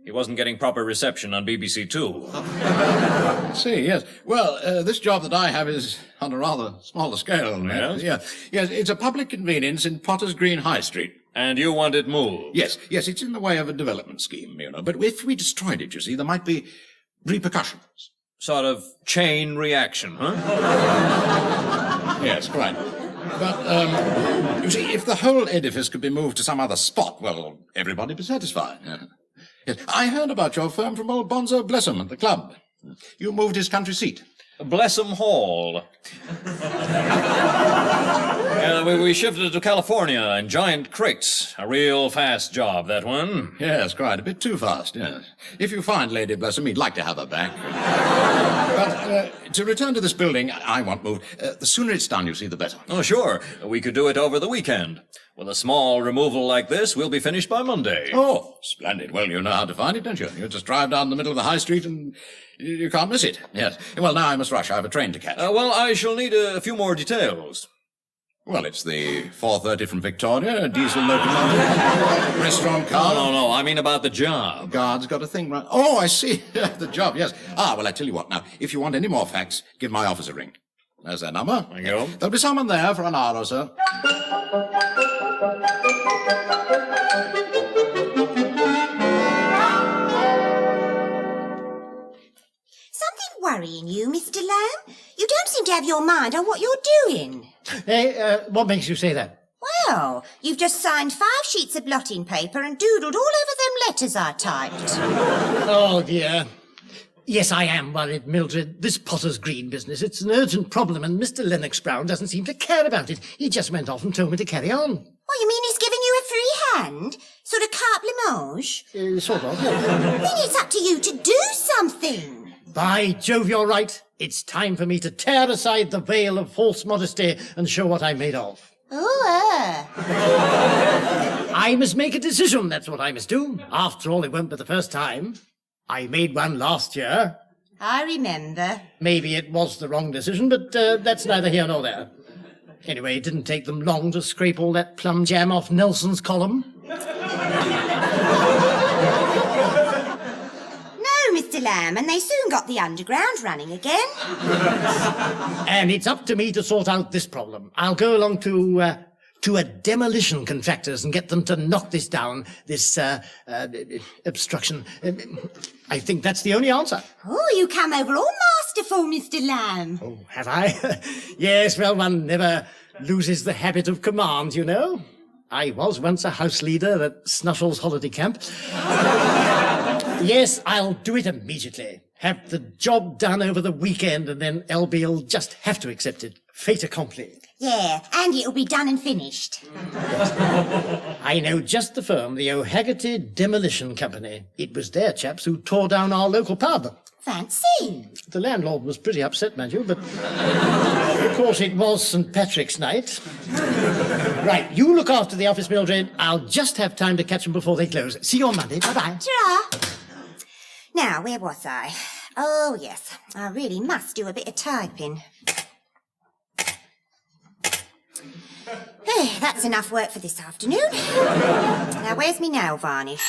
He wasn't getting proper reception on BBC Two. I see, yes. Well, this job that I have is on a rather smaller scale. Yes? Yes, it's a public convenience in Potter's Green High Street. And you want it moved? Yes, it's in the way of a development scheme, you know. But if we destroyed it, you see, there might be repercussions. Sort of chain reaction, huh? Yes, quite. But, you see, if the whole edifice could be moved to some other spot, well, everybody would be satisfied. Yes, I heard about your firm from old Bonzo Blessum at the club. You moved his country seat. Blessum Hall. We shifted it to California in giant crates. A real fast job, that one. Yes, quite a bit too fast, yes. If you find Lady Blossom, we'd like to have her back. But to return to this building, I want moved. The sooner it's done, you see, the better. Oh, sure. We could do it over the weekend. With a small removal like this, we'll be finished by Monday. Oh, splendid. Well, you know how to find it, don't you? You just drive down the middle of the high street and you can't miss it. Yes. Well, now I must rush. I have a train to catch. Well, I shall need a few more details. Well, it's the 4:30 from Victoria, a diesel locomotive, restaurant car. No, I mean about the job. Guard's got a thing right. Oh, I see. The job, yes. Well, I tell you what now. If you want any more facts, give my office a ring. There's their number. Thank you. There'll be someone there for an hour or so. Something worrying you, Mr. Lamb? You don't seem to have your mind on what you're doing. Hey, what makes you say that? Well, you've just signed 5 sheets of blotting paper and doodled all over them letters I typed. Oh, dear. Yes, I am worried, Mildred. This Potter's Green business, it's an urgent problem, and Mr. Lennox Brown doesn't seem to care about it. He just went off and told me to carry on. What, you mean he's giving you a free hand? Sort of carte blanche? Sort of. Then it's up to you to do something. By Jove, you're right. It's time for me to tear aside the veil of false modesty and show what I'm made of. I must make a decision, that's what I must do. After all, it won't be the first time. I made one last year. I remember. Maybe it was the wrong decision, but that's neither here nor there. Anyway, it didn't take them long to scrape all that plum jam off Nelson's column. No, Mr. Lamb, and they soon got the underground running again. And it's up to me to sort out this problem. I'll go along to a demolition contractors and get them to knock this down, this obstruction. I think that's the only answer. Oh, you come over all masterful, Mr. Lamb. Oh, have I? Yes, well, one never loses the habit of command, you know. I was once a house leader at Snuffle's holiday camp. Yes, I'll do it immediately. Have the job done over the weekend, and then LB'll just have to accept it. Fait accompli. Yeah, and it'll be done and finished. I know just the firm, the O'Haggerty Demolition Company. It was their chaps who tore down our local pub. Fancy. The landlord was pretty upset, mind you, but of course it was St. Patrick's night. Right, you look after the office, Mildred. I'll just have time to catch them before they close. See you on Monday. Bye-bye. Ta-ra. Now, where was I? Oh, yes, I really must do a bit of typing. That's enough work for this afternoon. Now, where's me nail varnish?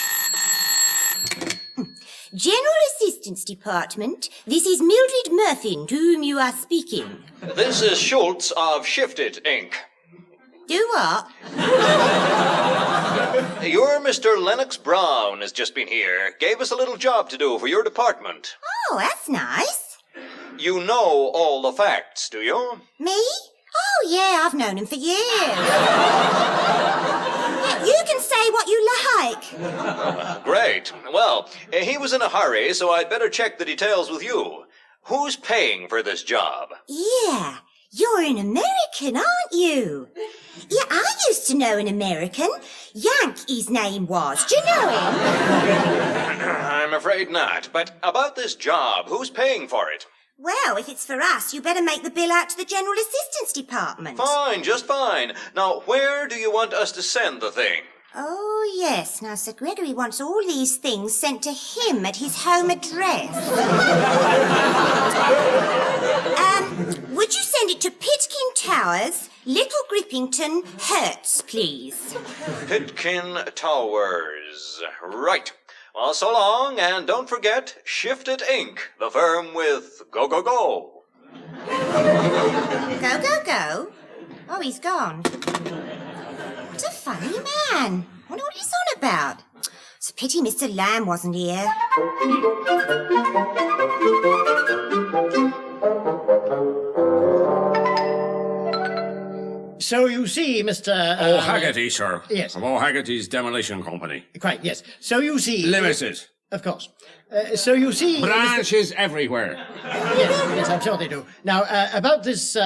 General Assistance Department, this is Mildred Murphy, to whom you are speaking. This is Schultz of Shifted, Inc. Do what? Your Mr. Lennox Brown has just been here. Gave us a little job to do for your department. Oh, that's nice. You know all the facts, do you? Me? Oh, yeah, I've known him for years. You can say what you like. Great. Well, he was in a hurry, so I'd better check the details with you. Who's paying for this job? Yeah, you're an American, aren't you? Yeah, I used to know an American. Yank, his name was. Do you know him? I'm afraid not. But about this job, who's paying for it? Well, if it's for us, you better make the bill out to the General Assistance Department. Fine, just fine. Now, where do you want us to send the thing? Oh, yes. Now, Sir Gregory wants all these things sent to him at his home address. Would you send it to Pitkin Towers, Little Grippington, Hertz, please? Pitkin Towers. Right. Well, so long, and don't forget, Shifted Inc., the firm with go, go, go. Go, go, go? Oh, he's gone. What a funny man. I wonder what he's on about. It's a pity Mr. Lamb wasn't here. So you see, Mr. O'Haggerty, sir. Yes. Of O'Haggerty's Demolition Company. Quite, yes. So you see... Limited. Of course. So you see... Branches everywhere. Yes, I'm sure they do. Now, about this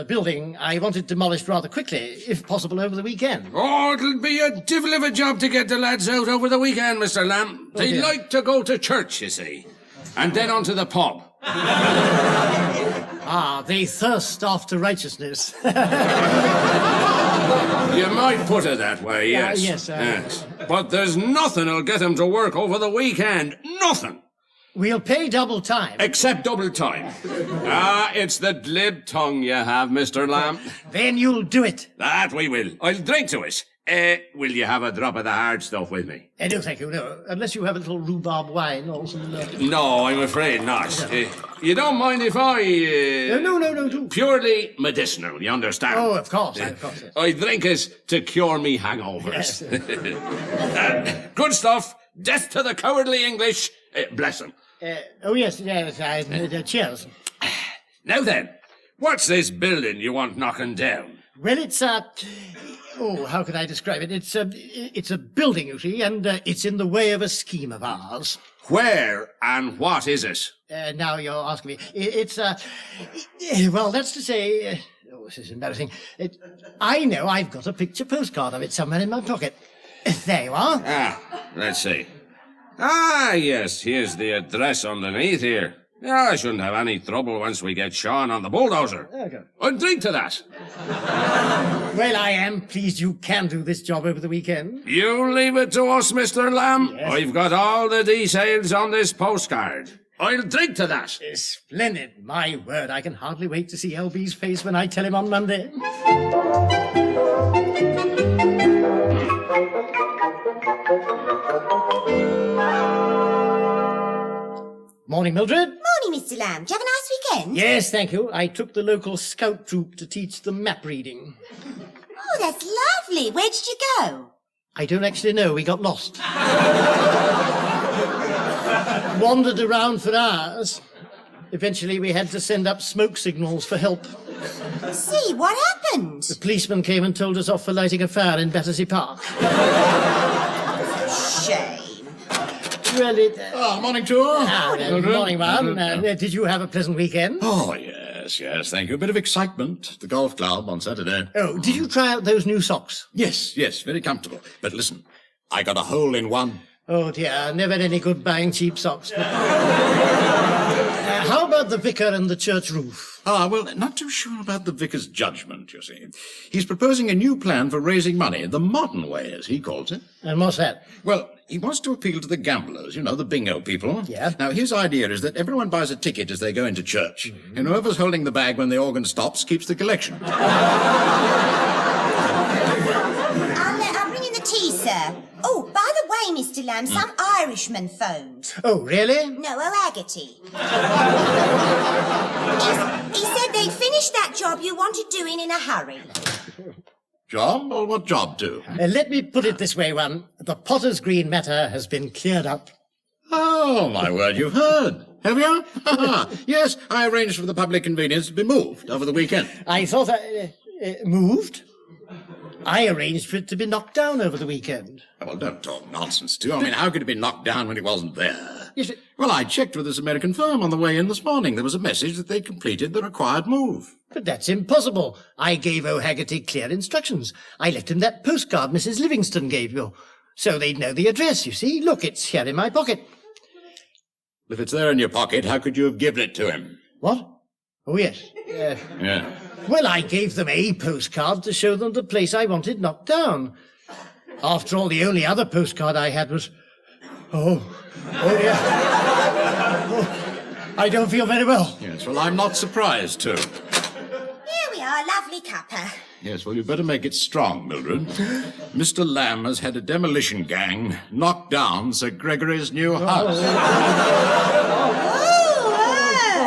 building, I want it demolished rather quickly, if possible over the weekend. Oh, it'll be a devil of a job to get the lads out over the weekend, Mr. Lamb. They like to go to church, you see, and then on to the pub. They thirst after righteousness. You might put it that way, yes. Yes. But there's nothing'll get them to work over the weekend. Nothing. We'll pay double time. Except double time. It's the glib tongue you have, Mr. Lamb. Then you'll do it. That we will. I'll drink to it. Will you have a drop of the hard stuff with me? No, thank you, no. Unless you have a little rhubarb wine or some... No, I'm afraid not. You don't mind if I... No, do. Purely medicinal, you understand? Oh, of course, yes. I drink it to cure me hangovers. Yes. Good stuff. Death to the cowardly English. Bless them. Yes, cheers. Now then, what's this building you want knocking down? Well, it's how can I describe it? It's a building, you see, and it's in the way of a scheme of ours. Where and what is it? Now you're asking me. It's well, that's to say... this is embarrassing. I know I've got a picture postcard of it somewhere in my pocket. There you are. Let's see. Yes, here's the address underneath here. Yeah, I shouldn't have any trouble once we get Sean on the bulldozer. Okay. I'll drink to that. Well, I am pleased you can do this job over the weekend. You leave it to us, Mr. Lamb. Yes. I've got all the details on this postcard. I'll drink to that. Splendid. My word, I can hardly wait to see LB's face when I tell him on Monday. Morning, Mildred. Morning, Mr. Lamb. Did you have a nice weekend? Yes, thank you. I took the local scout troop to teach them map reading. Oh, that's lovely. Where did you go? I don't actually know. We got lost. Wandered around for hours. Eventually, we had to send up smoke signals for help. See, what happened? The policeman came and told us off for lighting a fire in Battersea Park. Shame. Well, morning, Tour. Good morning, Mum. Did you have a pleasant weekend? Oh, yes, thank you. A bit of excitement at the golf club on Saturday. Oh, did you try out those new socks? Yes, very comfortable. But listen, I got a hole in one. Oh, dear, never any good buying cheap socks. How about the vicar and the church roof? Well, not too sure about the vicar's judgment, you see. He's proposing a new plan for raising money, the modern way, as he calls it. And what's that? Well, he wants to appeal to the gamblers, the bingo people. Yeah. Now, his idea is that everyone buys a ticket as they go into church, and whoever's holding the bag when the organ stops keeps the collection. I'll bring in the tea, sir. Oh, by the way, Mr. Lamb, some Irishman phoned. Oh, really? No, O'Haggerty. He said they'd finished that job you wanted doing in a hurry. Job? Well, what job do? Let me put it this way, one. The Potter's Green matter has been cleared up. Oh, my word, you've heard. Have you? Yes, I arranged for the public convenience to be moved over the weekend. I thought moved? I arranged for it to be knocked down over the weekend. Well, don't talk nonsense, too. I mean, how could it be knocked down when it wasn't there? Yes, Well, I checked with this American firm on the way in this morning. There was a message that they'd completed the required move. But that's impossible. I gave O'Haggerty clear instructions. I left him that postcard Mrs. Livingston gave you. So they'd know the address, you see. Look, it's here in my pocket. If it's there in your pocket, how could you have given it to him? What? Oh, yes. Yeah. Well, I gave them a postcard to show them the place I wanted knocked down. After all, the only other postcard I had was... Oh, dear. Oh, I don't feel very well. Yes, well, I'm not surprised, too. Here we are, lovely cuppa. Yes, well, you'd better make it strong, Mildred. Mr. Lamb has had a demolition gang knock down Sir Gregory's new house.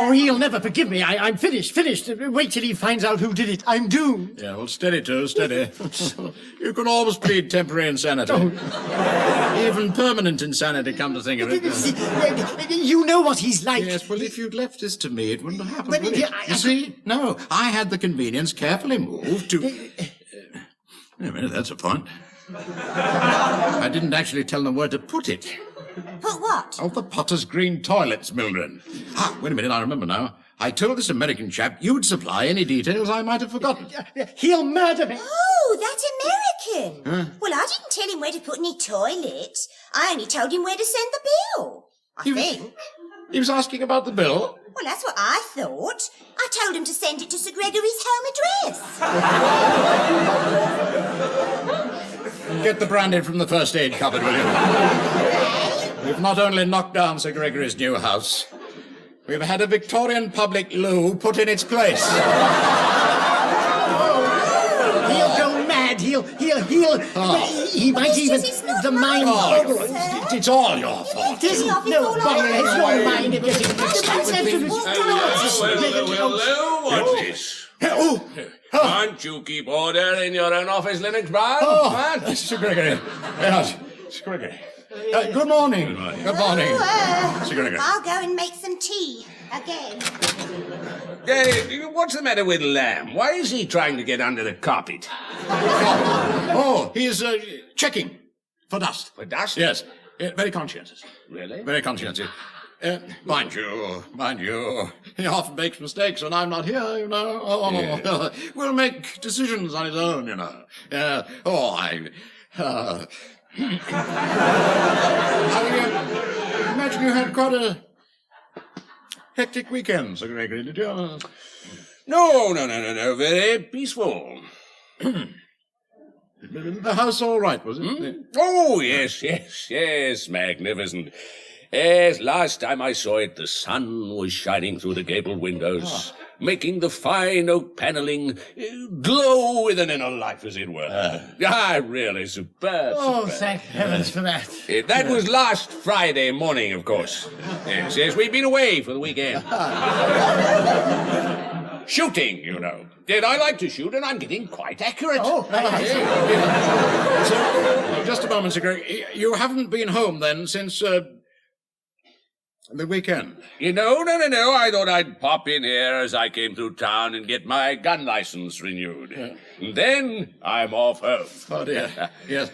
Oh, he'll never forgive me. I'm finished. Wait till he finds out who did it. I'm doomed. Yeah, well, steady, too, steady. You can always plead temporary insanity. Even permanent insanity, come to think of it. You know what he's like. Yes, well, if you'd left this to me, it wouldn't have happened, would it? You see? No, I had the convenience carefully moved to... Wait a minute, that's a point. I didn't actually tell them where to put it. Put what? Oh, the Potter's Green toilets, Mildred. Ah, wait a minute, I remember now. I told this American chap you'd supply any details I might have forgotten. He'll murder me. Oh, that American. Huh? Well, I didn't tell him where to put any toilets. I only told him where to send the bill. I think. He was asking about the bill? Well, that's what I thought. I told him to send it to Sir Gregory's home address. Get the brandy from the first aid cupboard, will you? We've not only knocked down Sir Gregory's new house, we've had a Victorian public loo put in its place. He'll go mad. He might even... The mind... It's all your fault. It isn't. No, bother. It's your mind. What's this? Can't you keep order in your own office, Lennox Brown? Oh, Sir Gregory. Yes, Sir Gregory. Good morning. Good morning. Sir Gregory. I'll go and make some tea again. What's the matter with Lamb? Why is he trying to get under the carpet? Oh, he's checking for dust. For dust? Yes. Very conscientious. Really? Very conscientious. Mind you, he often makes mistakes when I'm not here, you know. Will make decisions on his own, you know. I imagine you had quite a hectic weekend, Sir Gregory, did you? No. Very peaceful. The house all right, was it? Oh, yes. Magnificent. Yes, last time I saw it, the sun was shining through the gable windows, making the fine oak panelling glow with an inner life, as it were. Really superb. Oh, thank heavens for that. That was last Friday morning, of course. Yes, we've been away for the weekend. Shooting, you know. I like to shoot, and I'm getting quite accurate. So, just a moment, Sir Gregory. You haven't been home, then, since, the weekend? No. I thought I'd pop in here as I came through town and get my gun license renewed. And then I'm off home. Oh, dear. Yes.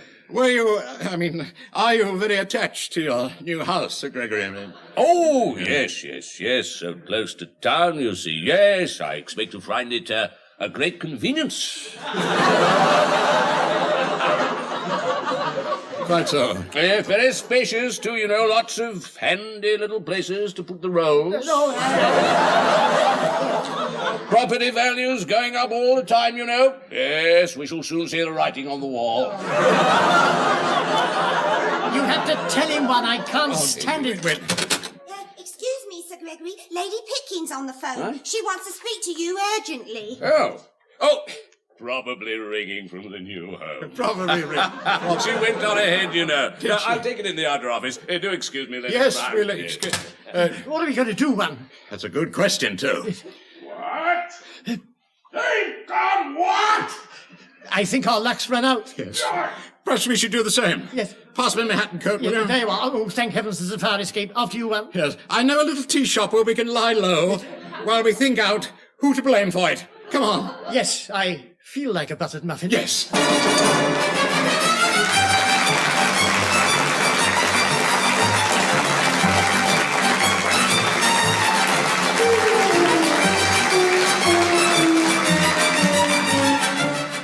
Are you very attached to your new house, Sir Gregory? Oh, yes. So close to town, you see. Yes, I expect to find it a great convenience. Quite so. Very spacious, too, you know. Lots of handy little places to put the rolls. Property values going up all the time, you know. Yes, we shall soon see the writing on the wall. You have to tell him one. I can't stand it. Excuse me, Sir Gregory. Lady Pickens on the phone. Huh? She wants to speak to you urgently. Oh, probably ringing from the new home. Probably ringing. She went on ahead, you know. I'll take it in the outer office. Do excuse me, Lennox. Yes, Brown. really. What are we going to do, man? That's a good question, too. What? They've done what? I think our luck's run out. Yes. Perhaps we should do the same. Yes. Pass me my hat and coat, will you? There you are. Oh, thank heavens there's a fire escape. After you, man. Yes. I know a little tea shop where we can lie low while we think out who to blame for it. Come on. Yes, I feel like a buttered muffin. Yes.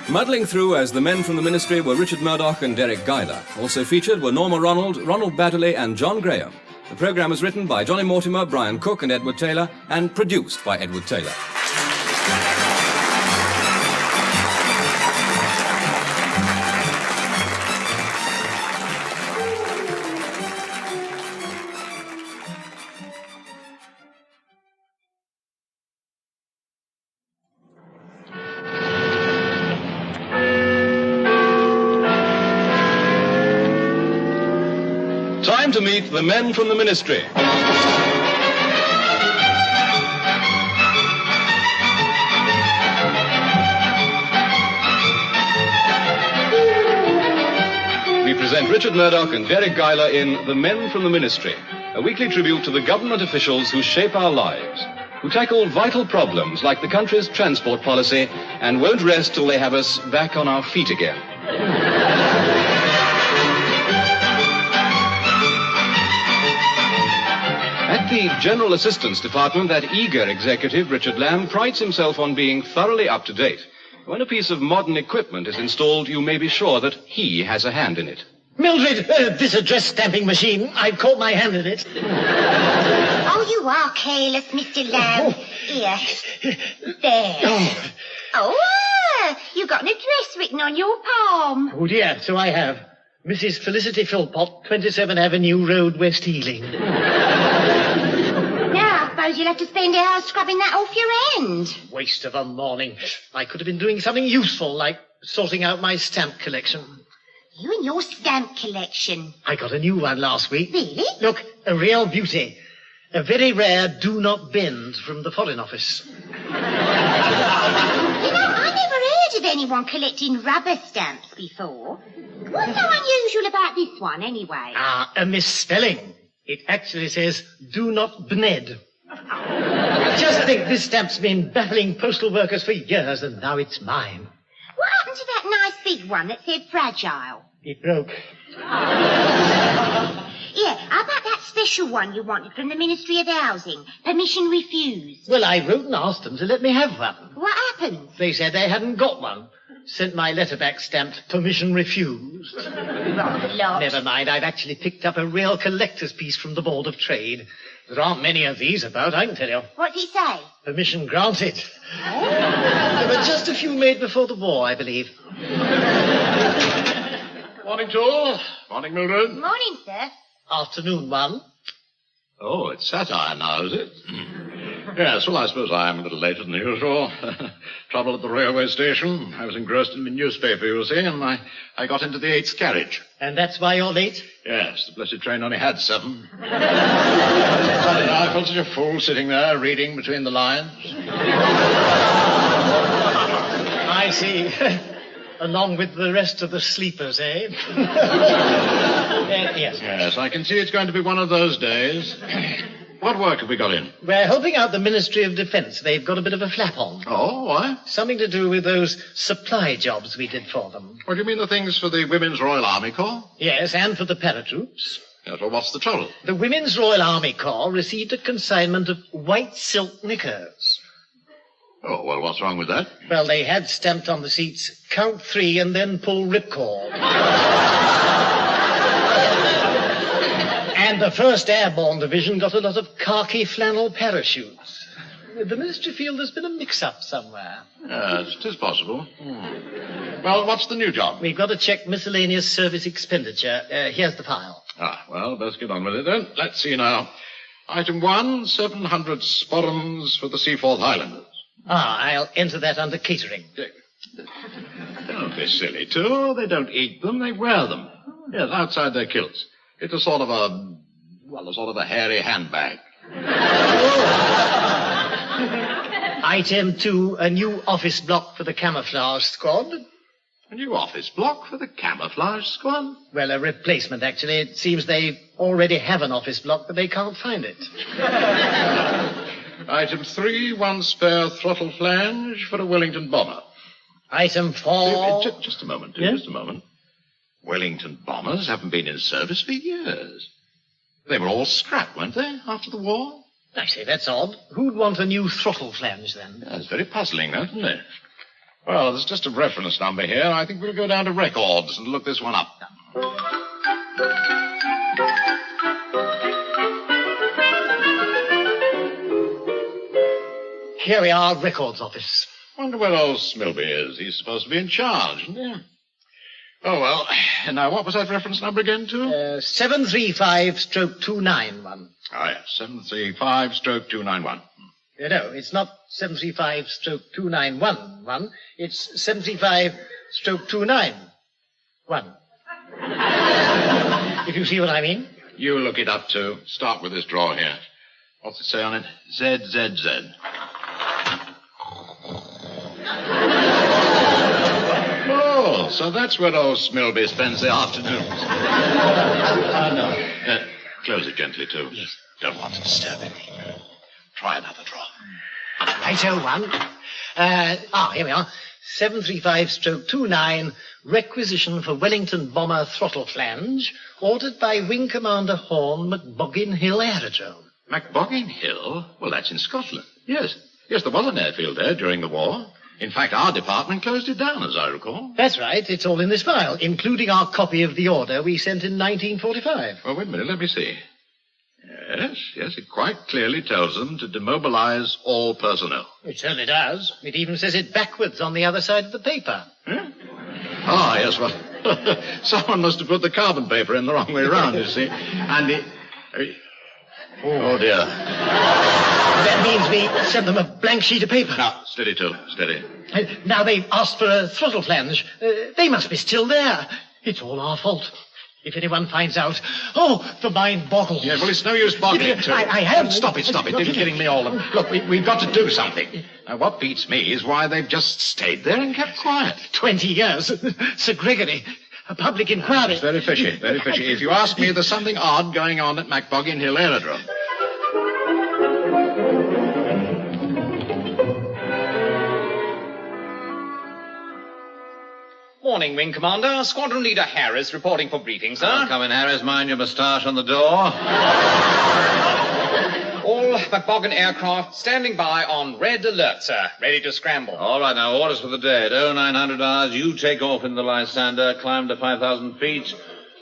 Muddling through as the men from the Ministry were Richard Murdoch and Deryck Guyler. Also featured were Norma Ronald, Ronald Baddeley and John Graham. The programme was written by Johnny Mortimer, Brian Cook and Edward Taylor and produced by Edward Taylor. Time to meet the men from the Ministry. We present Richard Murdoch and Deryck Guyler in The Men from the Ministry, a weekly tribute to the government officials who shape our lives, who tackle vital problems like the country's transport policy and won't rest till they have us back on our feet again. the General Assistance Department, that eager executive, Richard Lamb, prides himself on being thoroughly up to date. When a piece of modern equipment is installed, you may be sure that he has a hand in it. Mildred, this address stamping machine, I've caught my hand in it. Oh, you are careless, Mr. Lamb. Here. There. Oh, you got an address written on your palm. Oh, dear, so I have. Mrs. Felicity Philpott, 27 Avenue Road, West Ealing. Now, I suppose you'll have to spend hours scrubbing that off your end. Waste of a morning. I could have been doing something useful, like sorting out my stamp collection. You and your stamp collection. I got a new one last week. Really? Look, a real beauty. A very rare do not bend from the Foreign Office. You know, I never heard of anyone collecting rubber stamps before. What's so unusual about this one, anyway? A misspelling. It actually says, do not bned. Just think, this stamp's been baffling postal workers for years, and now it's mine. What happened to that nice big one that said fragile? It broke. Yeah, how about that special one you wanted from the Ministry of Housing? Permission refused. Well, I wrote and asked them to let me have one. What happened? They said they hadn't got one. Sent my letter back stamped, permission refused. Rather lot. Never mind, I've actually picked up a real collector's piece from the Board of Trade. There aren't many of these about, I can tell you. What's it say? Permission granted. There were just a few made before the war, I believe. Morning to all. Morning, Mildred. Morning, sir. Afternoon, one. Oh, it's satire now, is it? Yes, well, I suppose I am a little later than usual. Trouble at the railway station. I was engrossed in my newspaper, you see, and I got into the 8th carriage. And that's why you're late? Yes, the blessed train only had 7. I felt such a fool sitting there reading between the lines. I see. Along with the rest of the sleepers, eh? Yes. Yes, I can see it's going to be one of those days. What work have we got in? We're helping out the Ministry of Defence. They've got a bit of a flap on. Oh, why? Something to do with those supply jobs we did for them. What do you mean, the things for the Women's Royal Army Corps? Yes, and for the paratroops. Yes, well, what's the trouble? The Women's Royal Army Corps received a consignment of white silk knickers. Oh, well, what's wrong with that? Well, they had stamped on the seats, count 3 and then pull ripcord. And the 1st Airborne Division got a lot of khaki flannel parachutes. The Ministry feel there's been a mix-up somewhere. Yes, it is possible. Well, what's the new job? We've got to check miscellaneous service expenditure. Here's the file. Well, best get on with it then. Let's see now. Item 1, 700 sporrans for the Seaforth Highlanders. I'll enter that under catering. Don't be silly, too. They don't eat them, they wear them. Yes, outside their kilts. It's a sort of a hairy handbag. Item 2, a new office block for the camouflage squad. A new office block for the camouflage squad? Well, a replacement, actually. It seems they already have an office block, but they can't find it. Item 3, 1 spare throttle flange for a Wellington bomber. Item 4... Just a moment, yes? Just a moment. Wellington bombers haven't been in service for years. They were all scrapped, weren't they, after the war? I say, that's odd. Who'd want a new throttle flange, then? Yeah, it's very puzzling, that, isn't it? Well, there's just a reference number here. I think we'll go down to records and look this one up. Here we are, records office. Wonder where old Smilby is. He's supposed to be in charge, isn't he? Oh, well. Now, what was that reference number again, too? 735/291. Yes, 735/291. No, it's not 735/291. It's 735/291. If you see what I mean. You look it up, too. Start with this drawer here. What's it say on it? ZZZ. Oh, so that's where old Smilby spends the afternoons. No. Close it gently, too. Yes. Don't want to disturb him. Try another drawer. Righto, one. Here we are. 735/29, requisition for Wellington bomber throttle flange, ordered by Wing Commander Horn, McBoggin Hill Aerodrome. MacBoggin Hill? Well, that's in Scotland. Yes. Yes, there was an airfield there during the war. In fact, our department closed it down, as I recall. That's right. It's all in this file, including our copy of the order we sent in 1945. Well, wait a minute. Let me see. Yes, it quite clearly tells them to demobilize all personnel. It certainly does. It even says it backwards on the other side of the paper. Ah, yes, well, someone must have put the carbon paper in the wrong way round, you see. And it... Oh, dear. That means we sent them a blank sheet of paper. Now, steady, Till, steady. Now they've asked for a throttle flange. They must be still there. It's all our fault. If anyone finds out, the mind boggles. Yeah, well, it's no use boggling, Till. I have... Stop it. You're getting me all... Look, we've got to do something. Now, what beats me is why they've just stayed there and kept quiet. 20 years. Sir Gregory, a public inquiry. It's very fishy, very fishy. If you ask me, there's something odd going on at MacBoggin Hill Aerodrome. Morning, Wing Commander. Squadron Leader Harris reporting for briefing, sir. Come in, Harris. Mind your moustache on the door. All MacBoggin aircraft standing by on red alert, sir. Ready to scramble. All right, now, orders for the day. At 0900 hours, you take off in the Lysander, climb to 5,000 feet,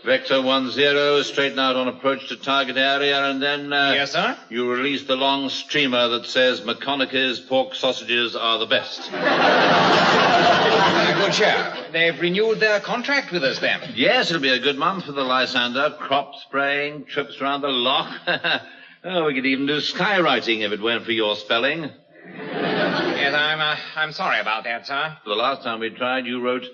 vector 10, straighten out on approach to target area, and then... Yes, sir? You release the long streamer that says McConaughey's pork sausages are the best. Good show. They've renewed their contract with us, then. Yes, it'll be a good month for the Lysander. Crop spraying, trips around the loch. We could even do skywriting if it weren't for your spelling. Yes, I'm sorry about that, sir. The last time we tried, you wrote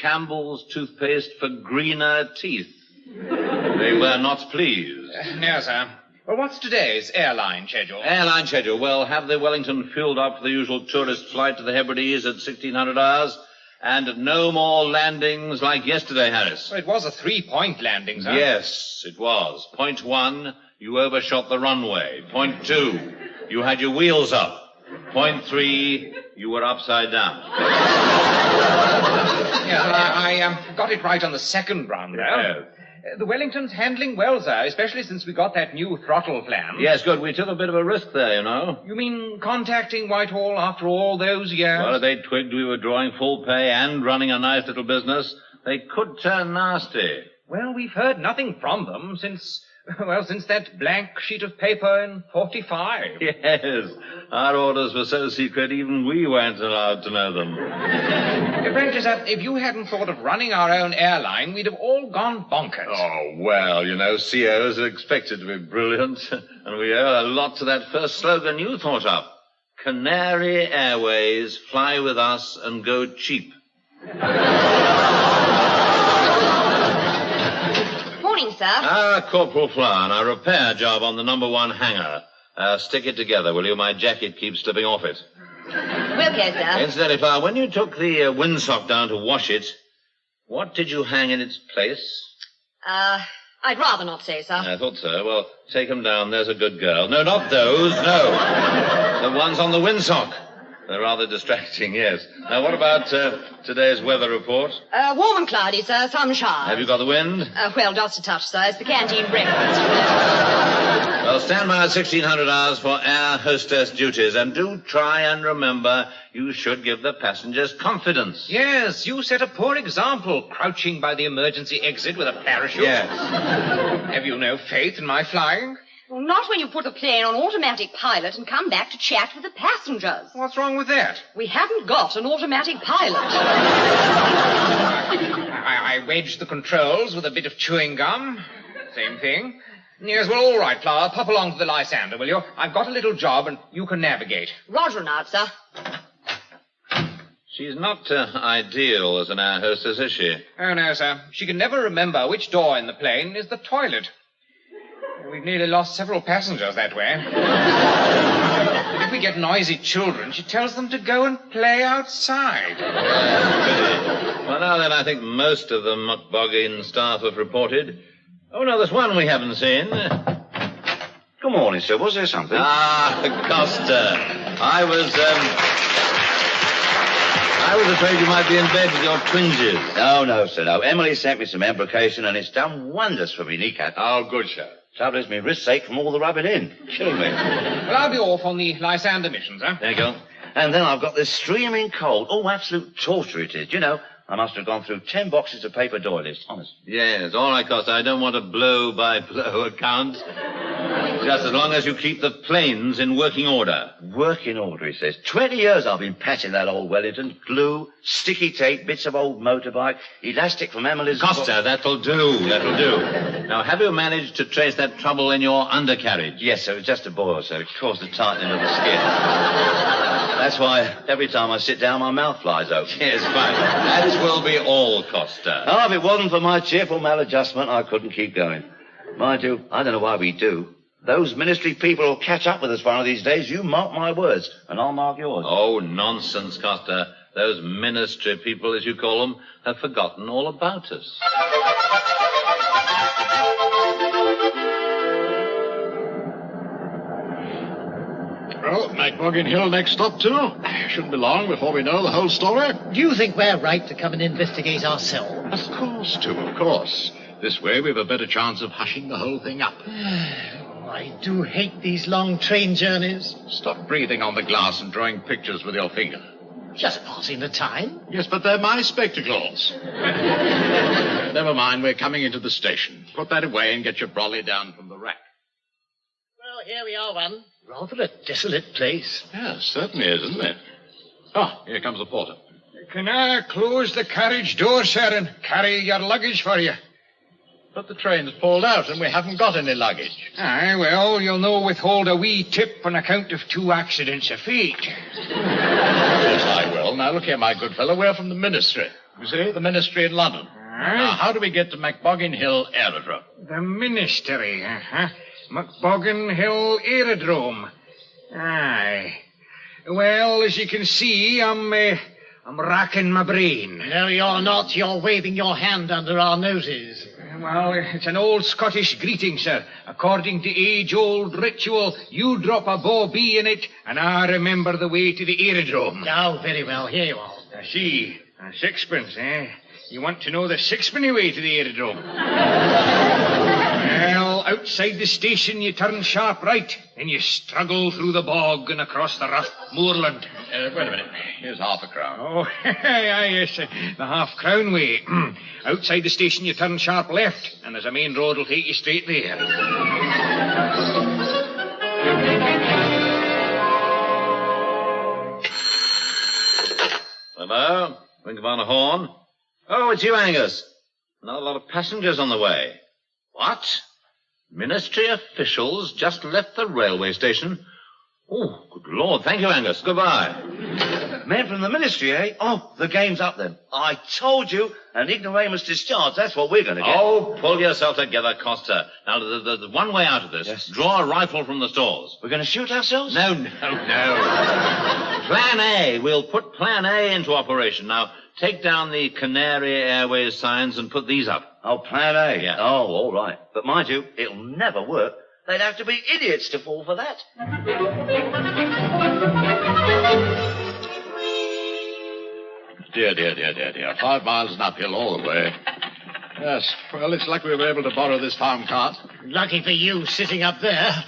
Campbell's toothpaste for greener teeth. They were not pleased. No, sir. Well, what's today's airline schedule? Airline schedule. Well, have the Wellington fueled up for the usual tourist flight to the Hebrides at 1600 hours, and no more landings like yesterday, Harris. Well, it was a 3-point landing, sir. Yes, it was. Point 1, you overshot the runway. Point 2, you had your wheels up. Point 3, you were upside down. Yes, I got it right on the second run, though. Yes. The Wellington's handling well, sir, especially since we got that new throttle plan. Yes, good. We took a bit of a risk there, you know. You mean contacting Whitehall after all those years? Well, if they twigged we were drawing full pay and running a nice little business, they could turn nasty. Well, we've heard nothing from them since that blank sheet of paper in 45. Yes. Our orders were so secret, even we weren't allowed to know them. Frankly, sir, if you hadn't thought of running our own airline, we'd have all gone bonkers. Oh, well, you know, COs are expected to be brilliant, and we owe a lot to that first slogan you thought up. Canary Airways, fly with us and go cheap. Morning, sir. Corporal Flower, a repair job on the number 1 hangar. Stick it together, will you? My jacket keeps slipping off it. Okay, sir. Incidentally, Flower, when you took the windsock down to wash it, what did you hang in its place? I'd rather not say, sir. I thought so. Well, take them down. There's a good girl. No, not those. No. The ones on the windsock. They're rather distracting, yes. Now, what about today's weather report? Warm and cloudy, sir. Some showers. Have you got the wind? Well, just a touch, sir. It's the canteen breakfast. Well, stand by at 1600 hours for air hostess duties, and do try and remember you should give the passengers confidence. Yes, you set a poor example, crouching by the emergency exit with a parachute. Yes. Have you no faith in my flying? Well, not when you put the plane on automatic pilot and come back to chat with the passengers. What's wrong with that? We haven't got an automatic pilot. I wedged the controls with a bit of chewing gum. Same thing. Yes, well, all right, Flower. Pop along to the Lysander, will you? I've got a little job, and you can navigate. Roger not, sir. She's not ideal as an air hostess, is she? Oh, no, sir. She can never remember which door in the plane is the toilet. We've nearly lost several passengers that way. If we get noisy children, she tells them to go and play outside. Well, now then, I think most of the MacBoggin staff have reported. Oh, no, there's one we haven't seen. Good morning, sir. Was there something? Costa. I was afraid you might be in bed with your twinges. No, sir, no. Emily sent me some embrocation, and it's done wonders for me kneecap. Oh, good, sir. Trouble is, my wrists ache from all the rubbing in. Killing me. Well, I'll be off on the Lysander mission, sir. There you go. And then I've got this streaming cold. Oh, absolute torture it is. You know, I must have gone through 10 boxes of paper doilies, honest. Yes, all right, Costa. I don't want a blow-by-blow account. Just as long as you keep the planes in working order. Working order, he says. 20 years I've been patching that old Wellington. Glue, sticky tape, bits of old motorbike, elastic from Emily's... Costa, that'll do. That'll do. Now, have you managed to trace that trouble in your undercarriage? Yes, sir. It's just a boil, sir. It caused the tightening of the skin. That's why every time I sit down, my mouth flies open. Yes, fine. That will be all, Costa. Oh, if it wasn't for my cheerful maladjustment, I couldn't keep going. Mind you, I don't know why we do. Those ministry people will catch up with us one of these days. You mark my words, and I'll mark yours. Oh, nonsense, Costa. Those ministry people, as you call them, have forgotten all about us. Well, McBoggin Hill next stop, too. Shouldn't be long before we know the whole story. Do you think we're right to come and investigate ourselves? Of course, too, of course. This way we've a better chance of hushing the whole thing up. I do hate these long train journeys. Stop breathing on the glass and drawing pictures with your finger. Just passing the time. Yes, but they're my spectacles. Never mind, we're coming into the station. Put that away and get your brolly down from the rack. Well, here we are, one. Rather a desolate place. Yes, certainly is, isn't it? Oh, here comes the porter. Can I close the carriage door, sir, and carry your luggage for you? But the train's pulled out and we haven't got any luggage. Aye, well, you'll no withhold a wee tip on account of 2 accidents of fate. Yes, I will. Now, look here, my good fellow. We're from the ministry. You see, the ministry in London. Now, how do we get to McBoggin Hill Aerodrome? The ministry, McBoggin Hill Aerodrome. Aye. Well, as you can see, I'm racking my brain. No, you're not. You're waving your hand under our noses. Well, it's an old Scottish greeting, sir. According to age-old ritual, you drop a bawbee in it, and I remember the way to the aerodrome. Oh, very well. Here you are. I see. A sixpence, eh? You want to know the sixpenny way to the aerodrome? Well, outside the station, you turn sharp right, and you struggle through the bog and across the rough moorland. Wait a minute. Here's £0.50. Oh, yes, the half-crown way. Outside the station, you turn sharp left, and there's a main road will take you straight there. Hello? Ring upon a horn. Oh, it's you, Angus. Another lot of passengers on the way. What? Ministry officials just left the railway station? Oh, good Lord. Thank you, Angus. Goodbye. Men from the ministry, eh? Oh, the game's up then. I told you, an ignoramus discharge. That's what we're going to get. Oh, pull yourself together, Costa. Now, there's one way out of this. Yes. Draw a rifle from the stores. We're going to shoot ourselves? No. Plan A. We'll put Plan A into operation. Now, take down the Canary Airways signs and put these up. Oh, Plan A? Yeah. Oh, all right. But mind you, it'll never work. They'd have to be idiots to fall for that. Dear. 5 miles and uphill all the way. Yes, well, it's lucky we were able to borrow this farm cart. Lucky for you sitting up there.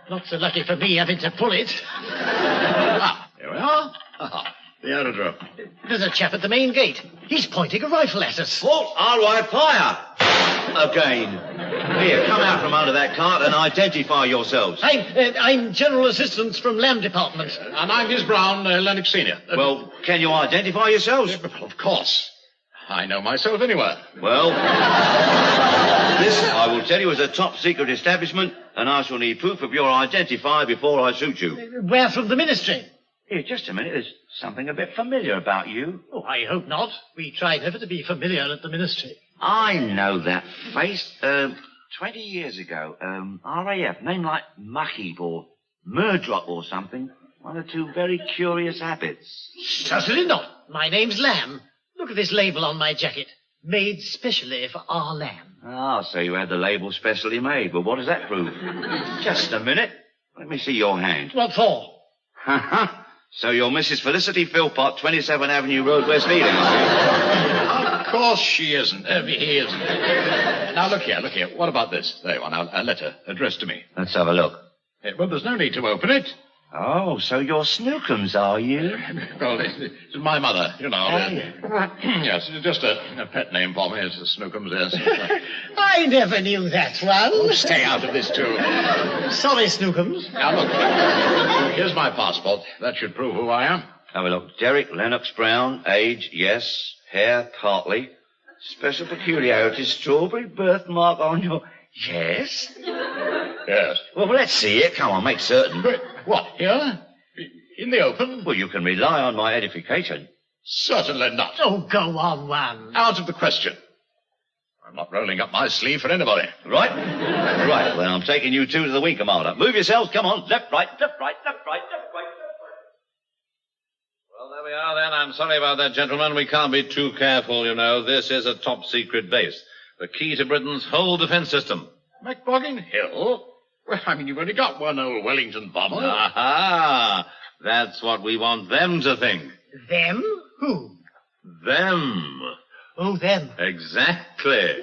Not so lucky for me having to pull it. Here we are. The aerodrome. There's a chap at the main gate. He's pointing a rifle at us. Halt! All right, fire! Again. Here, come out from under that cart and identify yourselves. I'm General Assistant from Land Department. And I'm Miss Brown, Lennox Senior. Well, can you identify yourselves? Of course. I know myself anywhere. Well, this, I will tell you, is a top-secret establishment, and I shall need proof of your identifier before I shoot you. We're from the ministry. Here, just a minute. There's something a bit familiar about you. Oh, I hope not. We try never to be familiar at the ministry. I know that face. 20 years ago, RAF, name like Muckheap or Murdoch or something. 1 or 2 very curious habits. Certainly not. My name's Lamb. Look at this label on my jacket. Made specially for our Lamb. Ah, so you had the label specially made. Well, what does that prove? Just a minute. Let me see your hand. What for? So you're Mrs. Felicity Philpott, 27 Avenue Road, West Ealing, are you? Of course she isn't. He isn't. Now, look here. What about this? There you are now, a letter addressed to me. Let's have a look. Well, there's no need to open it. Oh, so you're Snookums, are you? Well, it's my mother, you know. Yes, it's just a pet name for me. It's Snookums, yes. I never knew that one. Oh, stay out of this, too. Sorry, Snookums. Now, look. Here's my passport. That should prove who I am. Have a look. Deryck Lennox Brown, age, yes. Hair, partly. Special peculiarities, strawberry birthmark on your... Yes? Yes. Well, let's see it. Come on, make certain. But what, here? In the open? Well, you can rely on my edification. Certainly not. Oh, go on, one. Out of the question. I'm not rolling up my sleeve for anybody. Right? Right, well, I'm taking you two to the wing, Commander. Move yourselves, come on. Left, right, left, right, left, right, left, right, left, right. Well, there we are then. I'm sorry about that, gentlemen. We can't be too careful, you know. This is a top-secret base. The key to Britain's whole defense system. McBoggin Hill? Well, I mean, you've only got one old Wellington bomber. Aha! That's what we want them to think. Them? Who? Them. Oh, them. Exactly.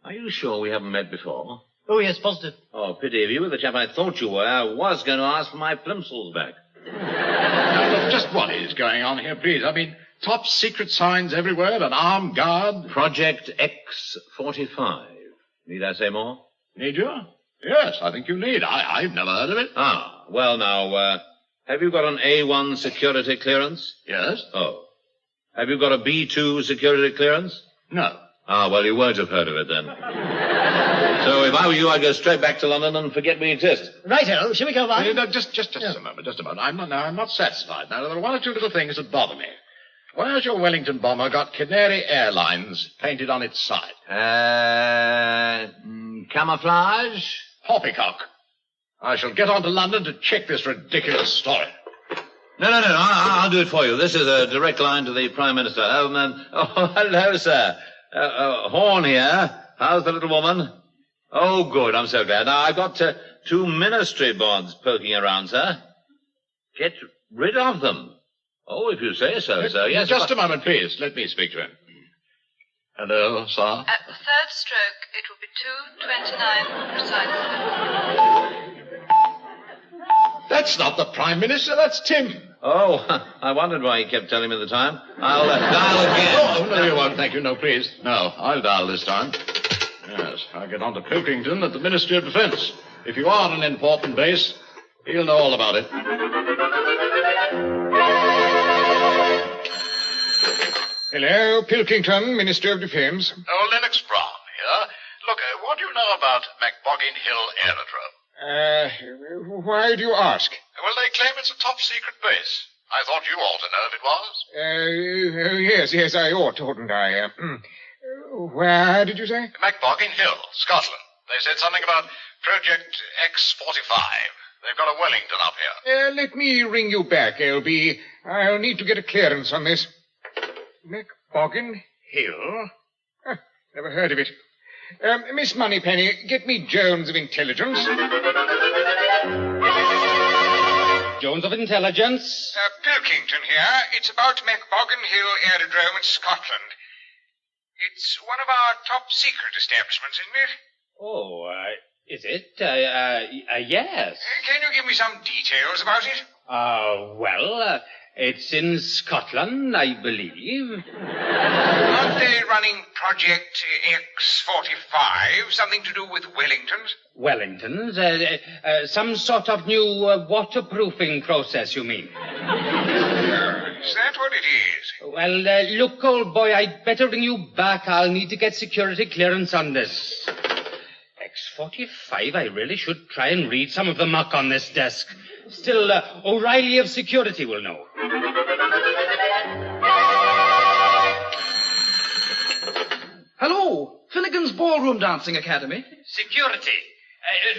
Are you sure we haven't met before? Oh, yes, positive. Oh, pity of you were the chap I thought you were. I was going to ask for my plimsolls back. Now, look, just what is going on here, please? I mean, top secret signs everywhere, an armed guard. Project X45. Need I say more? Need you? Yes, I think you need. I've never heard of it. Ah, well now, have you got an A1 security clearance? Yes. Oh. Have you got a B2 security clearance? No. Ah, well, you won't have heard of it then. So if I were you, I'd go straight back to London and forget we exist. Righto, shall we go on? Just a moment. I'm not satisfied. Now, there are one or two little things that bother me. Where's your Wellington bomber got Canary Airlines painted on its side? Camouflage? Poppycock. I shall get on to London to check this ridiculous story. No, I'll do it for you. This is a direct line to the Prime Minister. Oh, hello, sir. Horn here. How's the little woman? Oh, good. I'm so glad. Now, I've got two ministry boards poking around, sir. Get rid of them. Oh, if you say so, sir. Yes. Just a moment, please. Let me speak to him. Hello, sir. At the third stroke, it will be 2:29 precisely. That's not the Prime Minister, that's Tim. Oh, I wondered why he kept telling me the time. I'll dial again. Oh, no, you won't, thank you. No, please. No, I'll dial this time. Yes, I'll get on to Pilkington at the Ministry of Defence. If you are an important base, he'll know all about it. Hello, Pilkington, Ministry of Defence. Oh, Lennox Brown here. Look, what do you know about McBoggin Hill Aerodrome? Why do you ask? Well, they claim it's a top-secret base. I thought you ought to know if it was. Yes, I ought, oughtn't I? Where did you say? McBoggin Hill, Scotland. They said something about Project X45. They've got a Wellington up here. Let me ring you back, LB. I'll need to get a clearance on this. McBoggin Hill? Never heard of it. Miss Moneypenny, get me Jones of Intelligence. Jones of Intelligence. Pilkington here. It's about McBoggin Hill Aerodrome in Scotland. It's one of our top secret establishments, isn't it? Oh, is it? Yes. Can you give me some details about it? Well, it's in Scotland, I believe. Aren't they running Project X45? Something to do with Wellingtons? Wellingtons? Some sort of new waterproofing process, you mean? Is that what it is? Well, look, old boy, I'd better ring you back. I'll need to get security clearance on this. X45, I really should try and read some of the muck on this desk. Still, O'Reilly of Security will know. Hello, Finnegan's Ballroom Dancing Academy. Security.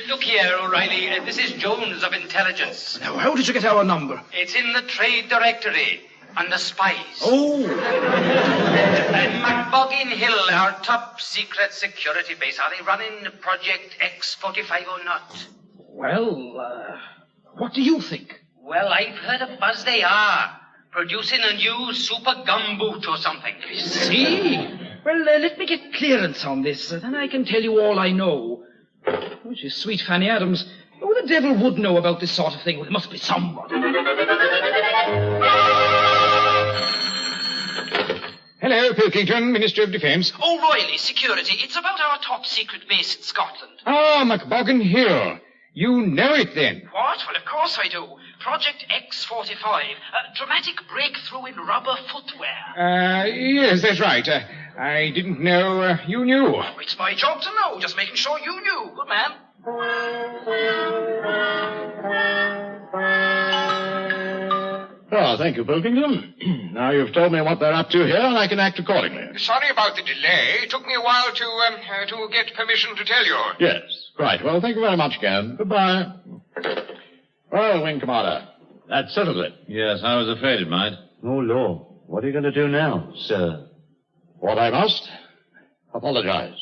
Look here, O'Reilly. This is Jones of Intelligence. Now, how did you get our number? It's in the trade directory, under spies. Oh. McBoggin Hill, our top secret security base. Are they running Project X45 or not? Well, what do you think? Well, I've heard a buzz they are. Producing a new super gumboot or something. See? Well, let me get clearance on this, then I can tell you all I know. Which is sweet Fanny Adams. Who the devil would know about this sort of thing? Well, there must be someone. Hello, Pilkington, Minister of Defence. O'Reilly Security. It's about our top secret base in Scotland. Ah, McBoggan Hill. You know it, then? What? Well, of course I do. Project X45. A dramatic breakthrough in rubber footwear. Yes, that's right. I didn't know you knew. Oh, it's my job to know. Just making sure you knew. Good man. Oh, thank you, Pilkington. Now you've told me what they're up to here, and I can act accordingly. Sorry about the delay. It took me a while to get permission to tell you. Yes, right. Well, thank you very much again. Goodbye. Well, Wing Commander, that settles it. Yes, I was afraid it might. Oh, Lord. What are you going to do now, sir? What I must? Apologize.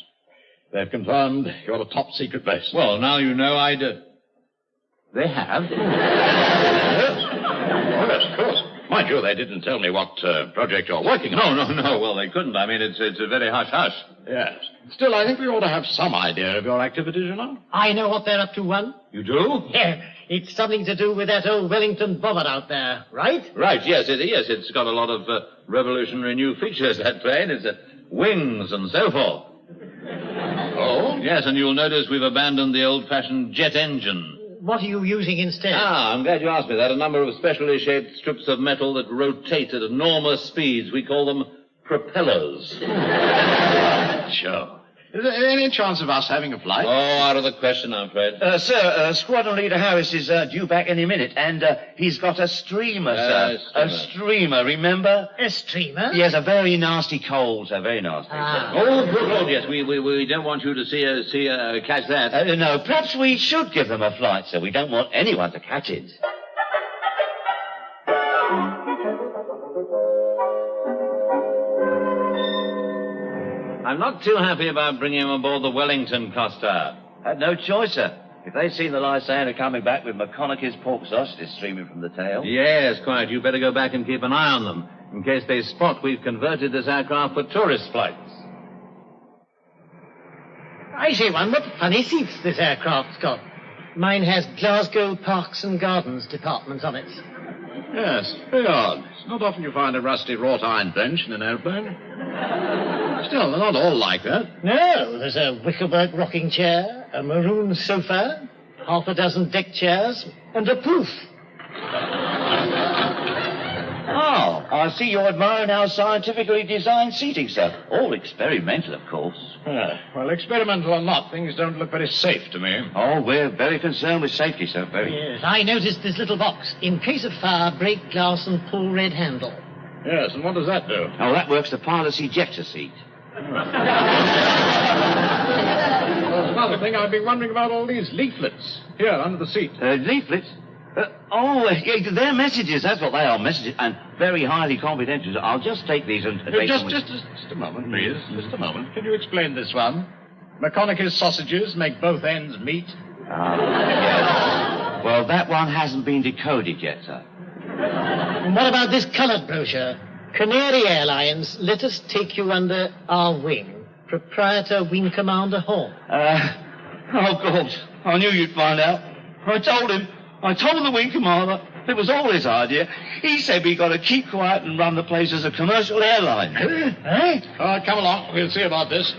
They've confirmed you're a top-secret base. Well, now you know I did. They have? Yes. Oh, yes, of course. Mind you, they didn't tell me what project you're working on. No. Well, they couldn't. I mean, it's a very hush-hush. Yes. Still, I think we ought to have some idea of your activities, you know. I know what they're up to, one. You do? Yeah, it's something to do with that old Wellington bomber out there, right? Right, yes, it's got a lot of revolutionary new features, that plane. It's wings and so forth. Oh? Yes, and you'll notice we've abandoned the old-fashioned jet engine. What are you using instead? Ah, I'm glad you asked me that. A number of specially shaped strips of metal that rotate at enormous speeds. We call them propellers. Sure. Is there any chance of us having a flight? Oh, out of the question, I'm afraid. Sir, Squadron Leader Harris is due back any minute, and he's got a streamer, sir. A streamer, remember? A streamer? Yes, a very nasty cold, sir, very nasty. Ah. Oh, good Lord, yes. We don't want you to catch that. No, perhaps we should give them a flight, sir. We don't want anyone to catch it. I'm not too happy about bringing him aboard the Wellington, Costa. Had no choice, sir. If they'd seen the Lysander coming back with McConaughey's pork sausages streaming from the tail. Yes, quite. You better go back and keep an eye on them, in case they spot we've converted this aircraft for tourist flights. I say, one, what funny seats this aircraft's got. Mine has Glasgow Parks and Gardens department on it. Yes, very odd. It's not often you find a rusty wrought iron bench in an airplane. Still, they're not all like that. No, there's a Wickerburg rocking chair, a maroon sofa, half a dozen deck chairs, and a poof. Oh, I see you're admiring our scientifically designed seating, sir. All experimental, of course. Well, experimental or not, things don't look very safe to me. Oh, we're very concerned with safety, sir, very. Yes, I noticed this little box. In case of fire, break glass and pull red handle. Yes, and what does that do? Oh, that works the pilot's ejector seat. Well, another thing, I've been wondering about all these leaflets here under the seat. Leaflets? They're messages. That's what they are, messages, and very highly confidential. I'll just take these and take them with... Just a moment, please. Just a moment. Can you explain this one? McConaughey's sausages make both ends meet. Yes. Well, that one hasn't been decoded yet, sir. And what about this coloured brochure? Canary Airlines, let us take you under our wing. Proprietor Wing Commander Horn. Oh, God. I knew you'd find out. I told the Wing Commander. It was all his idea. He said we got to keep quiet and run the place as a commercial airline. Eh? All right, come along. We'll see about this.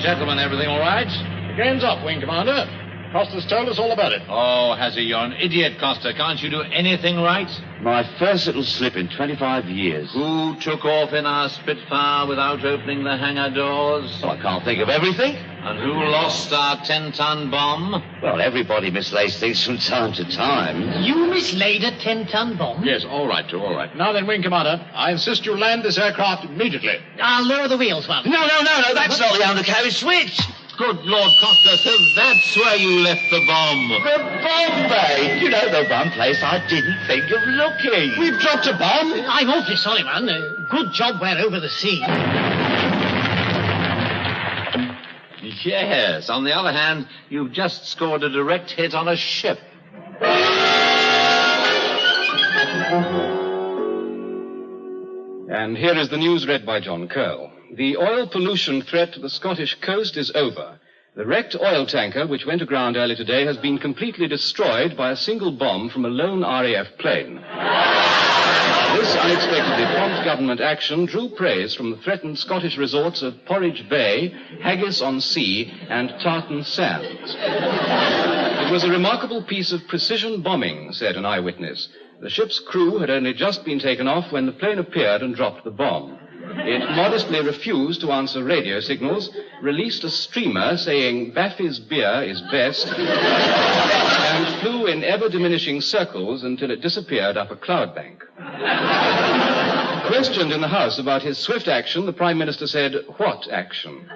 Gentlemen, everything all right? The game's up, Wing Commander. Costa's told us all about it. Oh, has he? You're an idiot, Costa. Can't you do anything right? My first little slip in 25 years. Who took off in our Spitfire without opening the hangar doors? Oh, I can't think of everything. And who lost our 10-ton bomb? Well, everybody mislays things from time to time. You mislaid a 10-ton bomb? Yes, all right, Joe, all right. Now then, Wing Commander, I insist you land this aircraft immediately. I'll lower the wheels, one. No, that's not the undercarriage switch. Good Lord, Costa, so that's where you left the bomb. The bomb bay. You know, the one place I didn't think of looking. We've dropped a bomb? I'm awfully sorry, man. Good job we're over the sea. Yes, on the other hand, you've just scored a direct hit on a ship. And here is the news read by John Curl. The oil pollution threat to the Scottish coast is over. The wrecked oil tanker, which went aground early today, has been completely destroyed by a single bomb from a lone RAF plane. This unexpectedly prompt government action drew praise from the threatened Scottish resorts of Porridge Bay, Haggis-on-Sea, and Tartan Sands. It was a remarkable piece of precision bombing, said an eyewitness. The ship's crew had only just been taken off when the plane appeared and dropped the bomb. It modestly refused to answer radio signals, released a streamer saying Baffy's beer is best, and flew in ever-diminishing circles until it disappeared up a cloud bank. Questioned in the House about his swift action, the Prime Minister said, "What action?"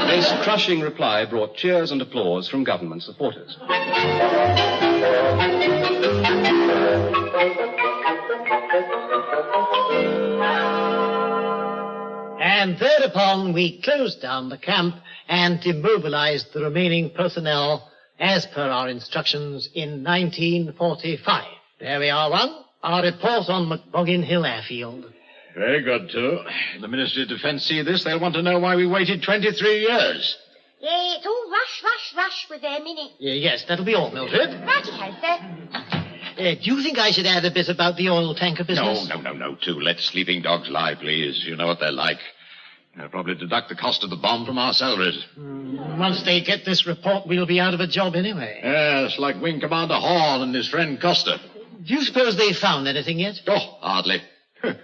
This crushing reply brought cheers and applause from government supporters. And thereupon we closed down the camp and demobilized the remaining personnel as per our instructions in 1945. There we are, one. Our report on McBoggin Hill Airfield. Very good, too. The Ministry of Defence see this, they'll want to know why we waited 23 years. Yeah, it's all rush with their minute. Yes, that'll be all noted. Righty-ho, sir. Do you think I should add a bit about the oil tanker business? No, too. Let sleeping dogs lie, please. You know what they're like. They'll probably deduct the cost of the bomb from our salaries. Once they get this report, we'll be out of a job anyway. Yes, like Wing Commander Horn and his friend Costa. Do you suppose they found anything yet? Oh, hardly.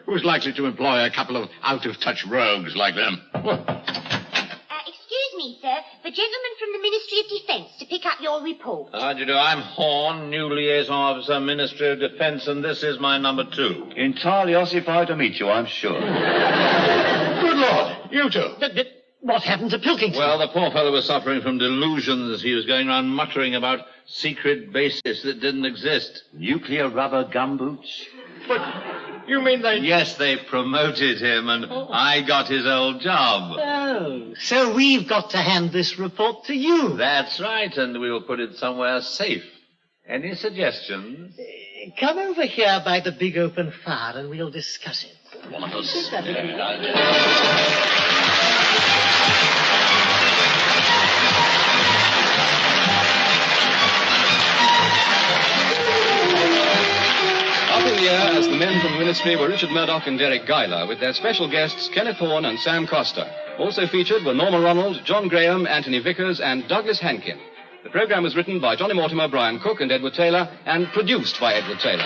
Who's likely to employ a couple of out-of-touch rogues like them? Excuse me, sir. The gentleman from the Ministry of Defence to pick up your report. How do you do? I'm Horn, new liaison officer, Ministry of Defence, and this is my number 2. Entirely ossified to meet you, I'm sure. Good Lord, you two. What happened to Pilkington? Well, the poor fellow was suffering from delusions. He was going around muttering about secret bases that didn't exist. Nuclear rubber gumboots? But you mean they... Yes, they promoted him, and I got his old job. Oh, so we've got to hand this report to you. That's right, and we will put it somewhere safe. Any suggestions? Come over here by the big open fire and we'll discuss it. One of us. Up in the air as the men from the Ministry were Richard Murdoch and Deryck Guyler, with their special guests Kenneth Horne and Sam Costa. Also featured were Norma Ronald, John Graham, Anthony Vickers, and Douglas Hankin. The program was written by Johnny Mortimer, Brian Cook, and Edward Taylor, and produced by Edward Taylor.